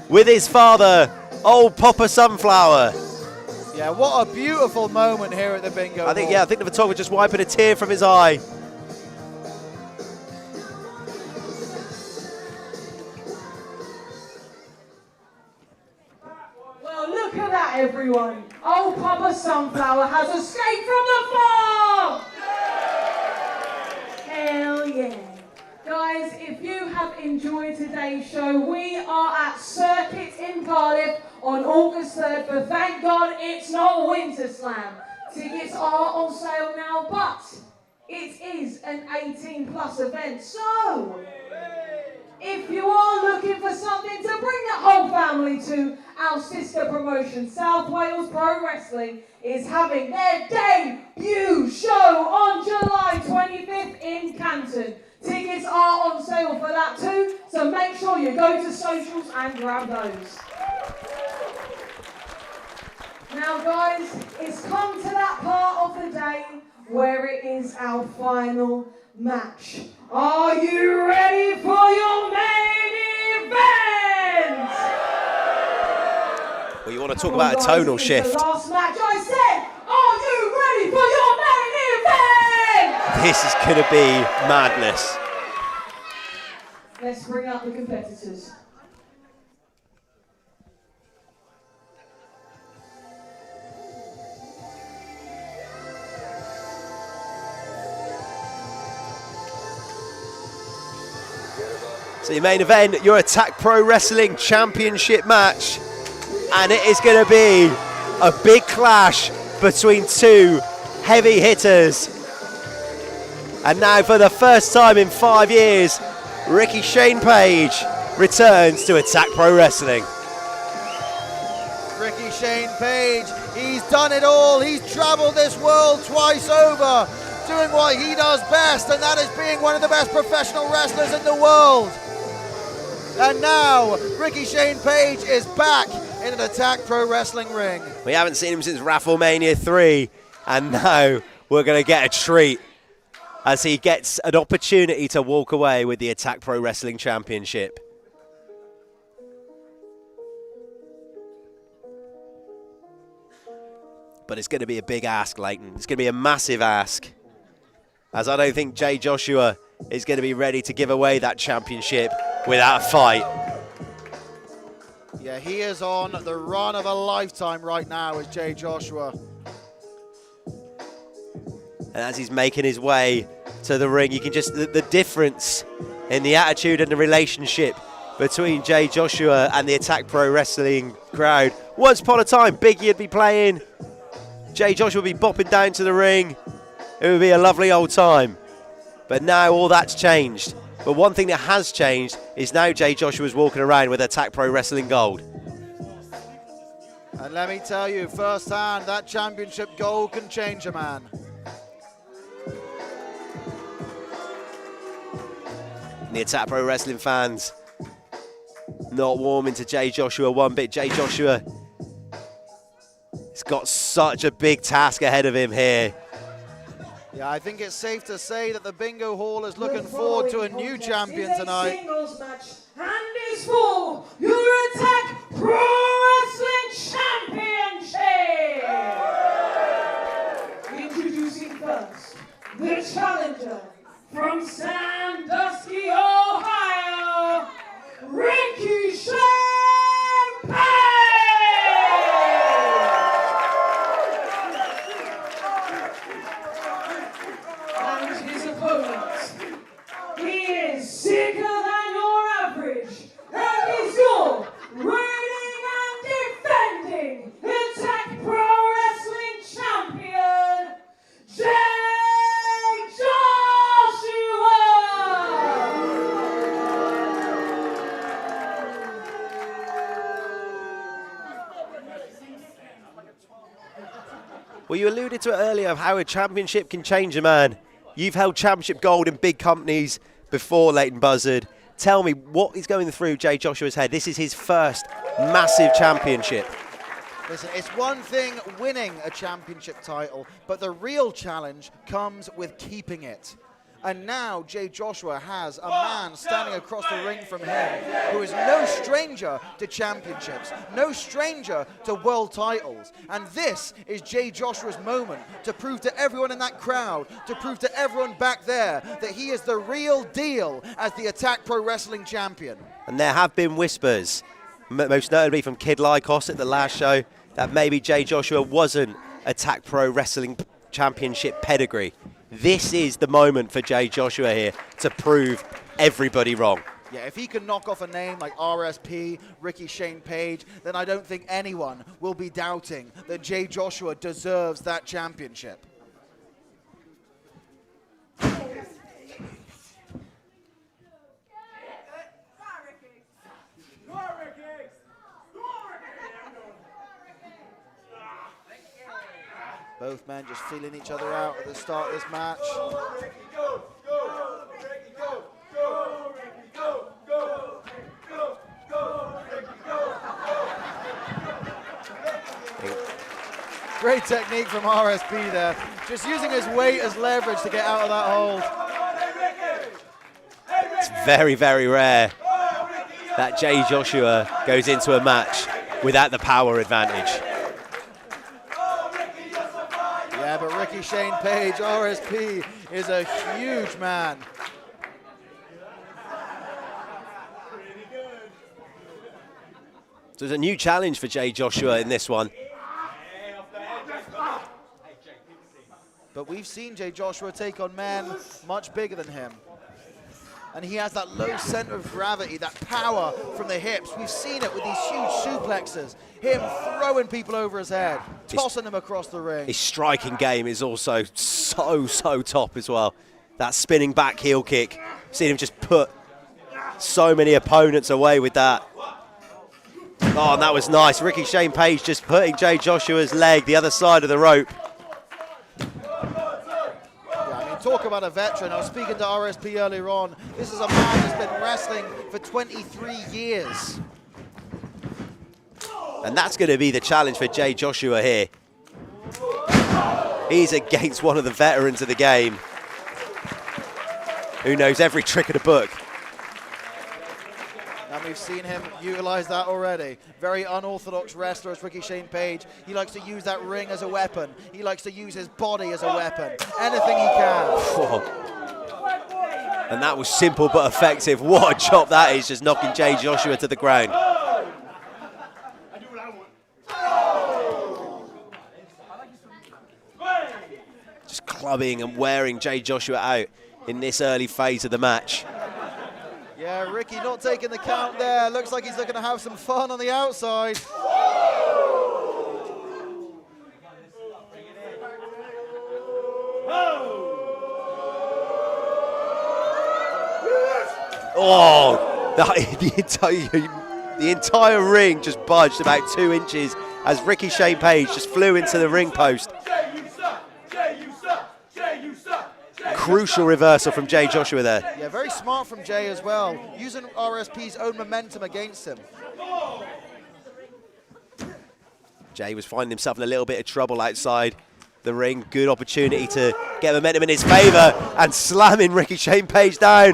with his father, Old Papa Sunflower. Yeah, what a beautiful moment here at the bingo I think hall. the photographer was just wiping a tear from his eye. Well, look at that, everyone. Old Papa Sunflower has escaped from the farm. Hell yeah. Guys, if you have enjoyed today's show, we are at Circuit in Cardiff on August 3rd, but thank God it's not Winter Slam. Tickets are on sale now, but it is an 18+ event. So, if you are looking for something to bring the whole family to, our sister promotion, South Wales Pro Wrestling, is having their debut show on July 25th in Canton. Tickets are on sale for that too, so make sure you go to socials and grab those. Now guys, it's come to that part of the day where it is our final match. Are you ready for your main event? Well, you want to talk about a tonal shift. The last match I said, are you ready for your main event? This is going to be madness. Let's bring up the competitors. So your main event, your Attack Pro Wrestling Championship match. And it is going to be a big clash between two heavy hitters. And now for the first time in 5 years, Ricky Shane Page returns to Attack Pro Wrestling. Ricky Shane Page, he's done it all. He's traveled this world twice over, doing what he does best, and that is being one of the best professional wrestlers in the world. And now, Ricky Shane Page is back in an Attack Pro Wrestling ring. We haven't seen him since Wrestlemania 3, and now we're going to get a treat as he gets an opportunity to walk away with the Attack Pro Wrestling Championship. But it's going to be a big ask, Leighton. It's going to be a massive ask, as I don't think Jay Joshua is going to be ready to give away that championship without a fight. Yeah, he is on the run of a lifetime right now as Jay Joshua. And as he's making his way to the ring, you can just, the difference in the attitude and the relationship between Jay Joshua and the Attack Pro Wrestling crowd. Once upon a time, Biggie would be playing, Jay Joshua would be bopping down to the ring. It would be a lovely old time. But now all that's changed. But one thing that has changed is now Jay Joshua's walking around with Attack Pro Wrestling gold. And let me tell you firsthand, that championship gold can change a man. And the Attack Pro Wrestling fans not warming to Jay Joshua one bit. Jay Joshua has got such a big task ahead of him here. Yeah, I think it's safe to say that the Bingo Hall is looking forward to a new champion tonight. Singles match, and is for your Attack Pro Wrestling Championship. Introducing first, the challenger from Sandusky, Ohio, Ricky Champagne. And his opponent, he is sicker than your average, and he's your reigning and defending Attack Pro Wrestling Champion, Jay Well, you alluded to it earlier of how a championship can change a man. You've held championship gold in big companies before, Leighton Buzzard. Tell me, what is going through Jay Joshua's head? This is his first massive championship. Listen, it's one thing winning a championship title, but the real challenge comes with keeping it. And now Jay Joshua has a man standing across the ring from him who is no stranger to championships, no stranger to world titles. And this is Jay Joshua's moment to prove to everyone in that crowd, to prove to everyone back there that he is the real deal as the Attack Pro Wrestling champion. And there have been whispers, most notably from Kid Lykos at the last show, that maybe Jay Joshua wasn't Attack Pro Wrestling Championship pedigree. This is the moment for Jay Joshua here to prove everybody wrong. Yeah, if he can knock off a name like RSP, Ricky Shane Page, then I don't think anyone will be doubting that Jay Joshua deserves that championship. Both men just feeling each other out at the start of this match. Great technique from RSP there. Just using his weight as leverage to get out of that hold. It's very, very rare that Jay Joshua goes into a match without the power advantage. Yeah, but Ricky Shane Page, RSP, is a huge man. So there's a new challenge for Jay Joshua in this one. But we've seen Jay Joshua take on men much bigger than him. And he has that low center of gravity, that power from the hips. We've seen it with these huge suplexes. Him throwing people over his head, tossing them across the ring. His striking game is also so top as well. That spinning back heel kick. Seen him just put so many opponents away with that. Oh, and that was nice. Ricky Shane Page just putting Jay Joshua's leg the other side of the rope. Talk about a veteran. I was speaking to RSP earlier on. This is a man who's been wrestling for 23 years. And that's going to be the challenge for Jay Joshua here. He's against one of the veterans of the game who knows every trick of the book. And we've seen him utilize that already. Very unorthodox wrestler as Ricky Shane Page. He likes to use that ring as a weapon. He likes to use his body as a weapon. Anything he can. Oh. And that was simple but effective. What a chop that is, just knocking Jay Joshua to the ground. Just clubbing and wearing Jay Joshua out in this early phase of the match. Yeah, Ricky not taking the count there. Looks like he's looking to have some fun on the outside. Oh, the entire ring just budged about 2 inches as Ricky Shane Page just flew into the ring post. crucial reversal from Jay Joshua there. Yeah, very smart from Jay as well, using RSP's own momentum against him. Jay was finding himself in a little bit of trouble outside the ring. Good opportunity to get momentum in his favour and slamming Ricky Shane Page down.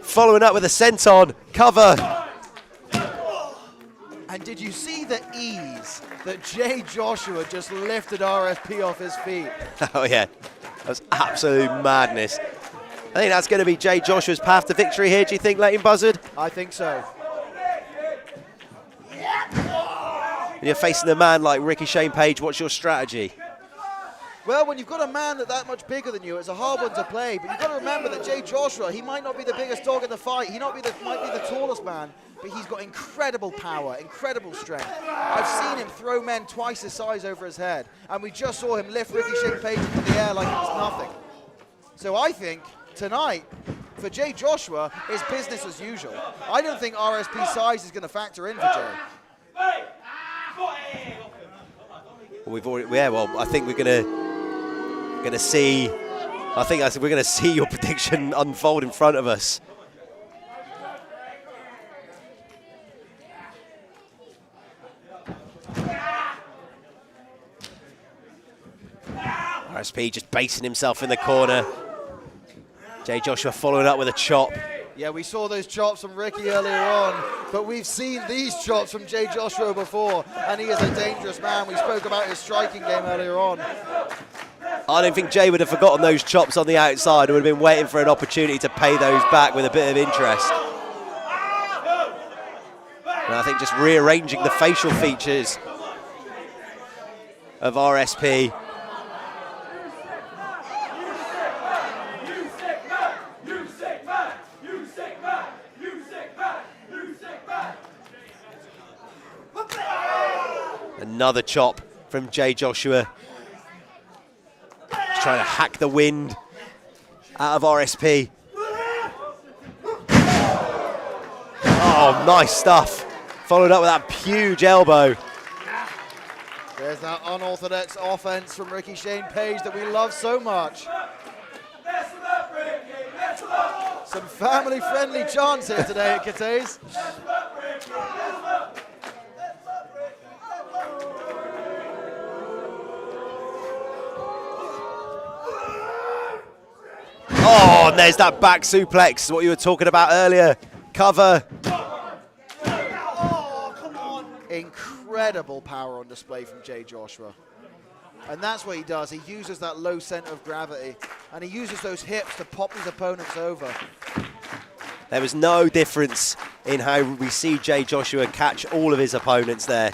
Following up with a senton cover. And did you see the ease that Jay Joshua just lifted RSP off his feet? Oh yeah, that was absolute madness. I think that's going to be Jay Joshua's path to victory here, do you think, Leighton Buzzard? I think so. When you're facing a man like Ricky Shane Page, what's your strategy? Well, when you've got a man that much bigger than you, it's a hard one to play. But you've got to remember that Jay Joshua, he might not be the biggest dog in the fight. He might be the tallest man, but he's got incredible power, incredible strength. I've seen him throw men twice his size over his head, and we just saw him lift Ricky Shane Page into the air like it was nothing. So I think tonight, for Jay Joshua, it's business as usual. I don't think RSP size is going to factor in for Jay. Well, I think we're gonna see. We're gonna see your prediction unfold in front of us. RSP just basing himself in the corner. Jay Joshua following up with a chop. Yeah, we saw those chops from Ricky earlier on, but we've seen these chops from Jay Joshua before, and he is a dangerous man. We spoke about his striking game earlier on. I don't think Jay would have forgotten those chops on the outside. He would have been waiting for an opportunity to pay those back with a bit of interest. And I think just rearranging the facial features of RSP. Another chop from Jay Joshua. Just trying to hack the wind out of RSP. Oh, nice stuff. Followed up with that huge elbow. There's that unorthodox offense from Ricky Shane Page that we love so much. Some family-friendly chants here today at Cathays. Oh, and there's that back suplex, what you were talking about earlier. Cover. Oh, come on. Incredible power on display from Jay Joshua. And that's what he does. He uses that low center of gravity, and he uses those hips to pop his opponents over. There was no difference in how we see Jay Joshua catch all of his opponents there.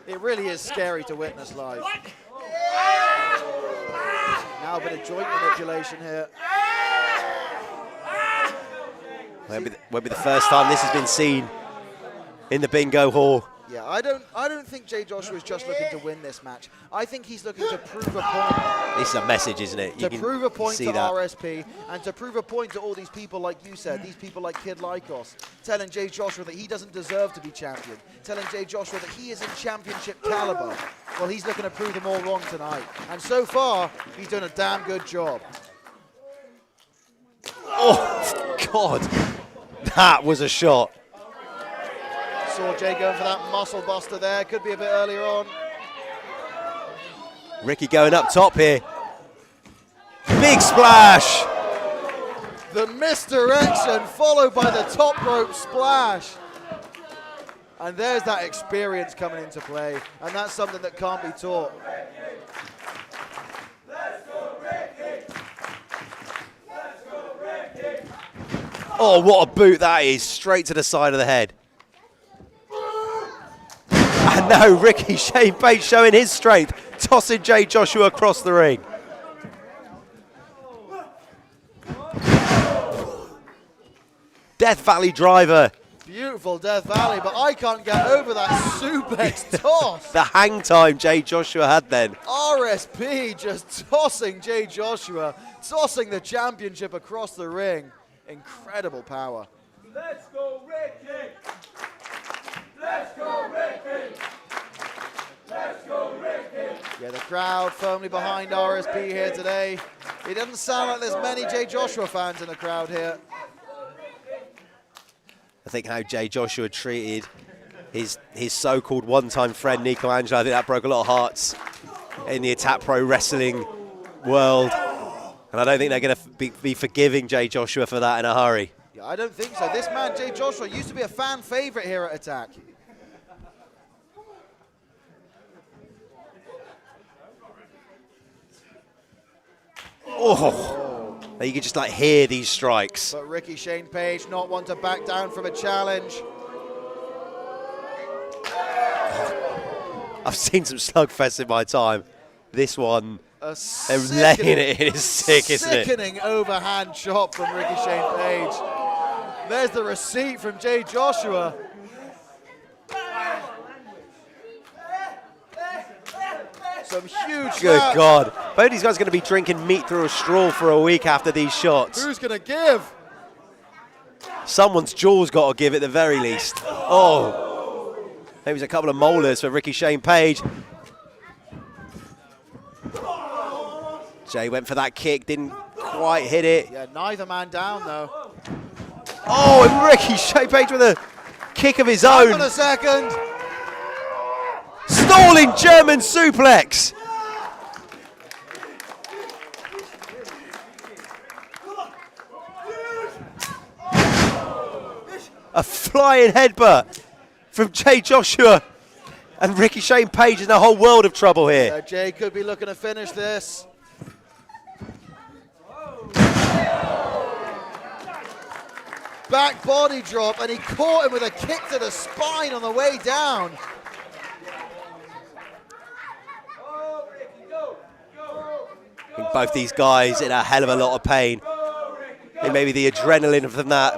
It really is scary to witness live. Now a bit of joint manipulation here. Won't be the first time this has been seen in the bingo hall. Yeah, I don't think Jay Joshua is just looking to win this match. I think he's looking to prove a point. This is a message, isn't it? To prove a point to RSP, and to prove a point to all these people, like you said, these people like Kid Lycos, telling Jay Joshua that he doesn't deserve to be champion, telling Jay Joshua that he is in championship caliber. Well, he's looking to prove them all wrong tonight. And so far, he's doing a damn good job. Oh, God. That was a shot. Saw Jay going for that muscle buster there. Could be a bit earlier on. Ricky going up top here. Big splash. The misdirection followed by the top rope splash. And there's that experience coming into play. And that's something that can't be taught. Oh, what a boot that is. Straight to the side of the head. And now Ricky Shane Page showing his strength, tossing Jay Joshua across the ring. Death Valley driver. Beautiful Death Valley, but I can't get over that suplex toss. The hang time Jay Joshua had then. RSP just tossing Jay Joshua, tossing the championship across the ring. Incredible power. Let's go, Ricky! Let's go, Ricky! Let's go, Ricky! Yeah, the crowd firmly behind RSP here today. It doesn't sound like there's many Jay Joshua fans in the crowd here. I think how Jay Joshua treated his so-called one-time friend Nico Angelo, I think that broke a lot of hearts in the Attack Pro Wrestling world. And I don't think they're going to be forgiving Jay Joshua for that in a hurry. Yeah, I don't think so. This man, Jay Joshua, used to be a fan favorite here at Attack. Oh, you can just like hear these strikes. But Ricky Shane Page not one to back down from a challenge. I've seen some slugfests in my time. This one, they're laying it in is sick, isn't it? Sickening overhand chop from Ricky Shane Page. There's the receipt from Jay Joshua. Some huge Good slaps. God. Both these guys are going to be drinking meat through a straw for a week after these shots. Who's going to give? Someone's jaw's got to give at the very least. Oh. Maybe it's a couple of molars for Ricky Shane Page. Jay went for that kick, didn't quite hit it. Yeah, neither man down though. Oh, and Ricky Shane Page with a kick of his Hang on own. a second. Stalling German suplex. A flying headbutt from Jay Joshua, and Ricky Shane Page in a whole world of trouble here. Yeah, Jay could be looking to finish this. Back body drop, and he caught him with a kick to the spine on the way down. I think both these guys in a hell of a lot of pain. And maybe the adrenaline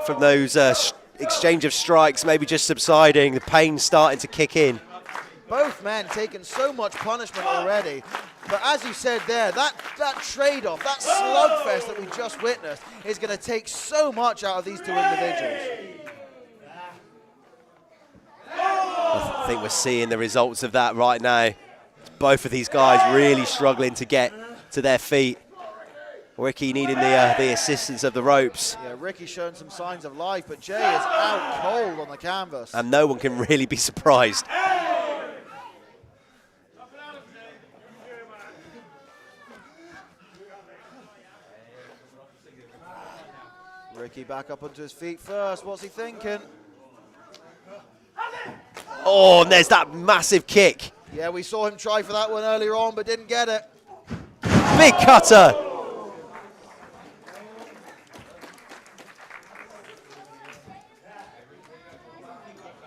from those exchange of strikes maybe just subsiding, the pain starting to kick in. Both men taking so much punishment already. But as you said there, that trade-off, that slugfest that we just witnessed is going to take so much out of these two individuals. I think we're seeing the results of that right now. Both of these guys really struggling to get to their feet. Ricky needing the assistance of the ropes. Yeah, Ricky showing some signs of life, but Jay is out cold on the canvas. And no one can really be surprised. Ricky back up onto his feet first. What's he thinking? Oh, and there's that massive kick. Yeah, we saw him try for that one earlier on, but didn't get it. Big cutter.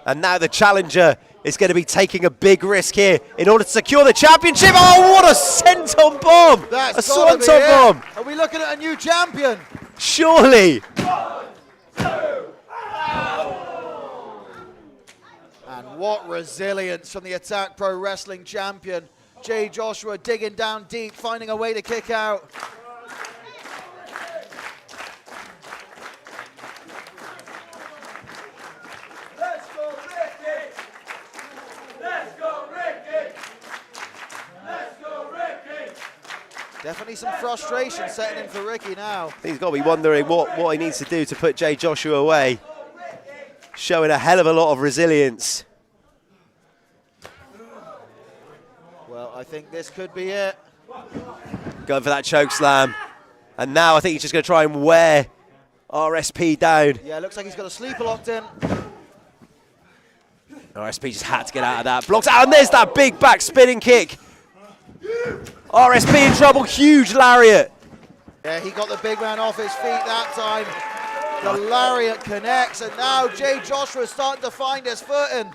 And now the challenger is going to be taking a big risk here in order to secure the championship. Oh, what a senton bomb! That's a swanton bomb! Are we looking at a new champion? Surely! And what resilience from the Attack Pro Wrestling champion. Jay Joshua digging down deep, finding a way to kick out. Let's go, Ricky! Let's go, Ricky! Let's go, Ricky! Definitely some frustration setting in for Ricky now. I think he's got to be wondering what he needs to do to put Jay Joshua away. Showing a hell of a lot of resilience. Well, I think this could be it. Going for that choke slam. And now I think he's just going to try and wear RSP down. Yeah, looks like he's got a sleeper locked in. RSP just had to get out of that. Blocks out, and there's that big back spinning kick. RSP in trouble, huge lariat. Yeah, he got the big man off his feet that time. The lariat connects, and now Jay Joshua is starting to find his footing.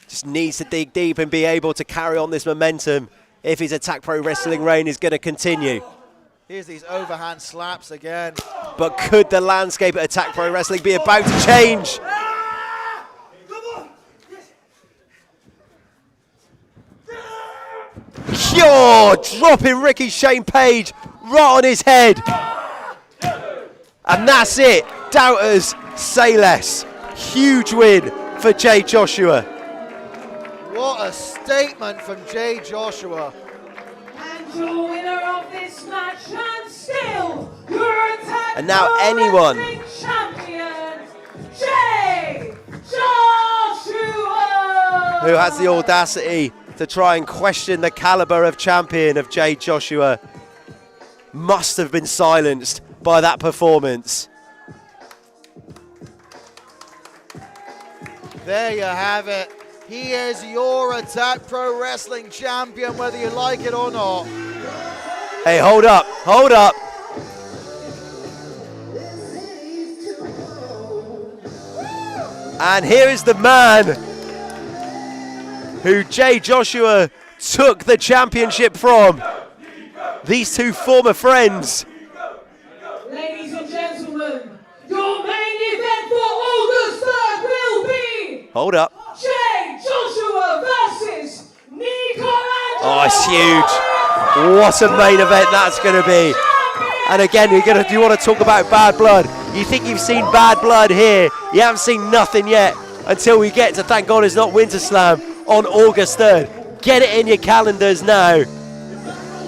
Just needs to dig deep and be able to carry on this momentum if his Attack Pro Wrestling reign is going to continue. Here's these overhand slaps again. But could the landscape at Attack Pro Wrestling be about to change? Pure dropping Ricky Shane Page right on his head. And that's it. Doubters say less. Huge win for Jay Joshua. What a statement from Jay Joshua. And The winner of this match and still your Attack And now Pro anyone Wrestling champion, Jay Joshua! who has the audacity to try and question the caliber of champion of Jay Joshua must have been silenced by that performance. There you have it. He is your Attack Pro Wrestling champion, whether you like it or not. Hey, hold up, hold up. And here is the man who Jay Joshua took the championship from. These two former friends. Ladies and gentlemen, your main event for August 3rd will be Hold up. Jay Joshua versus Nico Angelo. Oh, it's huge. What a main event that's going to be. And again, you want to talk about bad blood. You think you've seen bad blood here. You haven't seen nothing yet until we get to Thank God It's Not Winter Slam on August 3rd. Get it in your calendars now,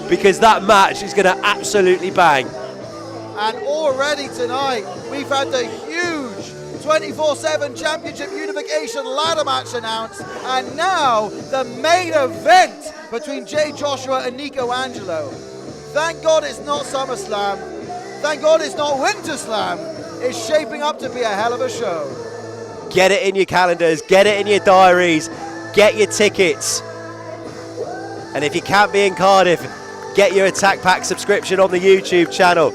because that match is going to absolutely bang. And already tonight, we've had the huge 24/7 Championship Unification ladder match announced, and now the main event between Jay Joshua and Nico Angelo. Thank God it's not SummerSlam. Thank God it's not Winter Slam. It's shaping up to be a hell of a show. Get it in your calendars, get it in your diaries, get your tickets. And if you can't be in Cardiff, get your Attack Pack subscription on the YouTube channel.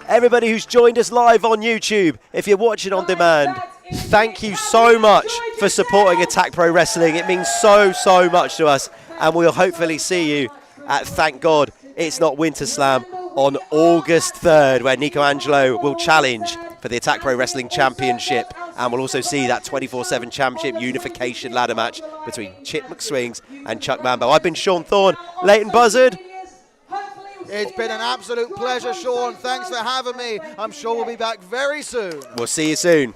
Everybody who's joined us live on YouTube, if you're watching on demand, thank you so much for supporting Attack Pro Wrestling. It means so much to us, and we'll hopefully see you at Thank God It's Not Winter Slam on August 3rd, where Nico Angelo will challenge for the Attack Pro Wrestling Championship, and we'll also see that 24/7 Championship Unification ladder match between Chip McSwings and Chuck Mambo. I've been Sean Thorne, Leighton Buzzard. It's been an absolute pleasure, Sean. Thanks for having me. I'm sure we'll be back very soon. We'll see you soon.